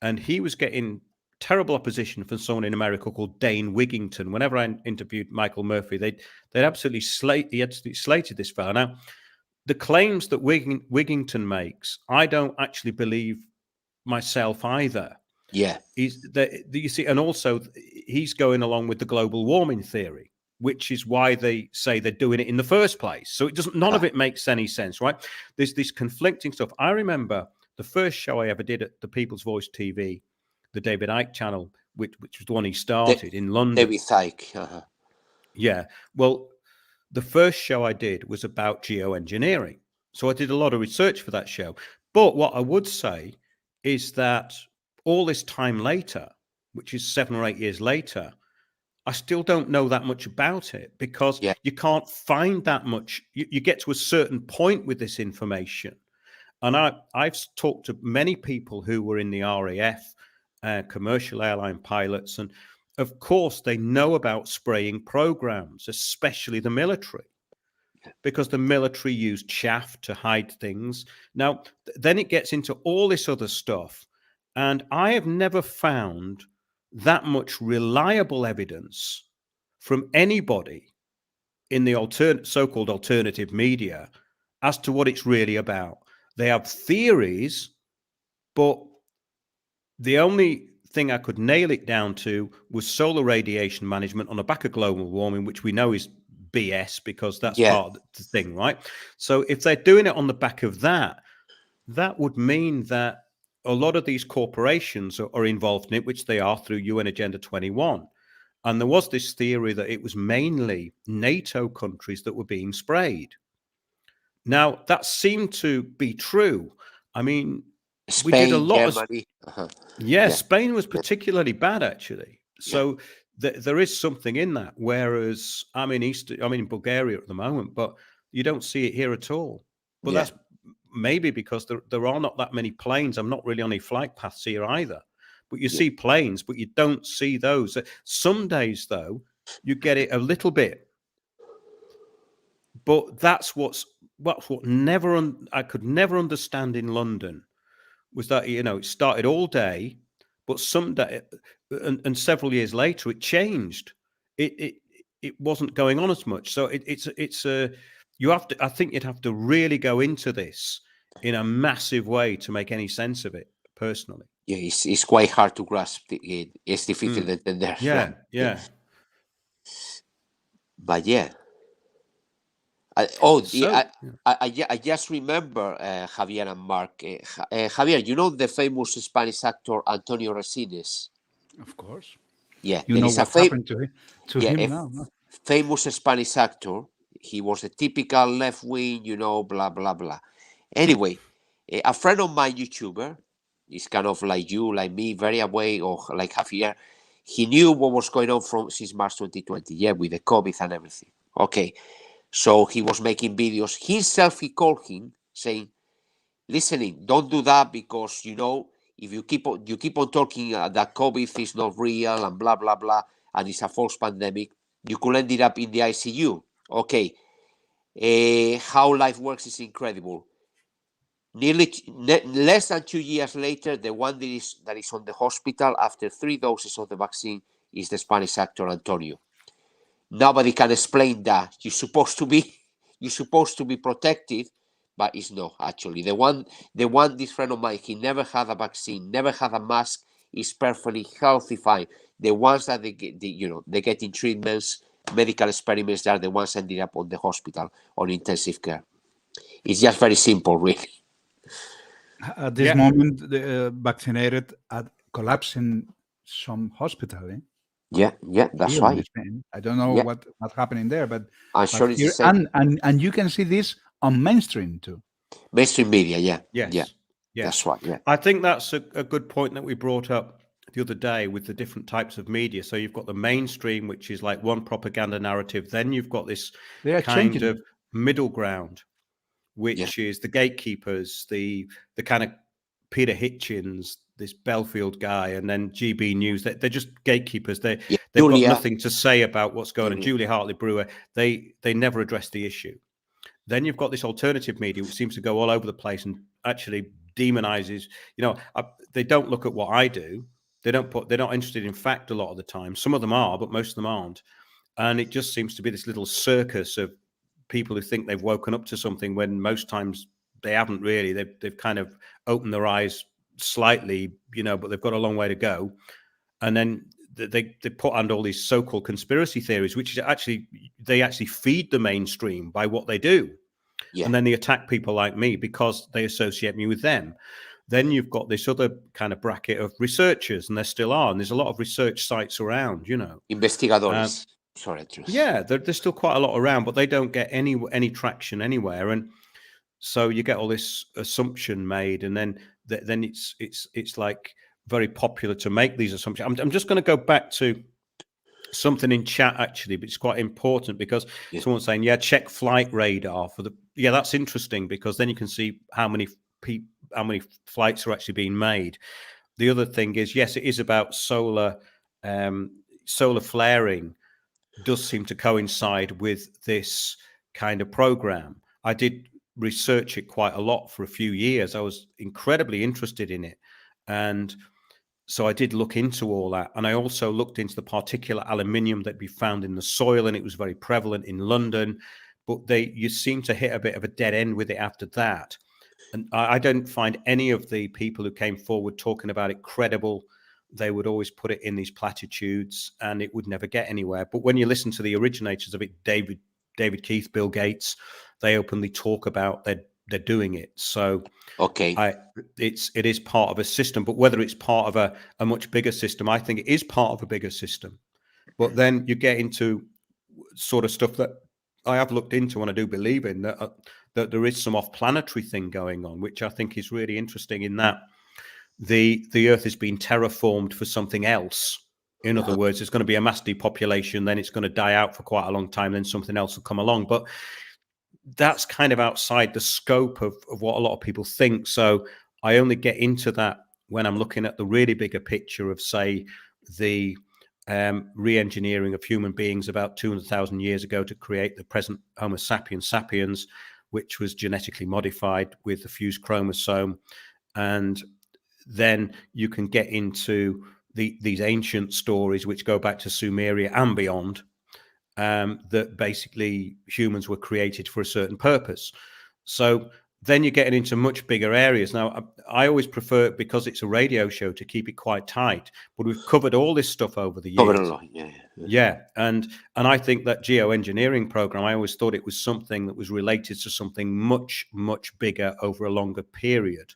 A: And he was getting terrible opposition from someone in America called Dane Wigington. Whenever I interviewed Michael Murphy, they'd absolutely slated this fellow. Now, the claims that Wigington makes, I don't actually believe myself either.
C: Yeah.
A: You see, and also he's going along with the global warming theory, which is why they say they're doing it in the first place. So it doesn't. None of it makes any sense, right? There's this conflicting stuff. I remember the first show I ever did at the People's Voice TV, the David Icke channel, which was the one he started in London.
C: David Icke.
A: Yeah. Well, the first show I did was about geoengineering. So I did a lot of research for that show. But what I would say is that all this time later, which is 7 or 8 years later, I still don't know that much about it because you can't find that much. You get to a certain point with this information. And I've talked to many people who were in the RAF, commercial airline pilots, and of course they know about spraying programs, especially the military, because the military used chaff to hide things. Now, then it gets into all this other stuff. And I have never found that much reliable evidence from anybody in the so-called alternative media as to what it's really about. They have theories, but the only thing I could nail it down to was solar radiation management on the back of global warming, which we know is BS because that's part of the thing, right? So if they're doing it on the back of that, that would mean that a lot of these corporations are involved in it, which they are through UN Agenda 21. And there was this theory that it was mainly NATO countries that were being sprayed. Now, that seemed to be true. I mean,
C: Spain,
A: we did a lot
C: Germany.
A: Spain was particularly bad, actually. So there is something in that. Whereas I'm in Bulgaria at the moment, but you don't see it here at all. But that's maybe because there are not that many planes. I'm not really on any flight paths here either. But you see planes, but you don't see those. Some days, though, You get it a little bit, but that's what I could never understand in London was that it started all day, but some day and several years later it changed. It wasn't going on as much. So it's a you have to. I think you'd have to really go into this in a massive way to make any sense of it. Personally,
C: Yeah, it's quite hard to grasp. It's difficult to entender.
A: yeah.
C: But yeah.
A: So
C: I just remember Javier and Mark. Javier, you know the famous Spanish actor Antonio Resines?
D: Of course.
C: Yeah,
D: You
C: there
D: know
C: is a
D: what happened to
C: yeah,
D: him now. No?
C: famous Spanish actor. He was a typical left wing, blah blah blah. Anyway, a friend of mine, YouTuber, is kind of like you, like me, very away, or like Javier. He knew what was going on since March 2020, yeah, with the COVID and everything. Okay, so he was making videos. Himself, he called him saying, "Listening, don't do that because if you keep on talking that COVID is not real and blah blah blah, and it's a false pandemic, you could end up in the ICU." Okay, how life works is incredible. Less than 2 years later, the one that is on the hospital after 3 doses of the vaccine is the Spanish actor Antonio. Nobody can explain that. You're supposed to be protected, but it's not actually. The one this friend of mine, he never had a vaccine, never had a mask, is perfectly healthy, fine. The ones that they get in treatments, medical experiments, they are the ones ending up on the hospital on intensive care. It's just very simple, really.
D: At this moment, the vaccinated are collapsing some hospital.
C: Yeah, that's
D: Here
C: right.
D: in Spain. I don't know what's happening there, but
C: I'm sure it's
D: here,
C: the same.
D: and you can see this on mainstream too.
C: Mainstream media, yeah.
A: yes.
C: That's right. Yeah.
A: I think that's a good point that we brought up the other day with the different types of media. So you've got the mainstream, which is like one propaganda narrative. Then you've got this kind of middle ground, which is the gatekeepers, the kind of Peter Hitchens, this Belfield guy, and then GB News. They're just gatekeepers. They've got nothing to say about what's going on. Julia Hartley Brewer, they never address the issue. Then you've got this alternative media, which seems to go all over the place and actually demonizes. They don't look at what I do. They're not interested in fact a lot of the time. Some of them are, but most of them aren't. And it just seems to be this little circus of people who think they've woken up to something when most times they haven't really. They've kind of opened their eyes slightly, but they've got a long way to go. And then they put on all these so-called conspiracy theories, which is they actually feed the mainstream by what they do. Yeah. And then they attack people like me because they associate me with them. Then you've got this other kind of bracket of researchers, and there still are. And there's a lot of research sites around,
C: Investigadores.
A: Yeah, there's still quite a lot around, but they don't get any traction anywhere. And so you get all this assumption made, and then it's like very popular to make these assumptions. I'm just going to go back to something in chat actually, but it's quite important because someone's saying, check flight radar that's interesting because then you can see how many flights are actually being made. The other thing is, yes, it is about solar flaring does seem to coincide with this kind of program. I did research it quite a lot for a few years. I was incredibly interested in it. And so I did look into all that. And I also looked into the particulate aluminium that we found in the soil, and it was very prevalent in London. But you seem to hit a bit of a dead end with it after that. And I don't find any of the people who came forward talking about it credible. They would always put it in these platitudes and it would never get anywhere. But when you listen to the originators of it, David Keith, Bill Gates, they openly talk about they're doing it. So it is part of a system, but whether it's part of a much bigger system, I think it is part of a bigger system. But then you get into sort of stuff that I have looked into and I do believe in, that there is some off-planetary thing going on, which I think is really interesting in that the Earth has been terraformed for something else. In other words, there's going to be a mass depopulation, then it's going to die out for quite a long time, then something else will come along. But that's kind of outside the scope of what a lot of people think. So I only get into that when I'm looking at the really bigger picture of, say, the re-engineering of human beings about 200,000 years ago to create the present Homo sapiens sapiens, which was genetically modified with the fused chromosome. And then you can get into these ancient stories which go back to Sumeria and beyond, that basically humans were created for a certain purpose. So then you're getting into much bigger areas. Now, I always prefer, because it's a radio show, to keep it quite tight, but we've covered all this stuff over the years.
C: Covered a lot,
A: Yeah. And I think that geoengineering program, I always thought it was something that was related to something much, much bigger over a longer period.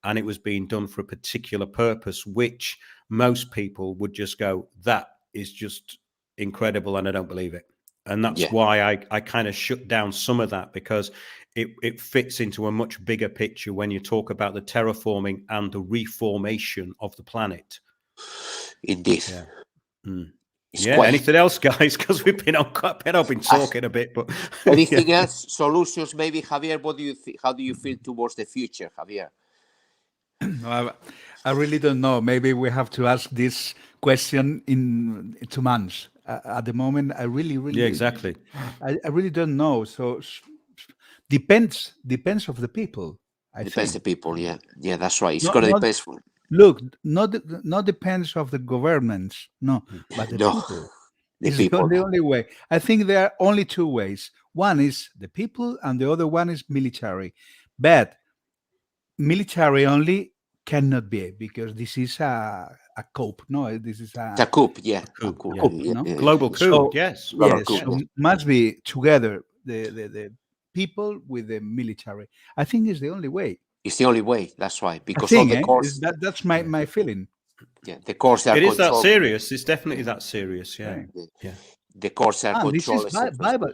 A: And it was being done for a particular purpose, which most people would just go, that is just incredible, and I don't believe it. And that's why I kind of shut down some of that, because it fits into a much bigger picture when you talk about the terraforming and the reformation of the planet.
C: Indeed.
A: Yeah. Mm.
C: Quite...
A: Anything else, guys? Because we've been talking a bit, but
C: anything else? Solutions, maybe, Javier? What do you think? How do you feel towards the future, Javier?
D: I really don't know. Maybe we have to ask this question in 2 months. At the moment, I really,
A: exactly.
D: I really don't know. So depends of the people.
C: Depends the people. Yeah, that's right. It's going to depend.
D: Look, not depends of the governments. No, but the people. It's the only way. I think there are only 2 ways. One is the people, and the other one is military. But military only cannot be, because this is a cope. No, this is
C: a coup. Yeah,
A: a coup.
D: No?
A: Global coup.
D: So,
A: yes.
D: So must be together the people with the military. I think it's the only way.
C: It's the only way. That's right. Because all the courts.
D: That's my feeling.
C: Yeah, the courts are.
A: It is that serious. It's definitely that serious. Yeah.
D: Right.
C: Yeah. The courts are controlled.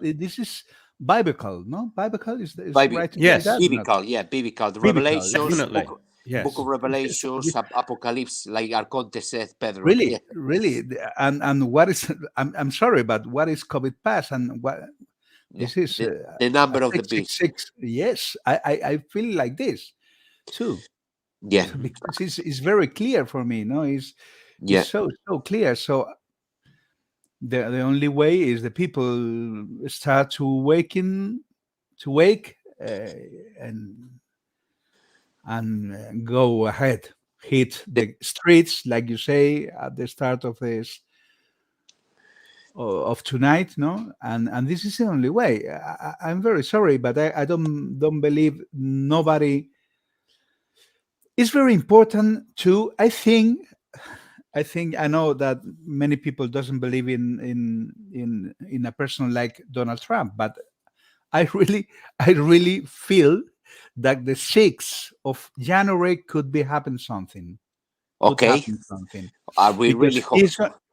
D: This is biblical, no? Biblical is right.
A: Yes.
C: Biblical. Yeah, biblical. The Revelations.
A: Definitely. Yes.
C: Book of Revelations, Apocalypse, like Arconte said, Pedro.
D: Really, really. And what is? I'm sorry, but what is COVID pass, and what? This is
C: the number of the beast.
D: Yes, I feel like this too.
C: Yeah,
D: because it's very clear for me. No, it's so clear. So the only way is the people start to wake and go ahead, hit the streets, like you say at the start of this. Of tonight, no, and this is the only way. I'm very sorry, but I don't believe nobody. It's very important to. I think I know that many people doesn't believe in a person like Donald Trump, but I really feel that the 6th of January could be happen something.
C: Okay. We really hope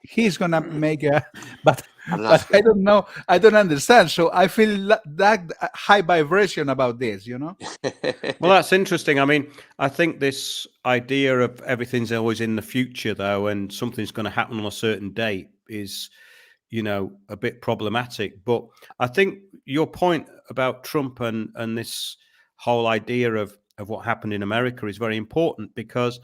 D: he's gonna make a, but I don't know. I don't understand. So I feel that high vibration about this, you know.
A: Well, that's interesting. I mean, I think this idea of everything's always in the future, though, and something's going to happen on a certain date is, a bit problematic. But I think your point about Trump and this whole idea of what happened in America is very important, because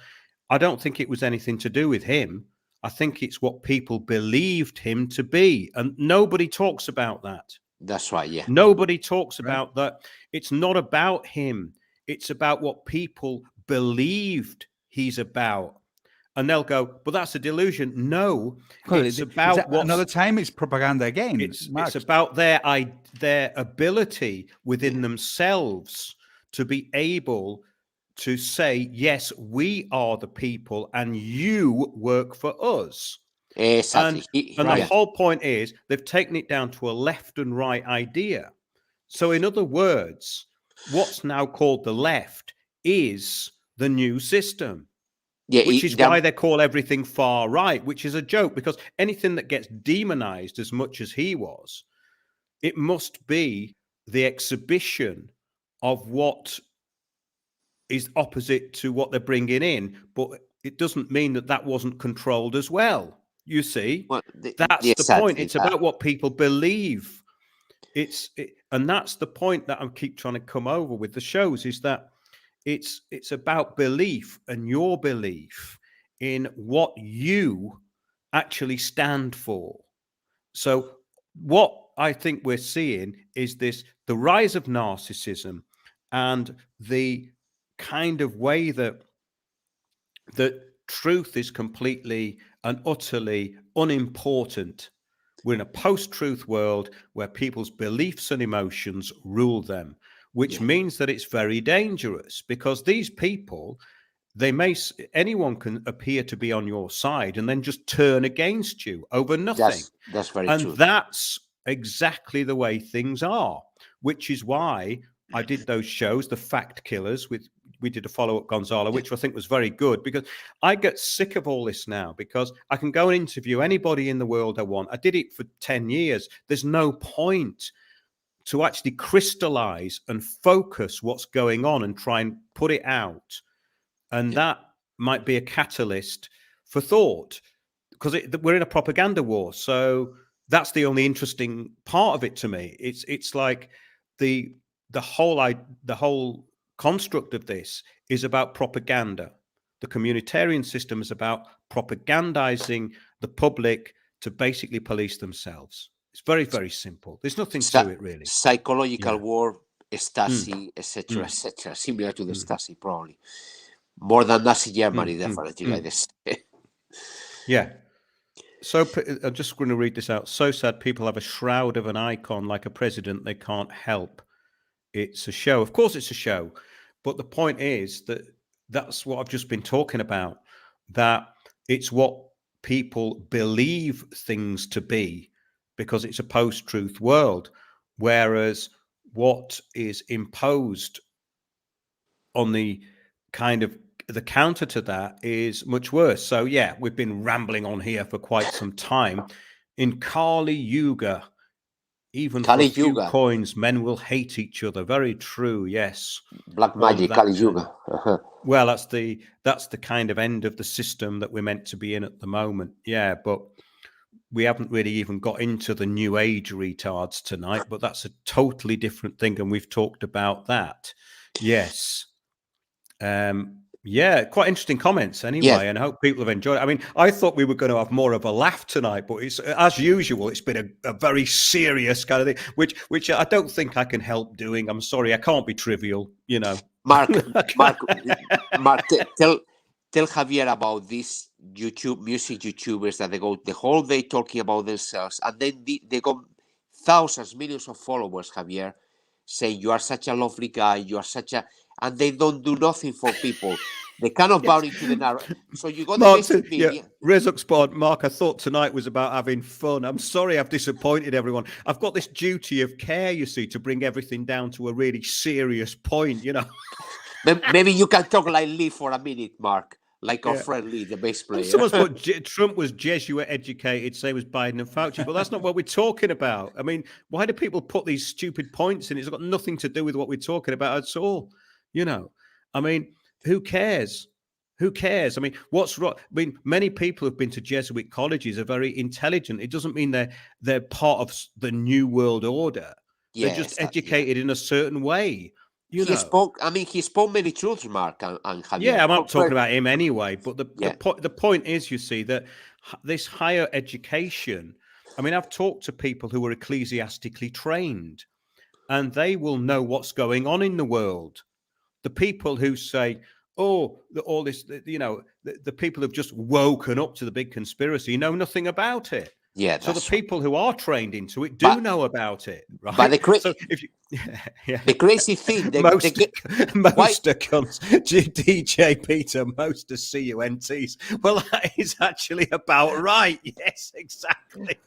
A: I don't think it was anything to do with him. I think it's what people believed him to be. And nobody talks about that.
C: That's right, yeah.
A: Nobody talks about that. It's not about him. It's about what people believed he's about. And they'll go, but that's a delusion. No, it's about
D: another time it's propaganda again.
A: It's about their ability within themselves to be able to say, yes, we are the people and you work for us.
C: Exactly.
A: And the whole point is they've taken it down to a left and right idea. So in other words, what's now called the left is the new system, which is why they call everything far right, which is a joke, because anything that gets demonized as much as he was, it must be the exhibition of what is opposite to what they're bringing in, but it doesn't mean that wasn't controlled as well. You see, that's the point. It's about what people believe. And that's the point that I keep trying to come over with the shows, is that it's about belief and your belief in what you actually stand for. So what I think we're seeing is the rise of narcissism and the kind of way that truth is completely and utterly unimportant. We're in a post-truth world where people's beliefs and emotions rule them, which means that it's very dangerous, because these people, anyone can appear to be on your side and then just turn against you over nothing.
C: That's very
A: and
C: true.
A: That's exactly the way things are, which is why I did those shows, the Fact Killers, we did a follow-up, Gonzalo, which I think was very good, because I get sick of all this now, because I can go and interview anybody in the world I want. I did it for 10 years. There's no point to actually crystallize and focus what's going on and try and put it out. And that might be a catalyst for thought, because we're in a propaganda war. So that's the only interesting part of it to me. It's like the whole construct of this is about propaganda. The communitarian system is about propagandizing the public to basically police themselves. It's very, very simple. There's nothing to it, really.
C: Psychological war, Stasi, etc., etc., similar to the Stasi, probably. More than Nazi Germany, definitely, like this.
A: Yeah. So I'm just going to read this out. So sad people have a shroud of an icon like a president they can't help. It's a show. Of course it's a show. But the point is that that's what I've just been talking about, that it's what people believe things to be because it's a post-truth world, whereas what is imposed on the kind of the counter to that is much worse. So yeah, we've been rambling on here for quite some time. In Kali Yuga, even for a few coins, men will hate each other. Very true. Yes.
C: Black magic, Kali Yuga.
A: Well, that's the kind of end of the system that we're meant to be in at the moment. Yeah, but we haven't really even got into the new age retards tonight, but that's a totally different thing. And we've talked about that. Yes. Yeah, quite interesting comments anyway, and I hope people have enjoyed it. I mean, I thought we were going to have more of a laugh tonight, but it's, as usual, it's been a very serious kind of thing, which I don't think I can help doing. I'm sorry, I can't be trivial, you know.
C: Mark, tell Javier about these music YouTubers that they go the whole day talking about themselves, and then they got thousands, millions of followers, Javier, saying you are such a lovely guy, you are such a... And they don't do nothing for people. They cannot bow into the narrow. So you got
A: Mark,
C: the basic media.
A: Rezuk Mark, I thought tonight was about having fun. I'm sorry I've disappointed everyone. I've got this duty of care, you see, to bring everything down to a really serious point, you know.
C: Maybe you can talk like Lee for a minute, Mark. Like our friend Lee, the bass player.
A: Someone's put Trump was Jesuit educated, same as Biden and Fauci, but that's not what we're talking about. I mean, why do people put these stupid points in? It's got nothing to do with what we're talking about at all. You know, I mean, who cares? Who cares? I mean, what's wrong? I mean, many people who've been to Jesuit colleges are very intelligent. It doesn't mean they're part of the New World Order. They're just educated in a certain way. He
C: spoke many truths, Mark and Javier.
A: Yeah, I'm not talking about him anyway. But the point is, you see, that this higher education. I mean, I've talked to people who are ecclesiastically trained, and they will know what's going on in the world. The people who say, oh, all this, you know, the people who've just woken up to the big conspiracy know nothing about it.
C: Yeah.
A: So the people who are trained into it do know about it, right?
C: But the crazy thing,
A: most comes DJ Peter, most of CUNTs. Well, that is actually about right. Yes, exactly.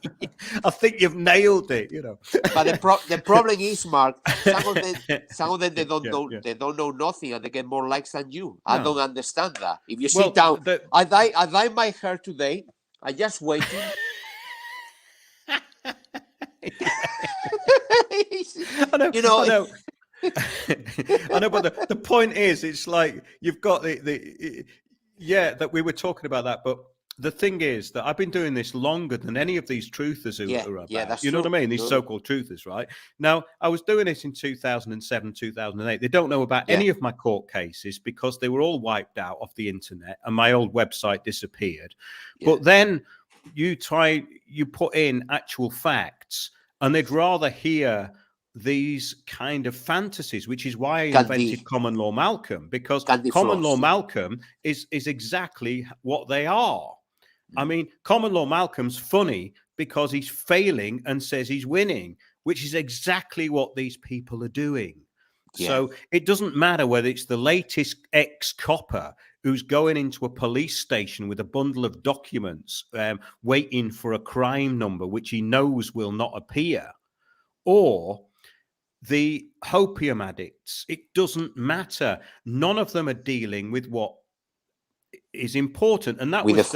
A: I think you've nailed it. You know.
C: But the problem is, Mark, some of them they don't know they don't know nothing, and they get more likes than you. No. I don't understand that. If you sit down, I dye my hair today. I just waiting.
A: I know, I know, but the point is, it's like you've got that we were talking about that, but the thing is that I've been doing this longer than any of these truthers who are about.
C: Yeah, that's
A: you know what I mean? These so-called truthers, right? Now, I was doing this in 2007, 2008. They don't know about any of my court cases because they were all wiped out off the internet and my old website disappeared. Yeah. But then you put in actual facts, and they'd rather hear these kind of fantasies, which is why I invented Common Law Malcolm, because Common Law Malcolm is exactly what they are. I mean, Common Law Malcolm's funny because he's failing and says he's winning, which is exactly what these people are doing. Yeah. So it doesn't matter whether it's the latest ex-copper who's going into a police station with a bundle of documents, waiting for a crime number, which he knows will not appear, or the opium addicts. It doesn't matter. None of them are dealing with what is important. And that was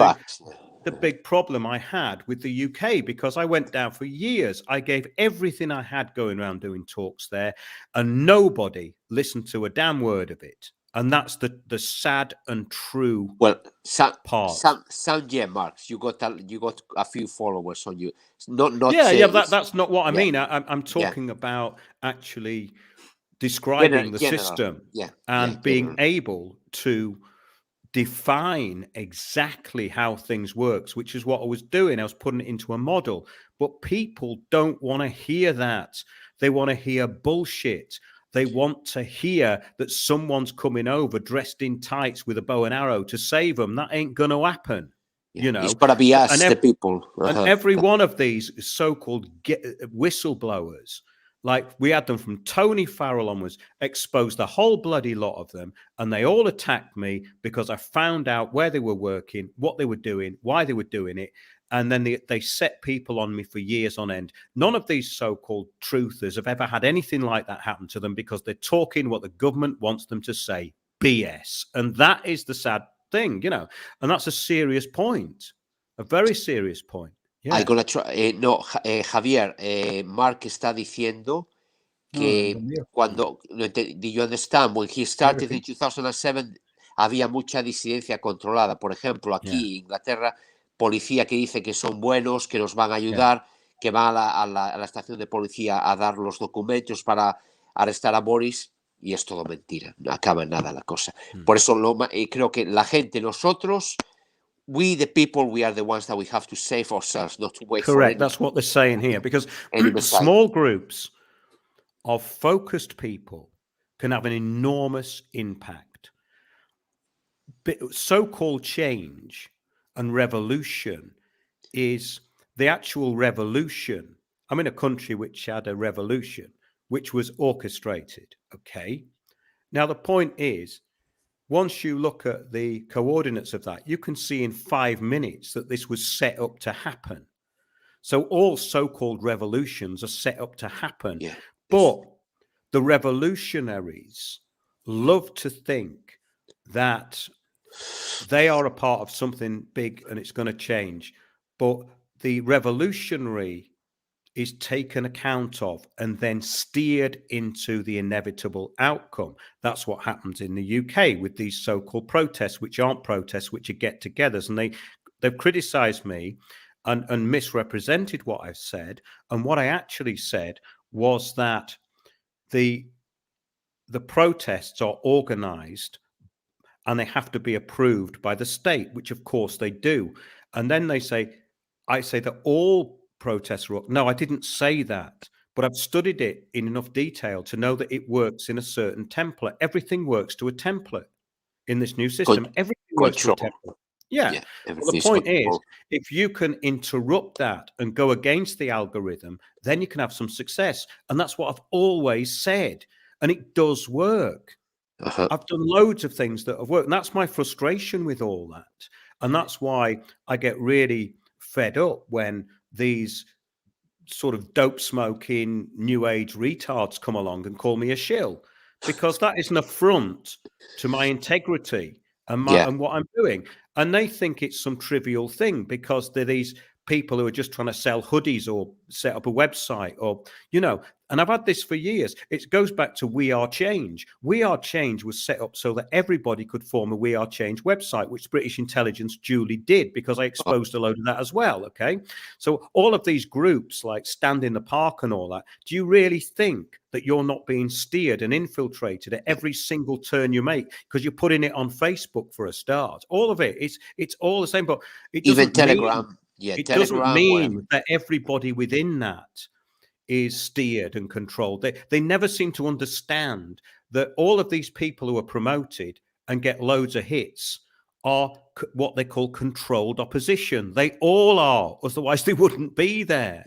A: the big problem I had with the UK, because I went down for years. I gave everything I had going around doing talks there, and nobody listened to a damn word of it. And that's the sad and true part.
C: Marks, you got a few followers on you.
A: That's not what I mean. I'm talking about actually describing the system and being able to define exactly how things works, which is what I was doing. I was putting it into a model, but people don't want to hear that. They want to hear bullshit. They want to hear that someone's coming over dressed in tights with a bow and arrow to save them. That ain't going to happen. You know,
C: it's got to be us, the people.
A: And every one of these so-called whistleblowers, like we had them from Tony Farrell onwards, exposed the whole bloody lot of them, and they all attacked me because I found out where they were working, what they were doing, why they were doing it, and then they set people on me for years on end. None of these so-called truthers have ever had anything like that happen to them, because they're talking what the government wants them to say, BS. And that is the sad thing, you know, and that's a serious point, a very serious point. Yeah.
C: I'm gonna try. Javier, Mark está diciendo que cuando, do you understand, when he started in 2007, había mucha disidencia controlada. Por ejemplo, aquí en Inglaterra, policía que dice que son buenos, que nos van a ayudar, que van a la estación de policía a dar los documentos para arrestar a Boris, y es todo mentira, no acaba en nada la cosa. Por eso creo que la gente, nosotros, we the people, we are the ones that we have to save ourselves, not to wait for
A: Correct. That's what they're saying here, because small groups of focused people can have an enormous impact. So-called change and revolution is the actual revolution. I'm in a country which had a revolution, which was orchestrated. Okay. Now, the point is, once you look at the coordinates of that, you can see in 5 minutes that this was set up to happen. So all so-called revolutions are set up to happen. Yeah. But the revolutionaries love to think that they are a part of something big and it's going to change. But the revolutionary is taken account of and then steered into the inevitable outcome. That's what happens in the UK with these so-called protests, which aren't protests, which are get-togethers. And they've criticized me and misrepresented what I've said. And what I actually said was that the protests are organized and they have to be approved by the state, which of course they do. And then I say that all protests are. No, I didn't say that, but I've studied it in enough detail to know that it works in a certain template. Everything works to a template in this new system. Everything works to a template. Yeah. Well, the point is, if you can interrupt that and go against the algorithm, then you can have some success. And that's what I've always said. And it does work. I've done loads of things that have worked. And that's my frustration with all that. And that's why I get really fed up when these sort of dope smoking new age retards come along and call me a shill, because that is an affront to my integrity and what I'm doing. And they think it's some trivial thing because they're these people who are just trying to sell hoodies or set up a website or, you know, and I've had this for years. It goes back to We Are Change. We Are Change was set up so that everybody could form a We Are Change website, which British intelligence duly did, because I exposed a load of that as well. Okay. So all of these groups like Stand in the Park and all that, do you really think that you're not being steered and infiltrated at every single turn you make because you're putting it on Facebook for a start? All of it, it's all the same, but it
C: even Telegram. Yeah,
A: It doesn't
C: Telegram, whatever.
A: mean that everybody within that is steered and controlled. They never seem to understand that all of these people who are promoted and get loads of hits are what they call controlled opposition. They all are, otherwise they wouldn't be there.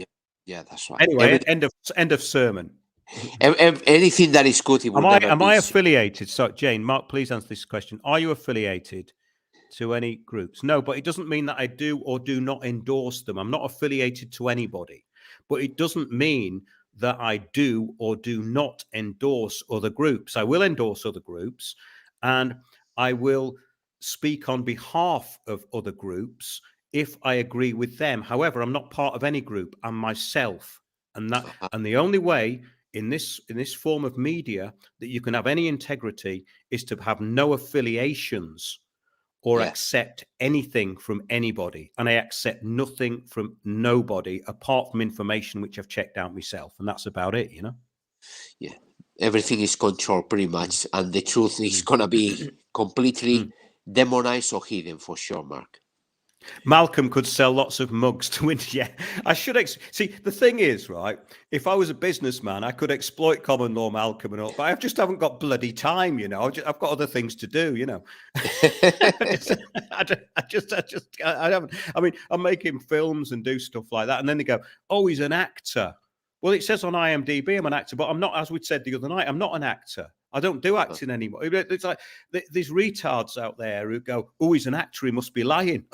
C: Yeah, that's right.
A: Anyway, end of sermon.
C: Anything that is good, it will never
A: Am
C: be
A: I affiliated? So, Jane, Mark, please answer this question. Are you affiliated to any groups? No, but it doesn't mean that I do or do not endorse them. I'm not affiliated to anybody, but it doesn't mean that I do or do not endorse other groups. I will endorse other groups, and I will speak on behalf of other groups if I agree with them. However, I'm not part of any group. I'm myself, and the only way in this form of media that you can have any integrity is to have no affiliations or accept anything from anybody. And I accept nothing from nobody apart from information which I've checked out myself. And that's about it, you know?
C: Yeah. Everything is controlled pretty much. And the truth is going to be completely demonized or hidden for sure, Mark.
A: Malcolm could sell lots of mugs to win. Yeah, I should see. The thing is, right? If I was a businessman, I could exploit common law Malcolm and all, but I just haven't got bloody time. You know, I've got other things to do. You know, I haven't. I mean, I'm making films and do stuff like that, and then they go, "Oh, he's an actor." Well, it says on IMDb I'm an actor, but I'm not. As we said the other night, I'm not an actor. I don't do acting anymore. It's like these retards out there who go, "Oh, he's an actor. He must be lying."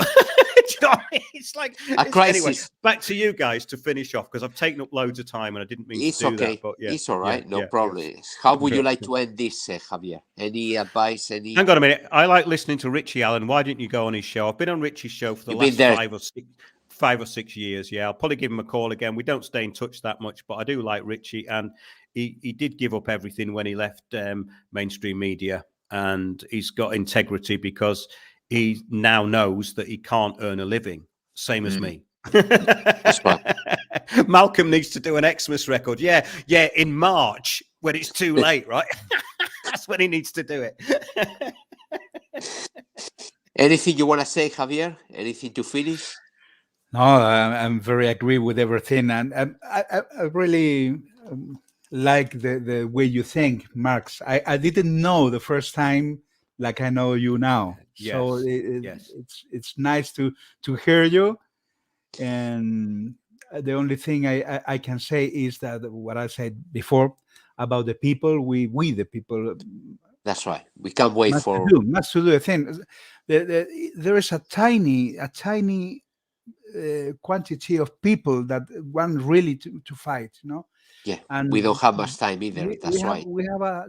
A: It's like
C: a crisis.
A: Anyway, back to you guys to finish off because I've taken up loads of time and I didn't mean to do that. But yeah,
C: it's all right, no
A: yeah,
C: problem. Yeah. How would you like to end this, Javier? Any advice?
A: Hang on a minute. I like listening to Richie Allen. Why didn't you go on his show? I've been on Richie's show for the last 5 or 6 years. Yeah, I'll probably give him a call again. We don't stay in touch that much, but I do like Richie, and he did give up everything when he left mainstream media, and he's got integrity because he now knows that he can't earn a living, same as me.
C: That's right.
A: Malcolm needs to do an Xmas record. Yeah, in March when it's too late, right? That's when he needs to do it.
C: Anything you want to say, Javier? Anything to finish?
D: No, I'm very agree with everything, and I really like the way you think, Marx. I didn't know the first time like I know you now.
A: Yes,
D: so
A: yes.
D: It's nice to hear you. And the only thing I can say is that what I said before about the people, we the people.
C: That's right. We can't wait
D: much
C: for
D: to do a thing. There is a tiny quantity of people that want really to fight, you know.
C: Yeah,
D: and
C: we don't have much time either. That's right.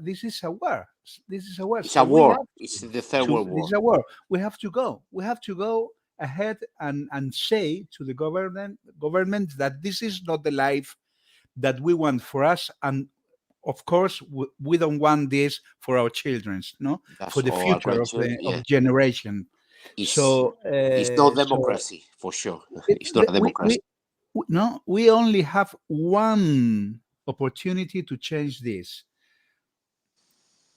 D: This is a war. It's
C: a war. It's the Third World War.
D: It's a war. We have to go ahead and say to the government that this is not the life that we want for us, and of course we don't want for our children, no.
C: That's
D: for the future of generation.
C: It's not democracy, for sure. It's not a democracy.
D: We only have one opportunity to change this.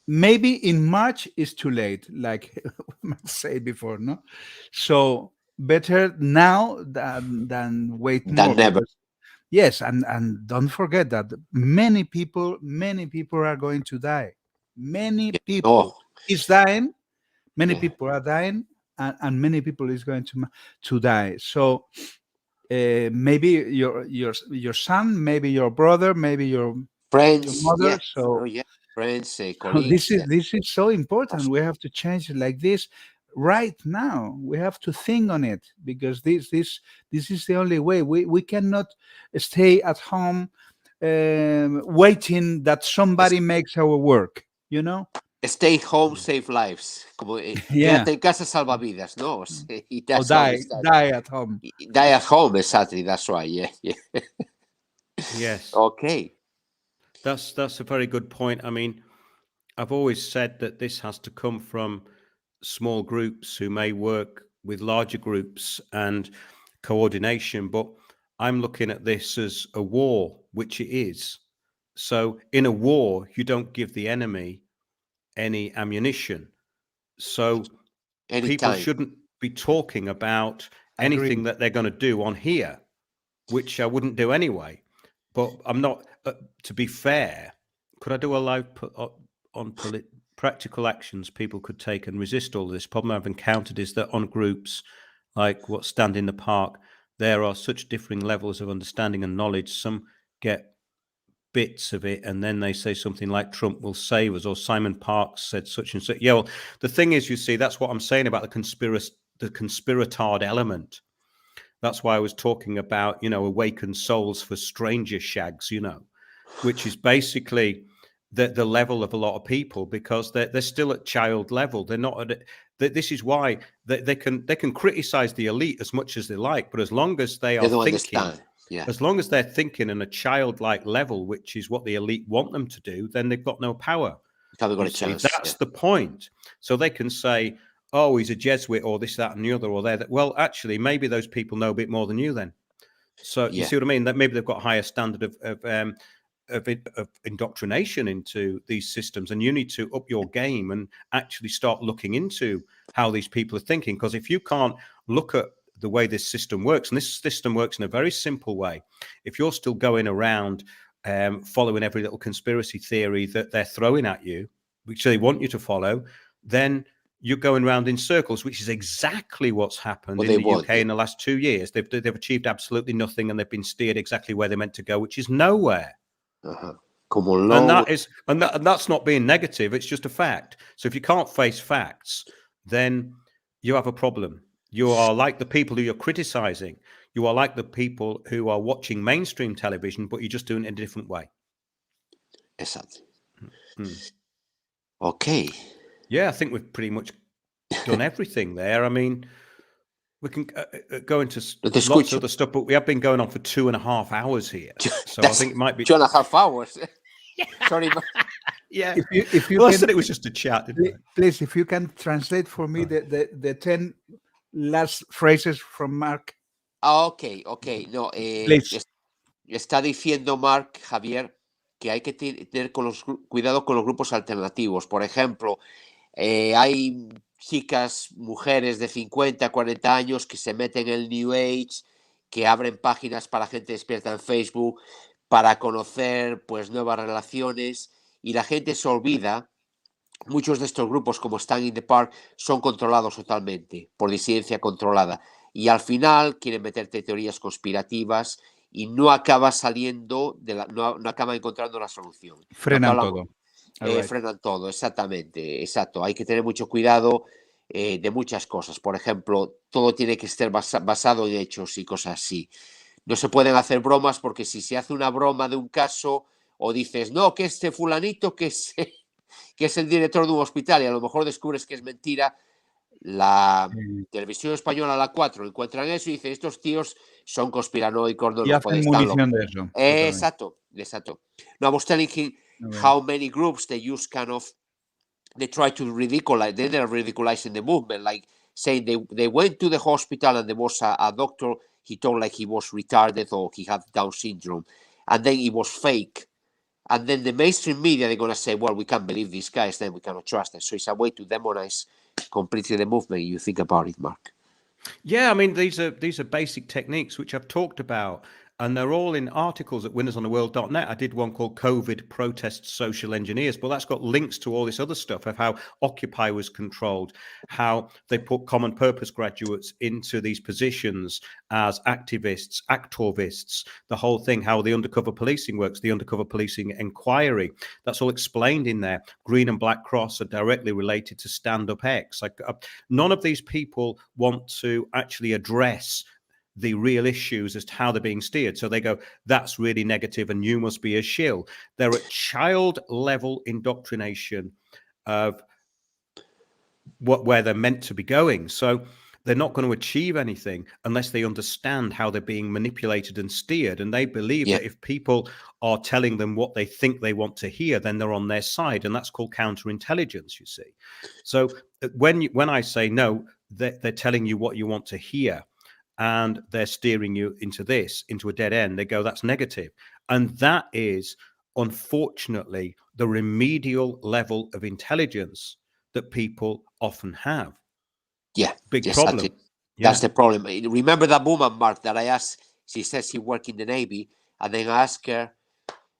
D: Maybe in March is too late, like I said before, no? So better now than wait more.
C: Never.
D: Yes, and don't forget that many people are going to die. Many people is dying. Many people are dying, and many people is going to die. So maybe your son, maybe your brother, maybe your
C: friends,
D: your mother. So
C: friends, colleagues.
D: This is so important. We have to change it like this right now. We have to think on it, because this is the only way. We cannot stay at home waiting that somebody makes our work, you know.
C: Stay home, save lives. Como quédate en casa, salva vidas, no?
D: Or die at home.
C: Die at home, exactly. That's right. Yeah.
A: Yes.
C: Okay.
A: That's a very good point. I mean, I've always said that this has to come from small groups who may work with larger groups and coordination, but I'm looking at this as a war, which it is. So in a war, you don't give the enemy any ammunition. So people shouldn't be talking about anything that they're going to do on here, which I wouldn't do anyway. But I'm not, to be fair, could I do a live on practical actions people could take and resist all this? Problem I've encountered is that on groups like what Stand in the Park, there are such differing levels of understanding and knowledge. Some get bits of it, and then they say something like Trump will save us, or Simon Parkes said such and such. Yeah, well, the thing is, you see, that's what I'm saying about the conspiratard element. That's why I was talking about, awakened souls for stranger shags, which is basically the level of a lot of people, because they're still at child level. They're not at this is why they can criticize the elite as much as they like, but as long as they are thinking, as long as they're thinking in a childlike level, which is what the elite want them to do, then they've got no power. That's the point. So they can say, oh, he's a Jesuit, or this, that, and the other, or that. Well, actually, maybe those people know a bit more than you then. So you see what I mean? That maybe they've got a higher standard of indoctrination into these systems, and you need to up your game and actually start looking into how these people are thinking. Because if you can't look at the way this system works, and this system works in a very simple way, if you're still going around following every little conspiracy theory that they're throwing at you, which they want you to follow, then you're going around in circles, which is exactly what's happened in the UK in the last 2 years. They've achieved absolutely nothing, and they've been steered exactly where they're meant to go, which is nowhere. And that's not being negative. It's just a fact. So if you can't face facts, then you have a problem. You are like the people who you're criticizing. You are like the people who are watching mainstream television, but you're just doing it in a different way.
C: Exactly. Okay.
A: Yeah, I think we've pretty much done everything there. I mean, we can go into lots of other stuff, but we have been going on for 2.5 hours here. So I think it might be
C: 2.5 hours. Sorry.
A: Yeah.
D: If you
A: I said it was just a chat.
D: Please, if you can translate for me the 10 last phrases from Mark.
C: Okay. No, está diciendo Mark, Javier, que hay que tener cuidado con los grupos alternativos. Por ejemplo, hay chicas, mujeres de 50, 40 años que se meten en el New Age, que abren páginas para gente despierta en Facebook, para conocer pues nuevas relaciones, y la gente se olvida. Muchos de estos grupos, como Stand in the Park, son controlados totalmente por disidencia controlada, y al final quieren meterte teorías conspirativas y no acaba saliendo no acaba encontrando la solución.
D: Frenan todo.
C: Frenan todo, exactamente, exacto. Hay que tener mucho cuidado de muchas cosas. Por ejemplo, todo tiene que estar basado en hechos y cosas así. No se pueden hacer bromas, porque si se hace una broma de un caso, o dices, no, que este fulanito que es el director de un hospital, y a lo mejor descubres que es mentira, la televisión española, la 4, encuentran eso y dicen, estos tíos son conspiranoicos, no los pueden estar locos.
D: De eso.
C: Exacto. No, I was telling him how many groups they use they try to ridiculize, they're ridiculizing the movement, like saying they went to the hospital and there was a doctor, he told like he was retarded or he had Down syndrome, and then it was fake. And then the mainstream media, they're going to say, well, we can't believe these guys, then we cannot trust them. So it's a way to demonize completely the movement. You think about it, Mark?
A: Yeah, I mean, these are basic techniques which I've talked about, and they're all in articles at winnersontheworld.net. I did one called COVID Protests Social Engineers, but that's got links to all this other stuff of how Occupy was controlled, how they put common purpose graduates into these positions as activists, activists, the whole thing, how the undercover policing works, the undercover policing inquiry. That's all explained in there. Green and Black Cross are directly related to Stand Up X. None of these people want to actually address the real issues as to how they're being steered. So they go, that's really negative and you must be a shill. They're at child level indoctrination of where they're meant to be going. So they're not going to achieve anything unless they understand how they're being manipulated and steered. And they believe that if people are telling them what they think they want to hear, then they're on their side. And that's called counterintelligence, you see. So when I say no, they're telling you what you want to hear, and they're steering you into a dead end. They go, that's negative. And that is, unfortunately, the remedial level of intelligence that people often have.
C: Yeah.
A: Big problem.
C: That's the problem. Remember that woman, Mark, that I asked? She says she worked in the Navy, and then I asked her,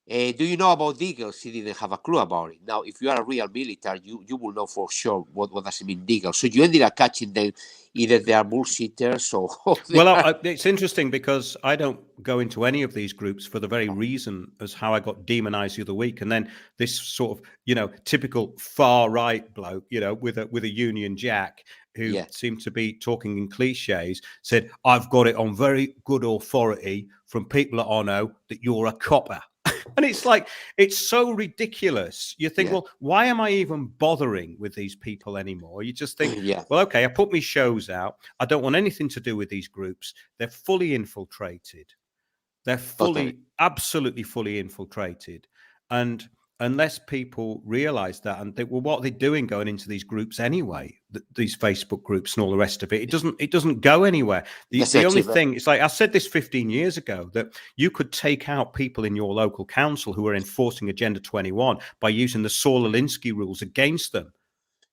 C: do you know about Deagles? She didn't have a clue about it. Now, if you are a real military, you will know for sure what does it mean, Deagles. So you ended up catching them. Either they are bullshitters or...
A: Well, it's interesting because I don't go into any of these groups for the very reason as how I got demonized the other week. And then this sort of, typical far right bloke, with a Union Jack who seemed to be talking in cliches, said, I've got it on very good authority from people that I know that you're a copper. And it's like, it's so ridiculous. You think, well, why am I even bothering with these people anymore? You just think, well, okay, I put my shows out. I don't want anything to do with these groups. They're fully infiltrated. They're absolutely fully infiltrated. And unless people realize that and think, well, what are they doing going into these groups anyway? These Facebook groups and all the rest of it. It doesn't go anywhere. The only thing, it's like I said this 15 years ago, that you could take out people in your local council who are enforcing Agenda 21 by using the Saul Alinsky rules against them.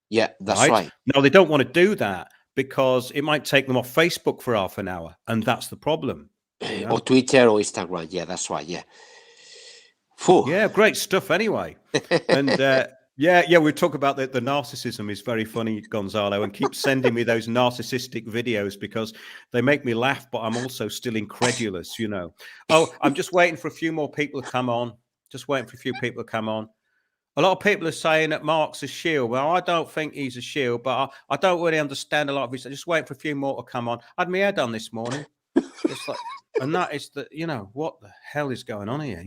C: Yeah, that's right.
A: No, they don't want to do that because it might take them off Facebook for half an hour. And that's the problem.
C: Or Twitter or Instagram. Yeah, that's right. Yeah.
A: Yeah, great stuff anyway. And we talk about the narcissism is very funny, Gonzalo, and keep sending me those narcissistic videos because they make me laugh, but I'm also still incredulous, Oh, I'm just waiting for a few more people to come on. A lot of people are saying that Mark's a shield. Well, I don't think he's a shield, but I don't really understand a lot of his. Just waiting for a few more to come on. I had my hair done this morning. It's like, and that is what the hell is going on here,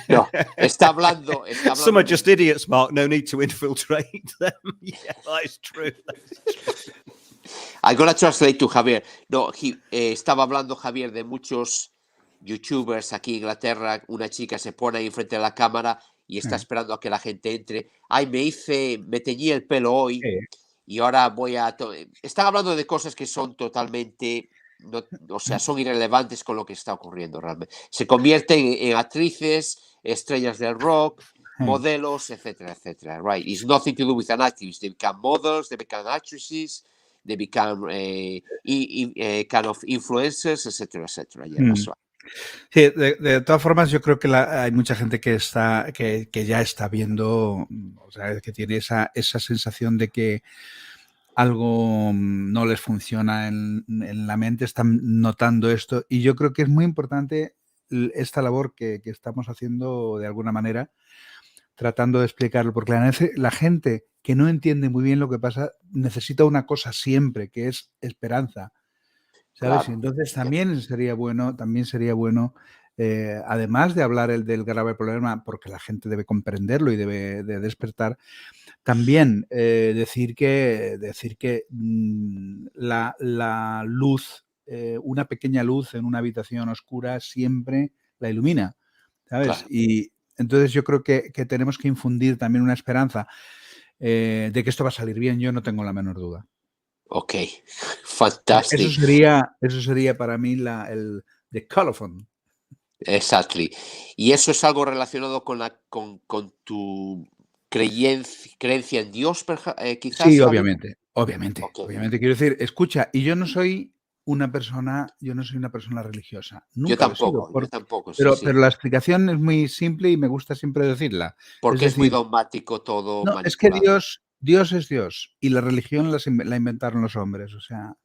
C: No, está hablando.
A: Some are just idiots, Mark. No need to infiltrate them. Yeah, that is true.
C: I'm going to translate to Javier. No, estaba hablando Javier de muchos youtubers aquí en Inglaterra. Una chica se pone ahí enfrente de la cámara y está esperando a que la gente entre. Ay, me teñí el pelo hoy y ahora voy a... Están hablando de cosas que son totalmente... No, o sea, son irrelevantes con lo que está ocurriendo realmente. Se convierten en actrices, estrellas del rock, modelos, etcétera, etcétera. Right? It's nothing to do with an activist. They become models, they become actresses, they become kind of influencers, etcétera, etcétera. Yeah, that's right.
D: Sí, de todas formas, yo creo que hay mucha gente que ya está viendo, o sea, que tiene esa sensación de que algo no les funciona en la mente, están notando esto. Y yo creo que es muy importante esta labor que estamos haciendo de alguna manera, tratando de explicarlo, porque la gente que no entiende muy bien lo que pasa necesita una cosa siempre, que es esperanza. ¿Sabes? Claro. Entonces también sería bueno, además de hablar del grave problema, porque la gente debe comprenderlo y debe de despertar, también decir que la luz, una pequeña luz en una habitación oscura siempre la ilumina, ¿sabes? Claro. Y entonces yo creo que tenemos que infundir también una esperanza de que esto va a salir bien, yo no tengo la menor duda.
C: Ok, fantástico.
D: Eso sería para mí the colophon.
C: Exactly. Y eso es algo relacionado con tu creencia en Dios, quizás.
D: Sí, obviamente.
C: Okay.
D: Obviamente. Quiero decir, escucha, y yo no soy una persona religiosa. Nunca
C: yo tampoco.
D: Pero la explicación es muy simple y me gusta siempre decirla.
C: Porque es muy dogmático todo.
D: No, es que Dios es Dios y la religión la inventaron los hombres, o sea,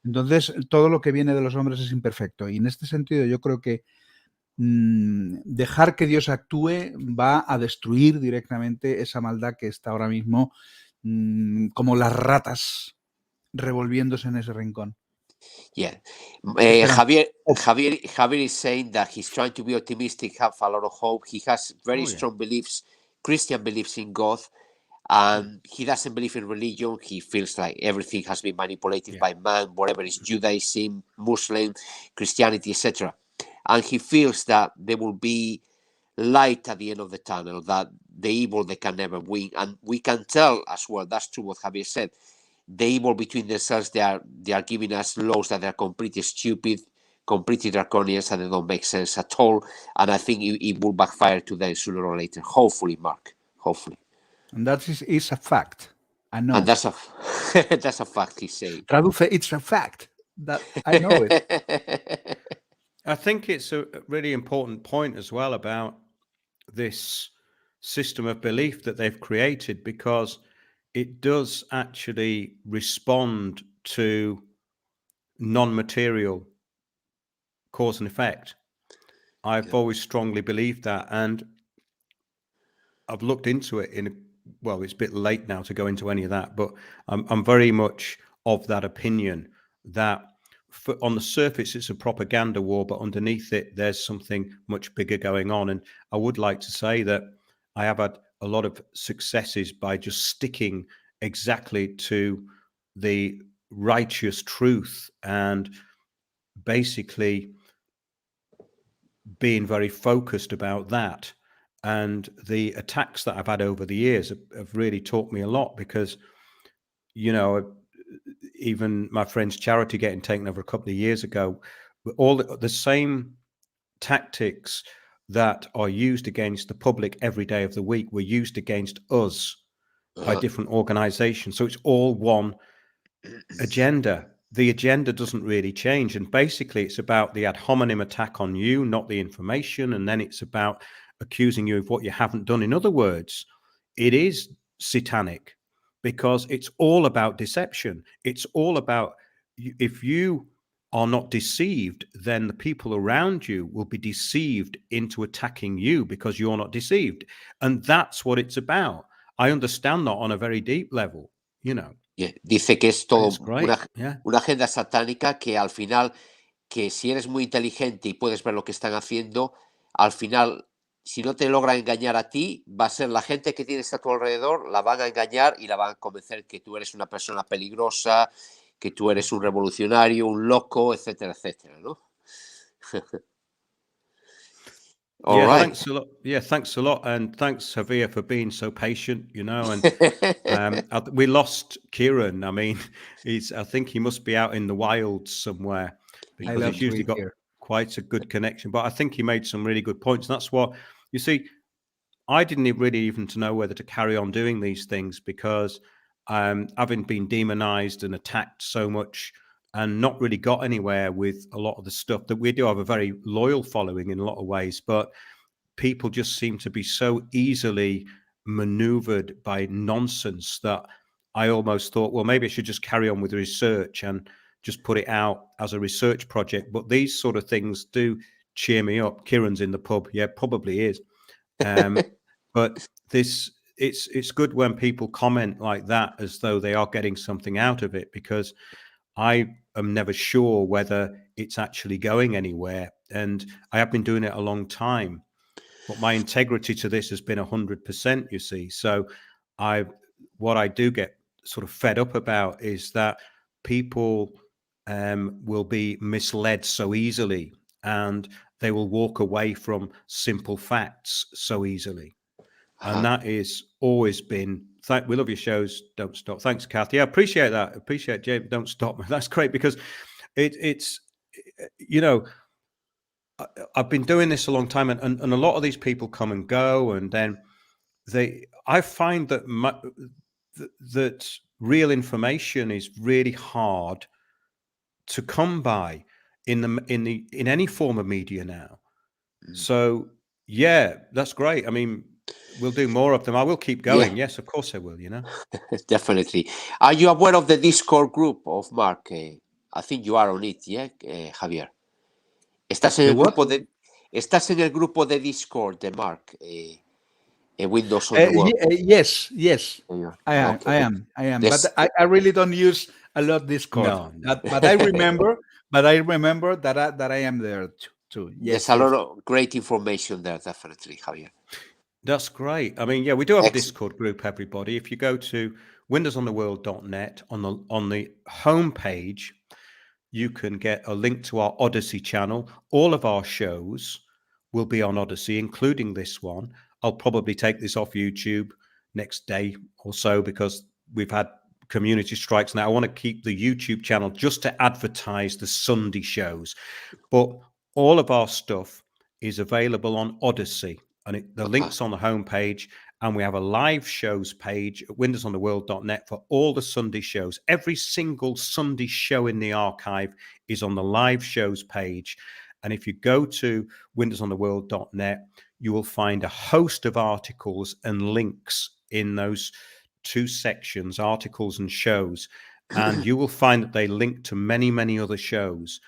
D: entonces todo lo que viene de los hombres es imperfecto y en este sentido yo creo que dejar que Dios actúe va a destruir directamente esa maldad que está ahora mismo como las ratas revolviéndose en ese rincón.
C: Yeah, Javier is saying that he's trying to be optimistic, have a lot of hope. He has very strong beliefs, Christian beliefs in God. And he doesn't believe in religion. He feels like everything has been manipulated by man, whatever is Judaism, Muslim, Christianity, etc. And he feels that there will be light at the end of the tunnel, that the evil, they can never win. And we can tell as well, that's true what Javier said, the evil between themselves, they are giving us laws that are completely stupid, completely draconian, and they don't make sense at all. And I think it will backfire to them sooner or later. Hopefully, Mark. Hopefully.
D: And that is a fact. I know.
C: And that's That's a fact, he's saying.
D: Traduce, it's a fact. That I know it.
A: I think it's a really important point as well about this system of belief that they've created, because it does actually respond to non-material cause and effect. I've always strongly believed that, and I've looked into it well, it's a bit late now to go into any of that, but I'm very much of that opinion that on the surface it's a propaganda war, but underneath it there's something much bigger going on. And I would like to say that I have had a lot of successes by just sticking exactly to the righteous truth and basically being very focused about that. And the attacks that I've had over the years have really taught me a lot, because, you know, even my friend's charity getting taken over a couple of years ago, all the same tactics that are used against the public every day of the week were used against us by different organizations. So it's all one agenda. The agenda doesn't really change. And basically it's about the ad hominem attack on you, not the information. And then it's about accusing you of what you haven't done. In other words, it is satanic, because it's all about deception. It's all about, if you are not deceived, then the people around you will be deceived into attacking you because you're not deceived. And that's what it's about. I understand that on a very deep level, you know.
C: Dice que es todo
A: Great.
C: una agenda satánica, que al final, que si eres muy inteligente y puedes ver lo que están haciendo, al final, si no te logra engañar a ti, va a ser la gente que tienes a tu alrededor, la van a engañar y la van a convencer que tú eres una persona peligrosa, que tú eres un revolucionario, un loco, etcétera, etcétera, ¿no? All right.
A: Thanks a lot. Yeah, thanks a lot, and thanks, Javier, for being so patient. You know, and we lost Kieran. I mean, I think he must be out in the wilds somewhere, because he's usually got quite a good connection. But I think he made some really good points. And that's what you see. I didn't really even to know whether to carry on doing these things, because having been demonized and attacked so much and not really got anywhere with a lot of the stuff, that we do have a very loyal following in a lot of ways, but people just seem to be so easily maneuvered by nonsense that I almost thought, well, maybe I should just carry on with research and just put it out as a research project. But these sort of things do cheer me up. Kieran's in the pub. Yeah, probably is. But it's good when people comment like that, as though they are getting something out of it, because I am never sure whether it's actually going anywhere. And I have been doing it a long time, but my integrity to this has been 100%, you see. So what I do get sort of fed up about is that people will be misled so easily, and they will walk away from simple facts so easily. And that is always been, we love your shows, don't stop. Thanks, Kathy. I appreciate that. Appreciate James, don't stop. That's great, because it's, you know, I've been doing this a long time, and a lot of these people come and go, and then I find that that real information is really hard to come by in any form of media now. So yeah, that's great. I mean, we'll do more of them. I will keep going. Yes, of course I will, you know.
C: Definitely. Are you aware of the Discord group of Mark? I think you are on it, Javier. ¿Estás en el grupo de Discord de Mark? Windows on the World.
D: Yes. I am. But I really don't use a lot Discord. No. But I remember. But I remember that I am there too. Yes,
C: there's a lot of great information there, definitely, Javier.
A: That's great. I mean, yeah, we do have a Discord group, everybody. If you go to windowsontheworld.net, on the homepage, you can get a link to our Odyssey channel. All of our shows will be on Odyssey, including this one. I'll probably take this off YouTube next day or so, because we've had community strikes now. I want to keep the YouTube channel just to advertise the Sunday shows. But all of our stuff is available on Odyssey, and the link's on the homepage. And we have a live shows page at windowsontheworld.net for all the Sunday shows. Every single Sunday show in the archive is on the live shows page. And if you go to windowsontheworld.net, you will find a host of articles and links in those two sections, articles and shows. And you will find that they link to many, many other shows.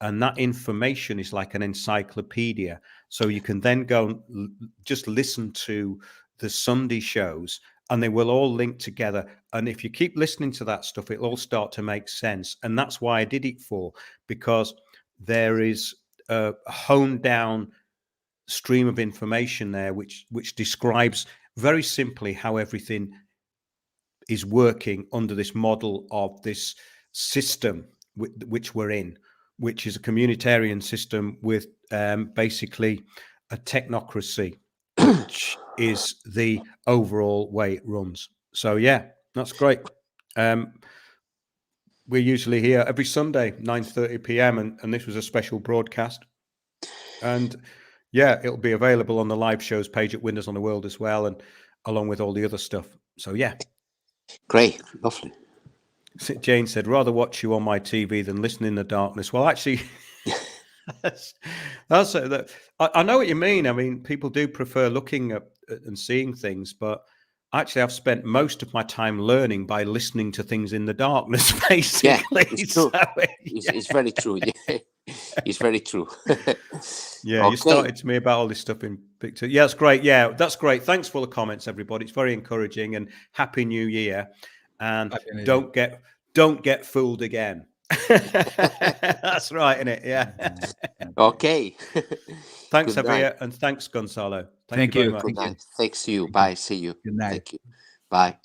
A: And that information is like an encyclopedia. So you can then go and just listen to the Sunday shows, and they will all link together. And if you keep listening to that stuff, it'll all start to make sense. And that's why I did it for, because there is a honed down stream of information there, which describes very simply how everything is working under this model of this system which we're in, which is a communitarian system with basically a technocracy, which is the overall way it runs. So yeah, that's great. We're usually here every Sunday, 9:30 p.m. and this was a special broadcast. And yeah, it'll be available on the live shows page at Windows on the World as well, and along with all the other stuff. So yeah.
C: Great, lovely.
A: Jane said, rather watch you on my TV than listen in the darkness. Well, actually, I know what you mean. I mean, people do prefer looking at and seeing things, but actually, I've spent most of my time learning by listening to things in the darkness, basically.
C: Yeah, it's true.
A: So,
C: It's very true. Yeah. It's very true.
A: Yeah,
C: Okay.
A: You started to me about all this stuff in picture. Yeah, that's great. Yeah, that's great. Thanks for the comments, everybody. It's very encouraging, and Happy New Year. And don't get fooled again. That's right, isn't it? Yeah.
C: Okay.
A: Thanks,
C: Good
A: Javier,
C: night.
A: and thanks, Gonzalo.
D: Thank
A: you very
D: you.
A: much.
C: Good
D: Thank you.
C: night. Thanks to you. Bye. See you.
D: Good night.
C: Thank you. Bye.